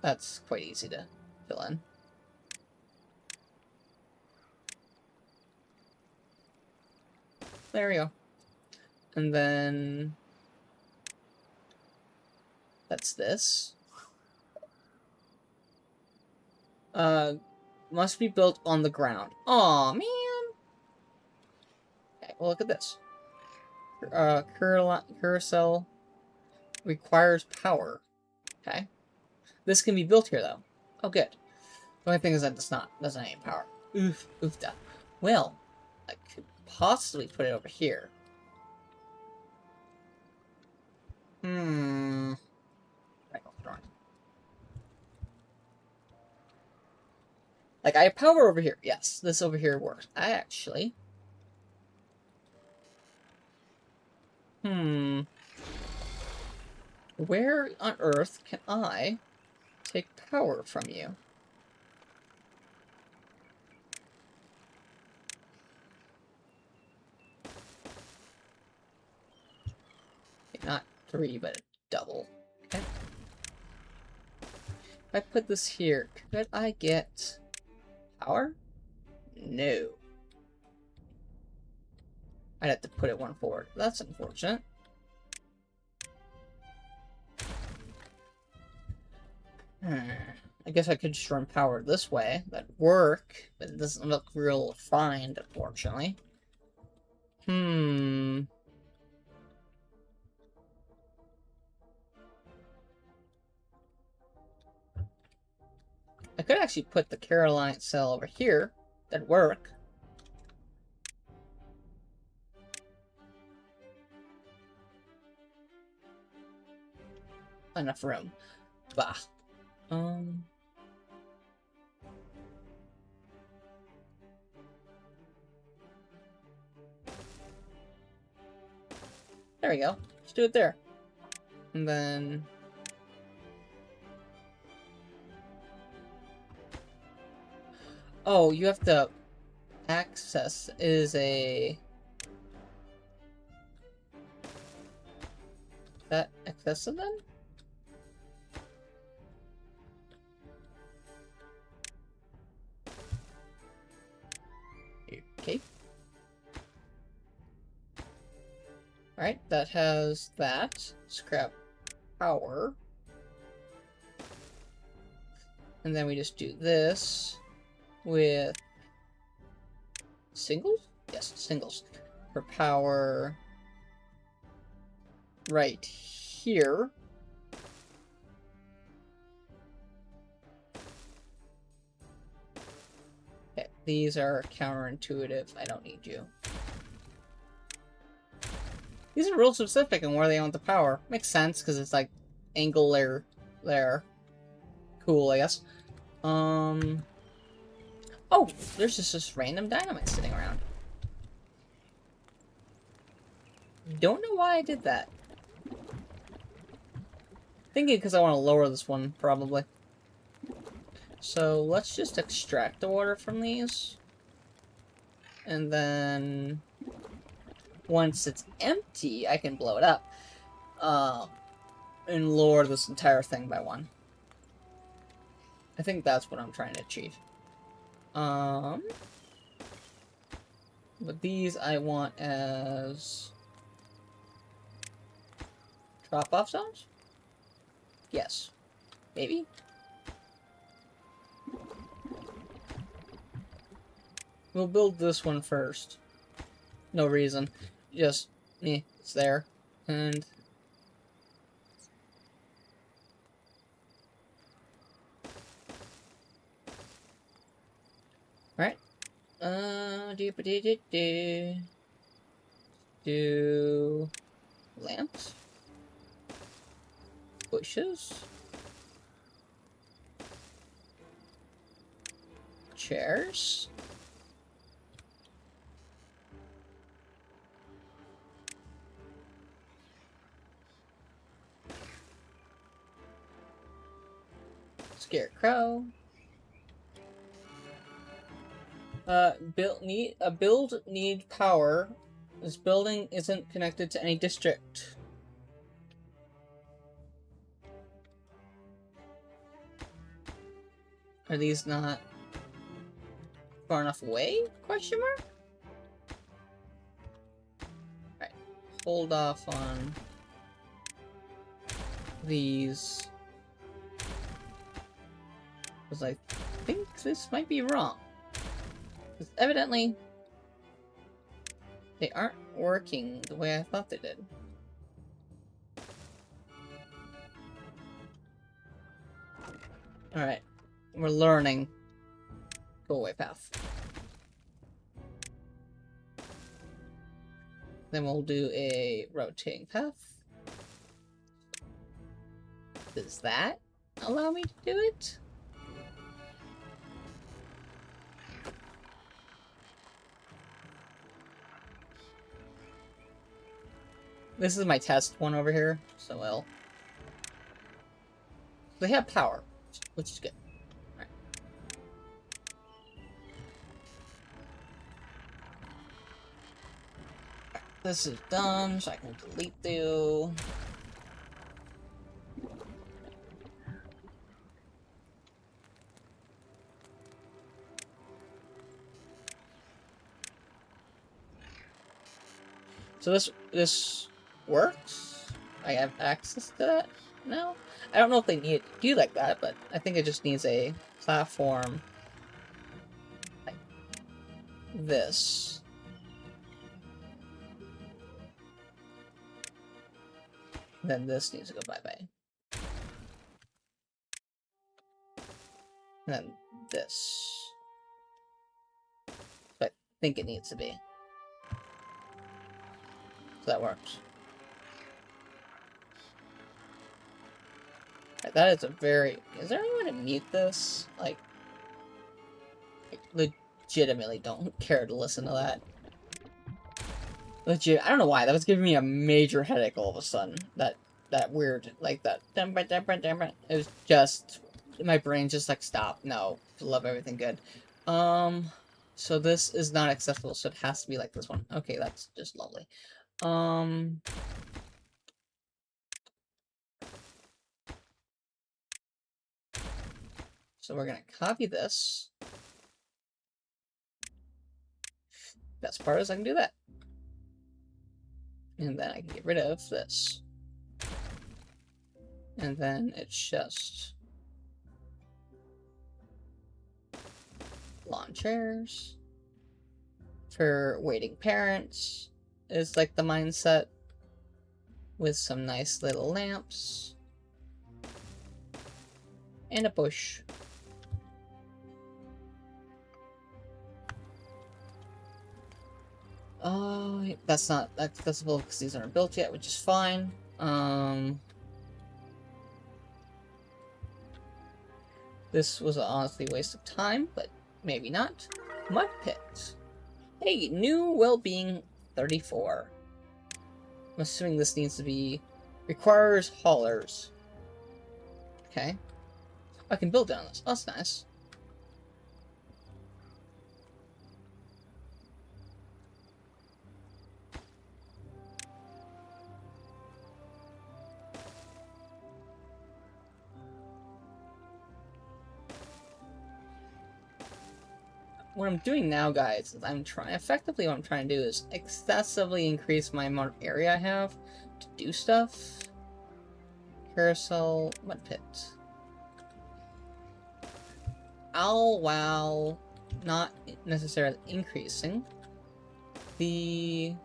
That's quite easy to fill in. There we go. And then that's this. Must be built on the ground. Aw, man. Okay, well, look at this. Carousel requires power. Okay. This can be built here, though. Oh, good. The only thing is that doesn't have any power. Oof, oofda. Well, I could possibly put it over here. Right, like, I have power over here. Yes, this over here works. I actually... Where on earth can I take power from you? Okay, not 3, but a double. Okay. If I put this here, could I get power? No. I'd have to put it one forward. That's unfortunate. I guess I could just run power this way. That'd work, but it doesn't look real refined, unfortunately. I could actually put the Caroline cell over here. That'd work. Enough room. Bah. There we go. Let's do it there. And then... Oh, you have to... Access is a... That excessive then? Okay. Alright, that has that. Scrap power. And then we just do this with singles? Yes, singles. For power right here. Okay, these are counterintuitive. I don't need you. These are real specific on where they want the power. Makes sense, because it's like angle there. Cool, I guess. Oh, there's just this random dynamite sitting around. Don't know why I did that. Thinking because I want to lower this one, probably. So let's just extract the water from these. And then... once it's empty, I can blow it up. And lower this entire thing by 1. I think that's what I'm trying to achieve. But these I want as... drop-off zones? Yes. Maybe? We'll build this one first. No reason. Just, it's there. And... Alright. Do... lamps? Bushes? Chairs? Scarecrow. Build need power. This building isn't connected to any district. Are these not far enough away? Question mark? hold off on these. Because I think this might be wrong. Because evidently, they aren't working the way I thought they did. Alright. We're learning. Go away path. Then we'll do a rotating path. Does that allow me to do it? This is my test one over here, so well. They have power, which is good. Right. This is done, so I can delete you. So this works? I have access to that now? I don't know if they need it to do like that, but I think it just needs a platform like this. Then this needs to go bye-bye. And then this. So I think it needs to be. So that works. That is a very... Is there anyone to mute this? Like, I legitimately don't care to listen to that. Legit, I don't know why. That was giving me a major headache all of a sudden. That weird, like that. It was just... My brain just like, stop. No. Love everything good. So this is not accessible, so it has to be like this one. Okay, that's just lovely. So we're gonna copy this. Best part is I can do that. And then I can get rid of this. And then it's just lawn chairs for waiting parents is like the mindset, with some nice little lamps and a bush. That's not accessible because these aren't built yet, which is fine. This was honestly a waste of time, but maybe not. Mud pit. Hey, new well-being 34. I'm assuming this needs to be... Requires haulers. Okay. I can build down this. Oh, that's nice. What I'm doing now, guys, is effectively what I'm trying to do is excessively increase my amount of area I have to do stuff. Carousel, mud pit. All while not necessarily increasing the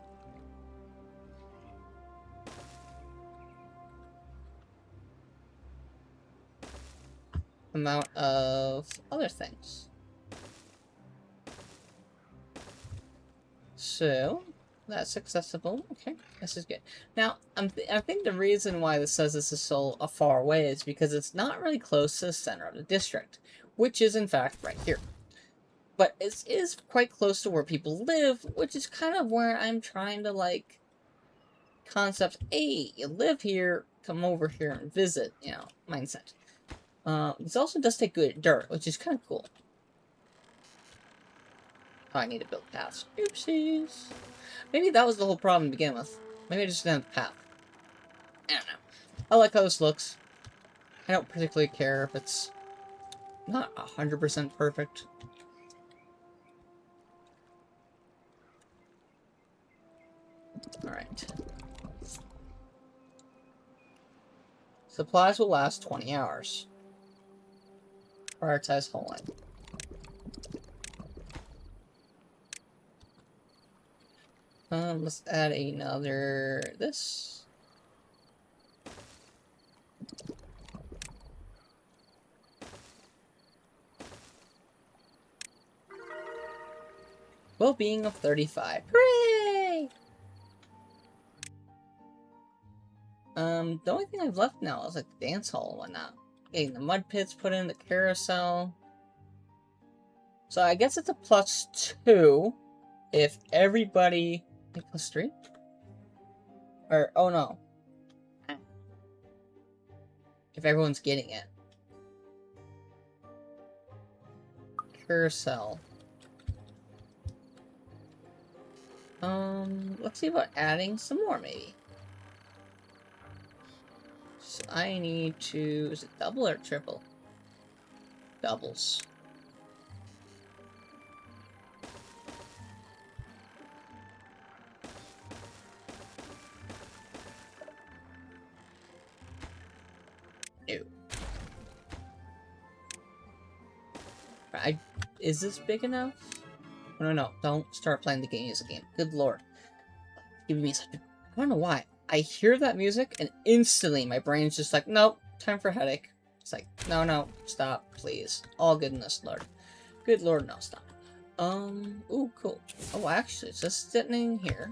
amount of other things. So, that's accessible. Okay, this is good. Now, I think the reason why this says this is so far away is because it's not really close to the center of the district, which is in fact right here. But it is quite close to where people live, which is kind of where I'm trying to, like, concept, hey, you live here, come over here and visit, you know, mindset. This also does take good dirt, which is kind of cool. Oh, I need to build paths. Oopsies. Maybe that was the whole problem to begin with. Maybe I just didn't have a path. I don't know. I like how this looks. I don't particularly care if it's not 100% perfect. Alright. Supplies will last 20 hours. Prioritize hauling. Let's add another... this. Well-being of 35. Hooray! The only thing I've left now is like the dance hall and whatnot. Getting the mud pits put in, the carousel. So I guess it's a +2 if everybody... +3? Or, oh no. If everyone's getting it. Carousel. Let's see about adding some more, maybe. So I need to... is it double or triple? Doubles. Ew. Is this big enough? No, don't start playing the game as a game. Good lord. Giving me such a... I don't know why. I hear that music and instantly my brain's just like, nope, time for headache. It's like, no, stop, please. All goodness, lord. Good lord, no, stop. Ooh, cool. Oh, actually, it's just sitting here.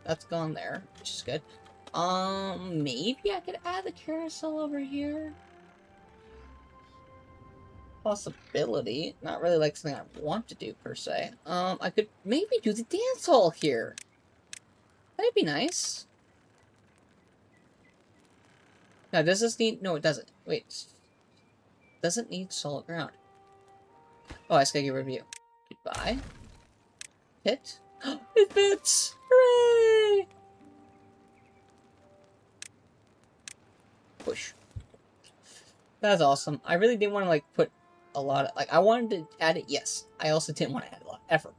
That's gone there, which is good. Maybe I could add the carousel over here. Possibility. Not really like something I want to do, per se. I could maybe do the dance hall here. That'd be nice. Now, does this need... no, it doesn't. Wait. Doesn't need solid ground. Oh, I just gotta get rid of you. Goodbye. Hit. It fits! Hooray! Push. That's awesome. I really didn't want to, like, put a lot of... like, I wanted to add it, yes. I also didn't want to add a lot of effort.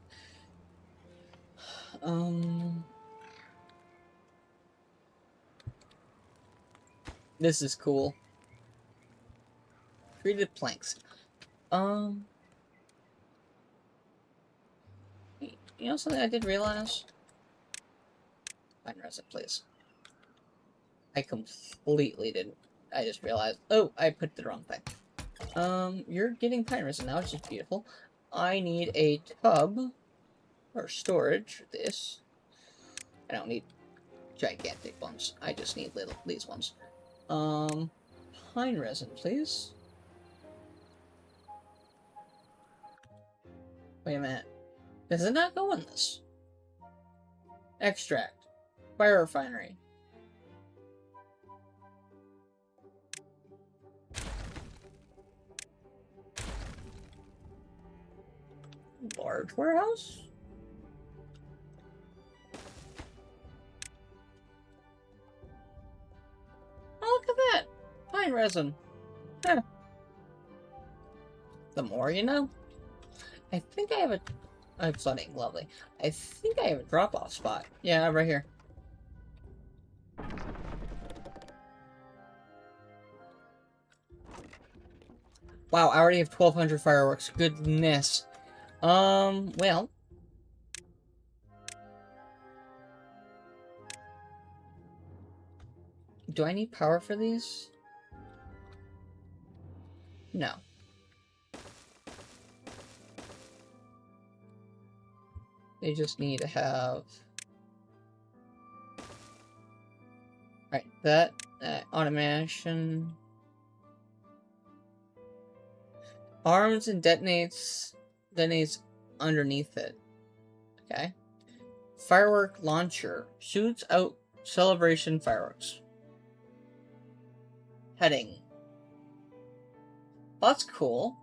This is cool. Treated planks. You know something I did realize? Fine resin, please. I completely didn't. I just realized. Oh, I put the wrong thing. You're getting pine resin now, which is beautiful. I need a tub or storage for this. I don't need gigantic ones. I just need these ones. Pine resin, please. Wait a minute. Does it not go in this? Extract. Biorefinery. Large warehouse? Oh, look at that! Pine resin. Huh. The more you know. I think I have a... I'm flooding. Lovely. I think I have a drop-off spot. Yeah, right here. Wow, I already have 1,200 fireworks. Goodness. Well. Do I need power for these? No. They just need to have... Right, that automation... Arms and detonates underneath it. Okay. Firework launcher. Shoots out celebration fireworks. Heading. Well, that's cool.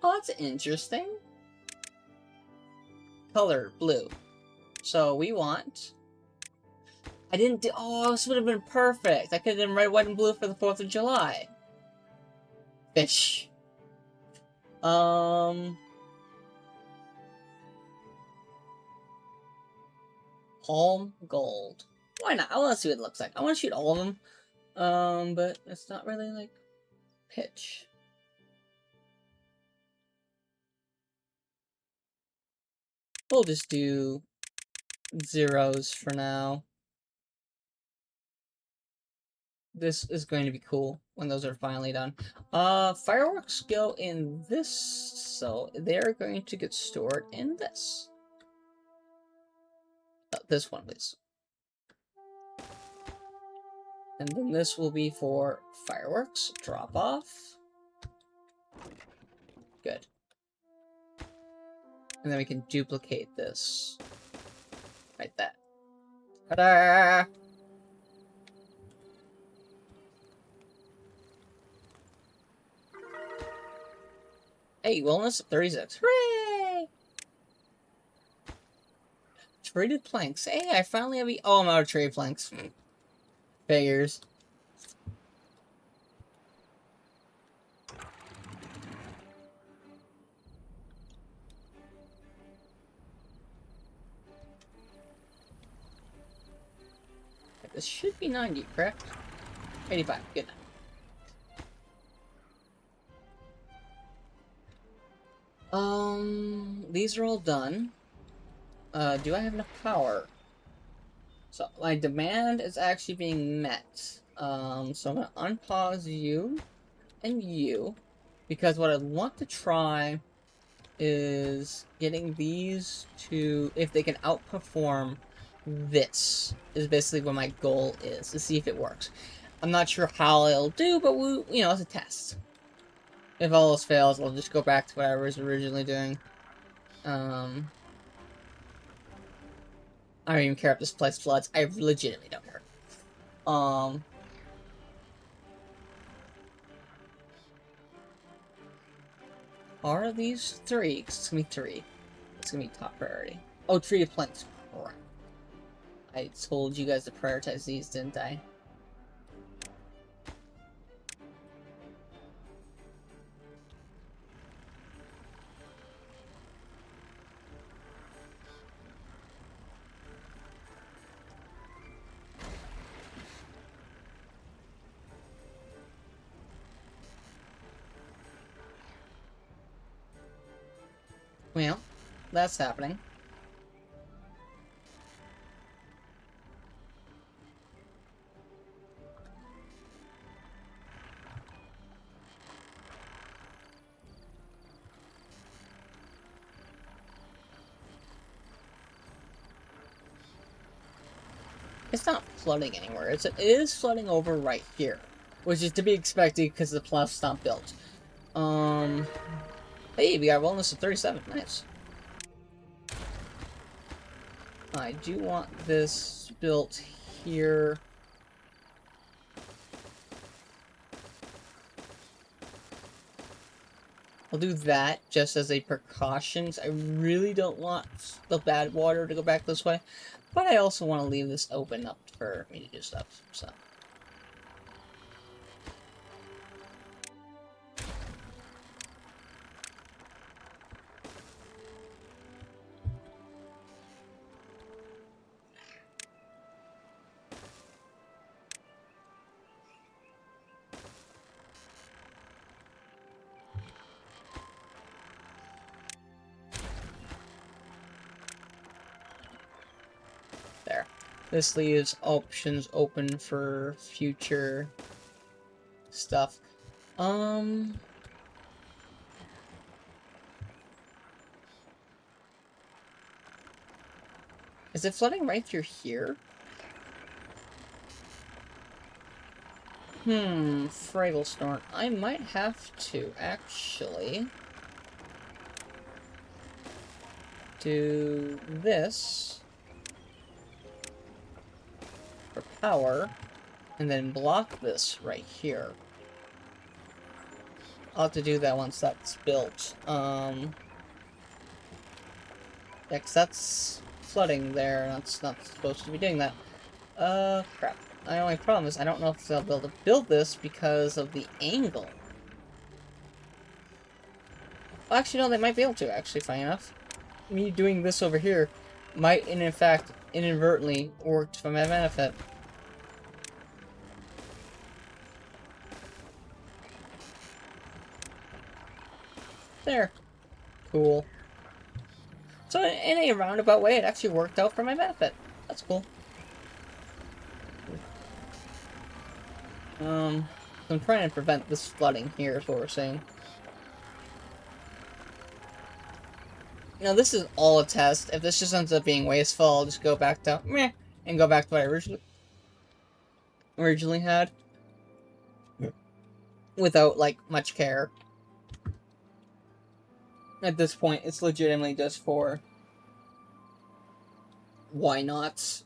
Oh, that's interesting. Color, blue. So we want I didn't do. Oh, this would have been perfect. I could have done red, white, and blue for the 4th of July. Fish. Palm gold. Why not? I want to see what it looks like. I want to shoot all of them. But it's not really like pitch. We'll just do zeros for now. This is going to be cool when those are finally done. Fireworks go in this, so they're going to get stored in this. This one, please. And then this will be for fireworks. Drop off. Good. And then we can duplicate this. Like that. Ta-da! Hey, wellness of 36. Hooray! Traded planks. Hey, I finally have oh, I'm out of trade planks. Figures. This should be 90, correct? 85, good. These are all done. Do I have enough power? So, my demand is actually being met. So I'm gonna unpause you and you, because what I want to try is getting these to, if they can outperform this, is basically what my goal is, to see if it works. I'm not sure how it'll do, but you know, it's a test. If all else fails, I'll just go back to what I was originally doing. I don't even care if this place floods. I legitimately don't care. Are these 3? It's gonna be 3. It's gonna be top priority. Oh, treated planks. Crap. I told you guys to prioritize these, didn't I? Well, that's happening. It's not flooding anywhere. It is flooding over right here, which is to be expected because the pluff's not built. Hey, we got wellness of 37. Nice. I do want this built here. I'll do that just as a precaution. I really don't want the bad water to go back this way, but I also want to leave this open up for me to do stuff, so. There. This leaves options open for future stuff. Is it flooding right through here? Fragglestorm. I might have to, actually, do this for power, and then block this right here. I'll have to do that once that's built. Yeah, 'cause that's flooding there, and that's not supposed to be doing that. Crap. My only problem is I don't know if I'll be able to build this because of the angle. Well, actually, no, they might be able to, actually, funny enough. Me doing this over here might, in fact, inadvertently work for my benefit. There. Cool. So, in a roundabout way, it actually worked out for my benefit. That's cool. I'm trying to prevent this flooding here, is what we're saying. Now, this is all a test. If this just ends up being wasteful, I'll just go back to meh and go back to what I originally had. Without, like, much care. At this point, it's legitimately just for why not?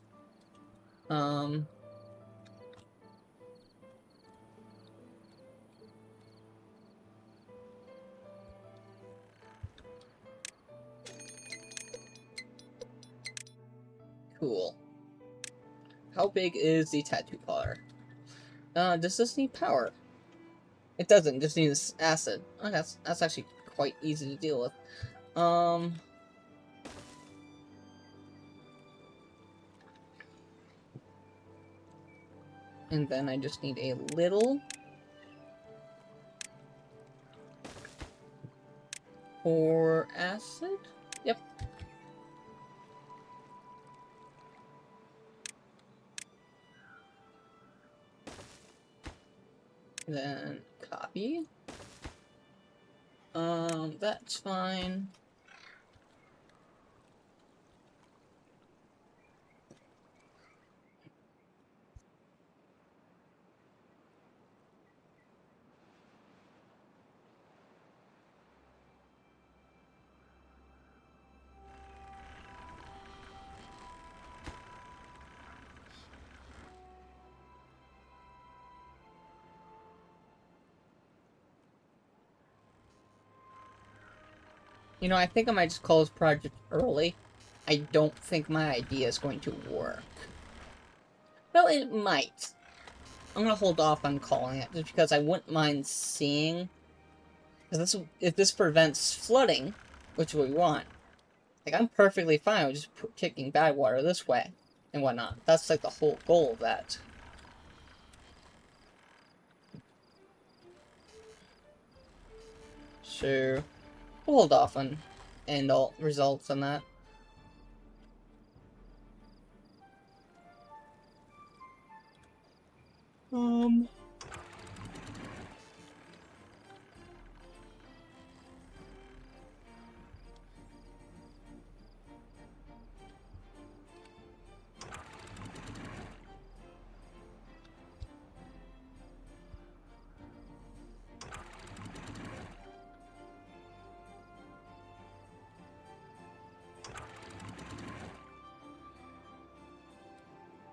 Cool. How big is the tattoo parlor? Does this need power? It doesn't, just needs acid. Oh, that's actually quite easy to deal with. And then I just need a little for acid? Yep. Then copy. That's fine. You know, I think I might just call this project early. I don't think my idea is going to work. Well, it might. I'm gonna hold off on calling it, just because I wouldn't mind seeing... Because if this prevents flooding, which we want, like, I'm perfectly fine with just kicking bad water this way, and whatnot. That's, like, the whole goal of that. So, we'll hold off on end all results on that.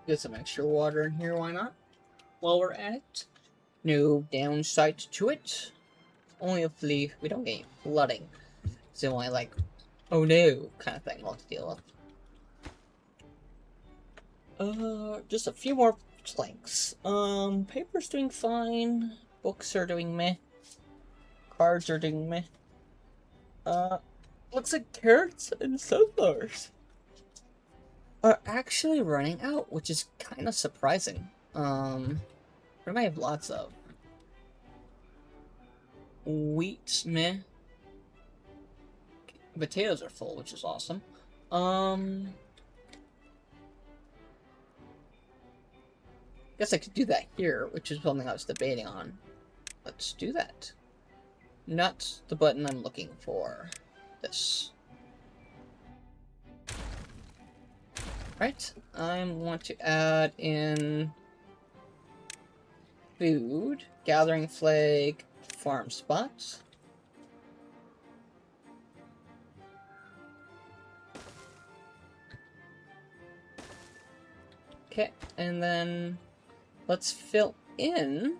Get some extra water in here, why not? While we're at it. No downside to it. Only hopefully we don't get flooding. It's only like, oh no, kind of thing we'll have to deal with. Just a few more planks. Paper's doing fine. Books are doing meh. Cards are doing meh. Looks like carrots and sunflowers are actually running out, which is kind of surprising. What do I have lots of? Wheat, meh. Potatoes are full, which is awesome. Guess I could do that here, which is something I was debating on. Let's do that. Not the button I'm looking for. This. Right. I want to add in food, gathering flag, farm spots. Okay, and then let's fill in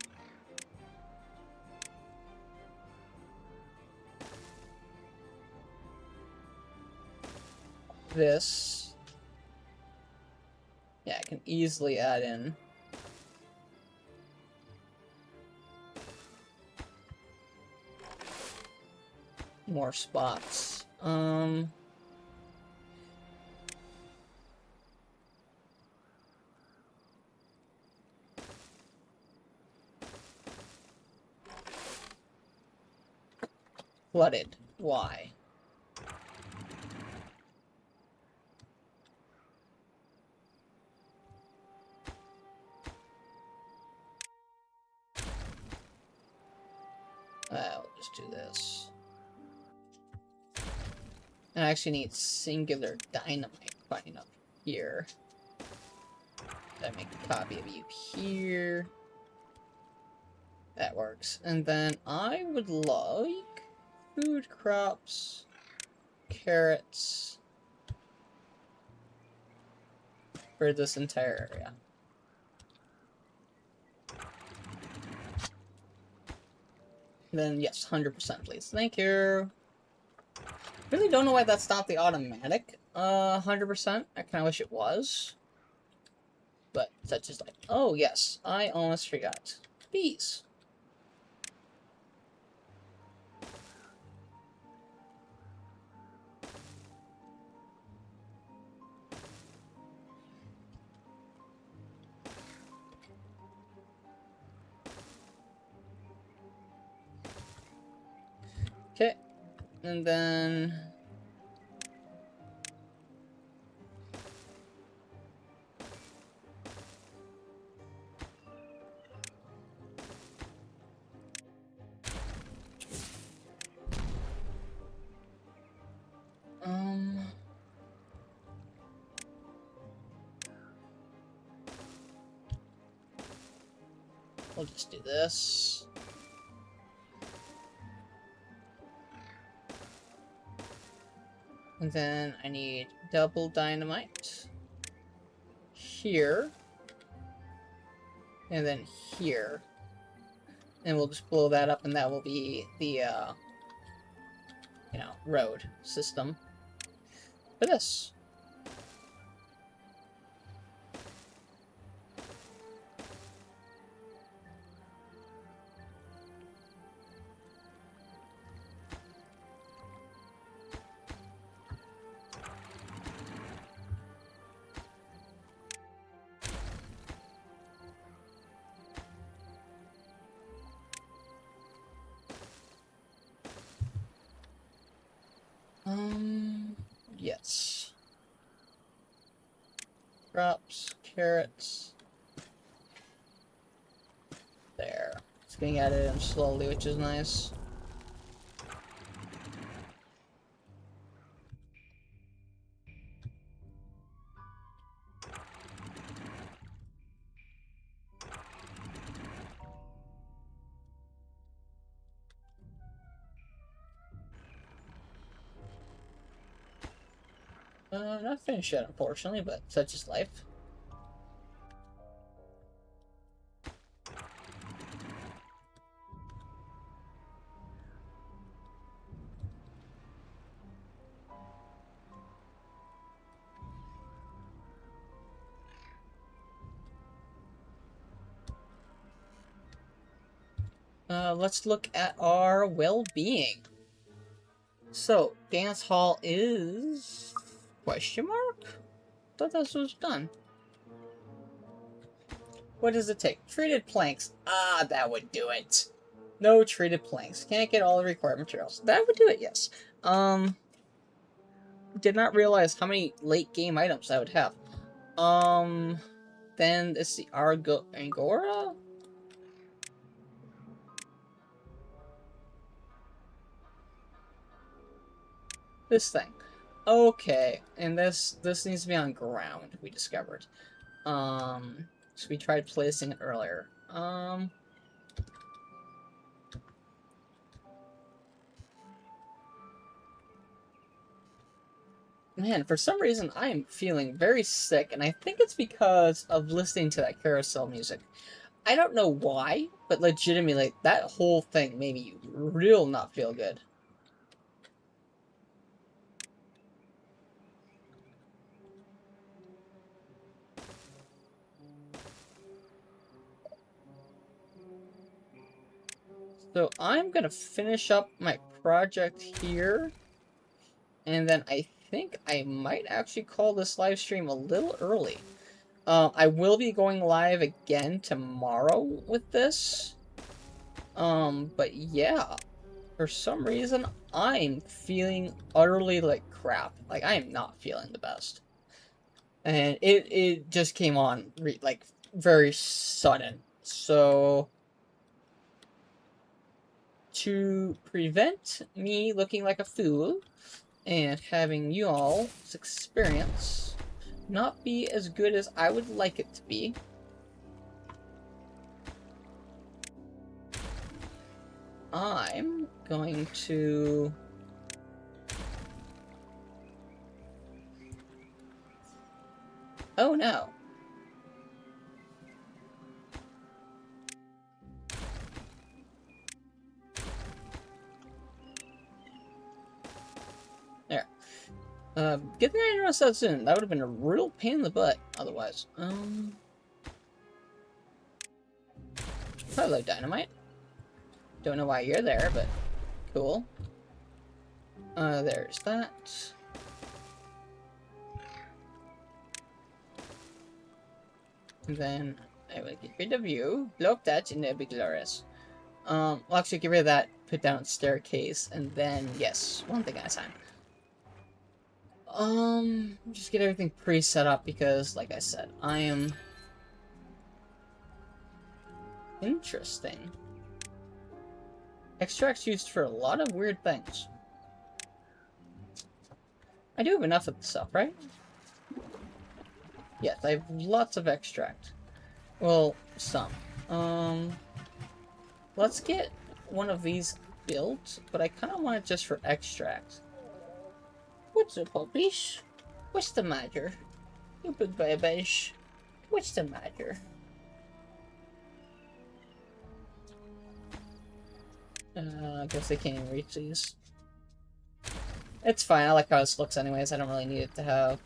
this. Yeah, I can easily add in more spots. Flooded. Why? We'll just do this. And I actually need singular dynamite finding up here. Then make a copy of you here. That works. And then I would like food crops, carrots for this entire area. And then yes, 100% please. Thank you. Really don't know why that's not the automatic 100%. I kind of wish it was. But such is like, oh yes, I almost forgot. Bees. Okay, and then we'll just do this. And then I need double dynamite here, and then here. And we'll just blow that up, and that will be the, you know, road system for this. Yes. Crops, carrots. There. It's getting added in slowly, which is nice. Not finished yet, unfortunately, but such is life. Let's look at our well-being. So, dance hall is... question mark? Thought this was done. What does it take? Treated planks. Ah, that would do it. No treated planks. Can't get all the required materials. That would do it, yes. Did not realize how many late game items I would have. Then it's the Angora? This thing. Okay, and this needs to be on ground, we discovered. So we tried placing it earlier. Man, for some reason I am feeling very sick, and I think it's because of listening to that carousel music. I don't know why, but legitimately, that whole thing made me real not feel good. So I'm gonna finish up my project here, and then I think I might actually call this live stream a little early. I will be going live again tomorrow with this. But yeah, for some reason, I'm feeling utterly like crap. Like, I am not feeling the best. And it just came on, like, very sudden. So, to prevent me looking like a fool, and having you all's experience not be as good as I would like it to be, I'm going to... Oh no. There. Good thing I didn't notice that soon. That would have been a real pain in the butt otherwise. Hello, Dynamite. Don't know why you're there, but cool. There's that. And then I will get rid of you. Blow up that and it'll be glorious. Well, actually, get rid of that. Put down staircase, and then, yes, one thing at a time. Just get everything pre-set up because, like I said, I am... Interesting. Extracts used for a lot of weird things. I do have enough of the stuff, right? Yes, I have lots of extract. Well, some. Let's get one of these built, but I kind of want it just for extract. What's up, puppies? What's the matter? You big babies. What's the matter? I guess I can't even reach these. It's fine, I like how this looks anyways. I don't really need it to have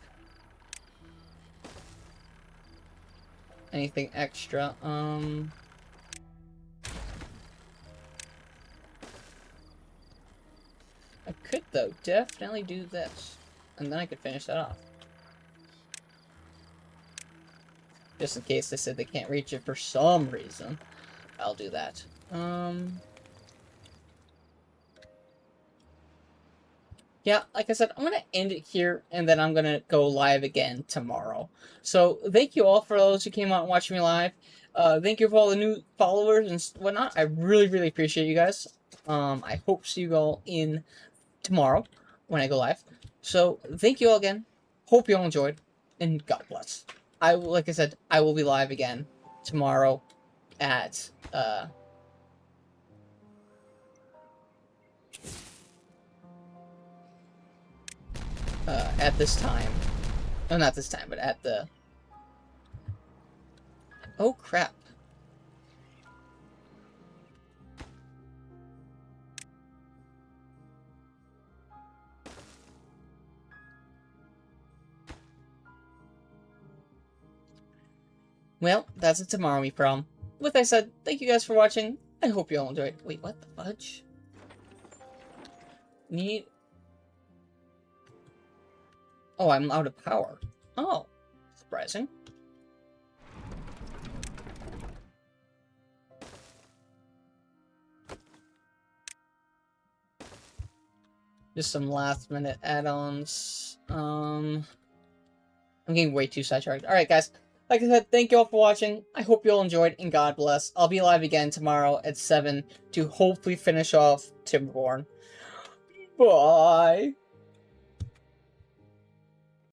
anything extra. I could, though, definitely do this. And then I could finish that off. Just in case they said they can't reach it for some reason. I'll do that. Yeah, like I said, I'm going to end it here, and then I'm going to go live again tomorrow. So, thank you all for those who came out and watched me live. Thank you for all the new followers and whatnot. I really, really appreciate you guys. I hope to see you all in tomorrow when I go live. So, thank you all again. Hope you all enjoyed, and God bless. Like I said, I will be live again tomorrow at, at this time. Oh, not this time, but at the... Oh, crap. Well, that's it tomorrow, me prom. With that said, thank you guys for watching. I hope you all enjoyed. Wait, what the fudge? Need... Oh, I'm out of power. Oh, surprising. Just some last minute add-ons. I'm getting way too sidetracked. Alright, guys. Like I said, thank you all for watching. I hope you all enjoyed, and God bless. I'll be live again tomorrow at 7 to hopefully finish off Timberborn. Bye!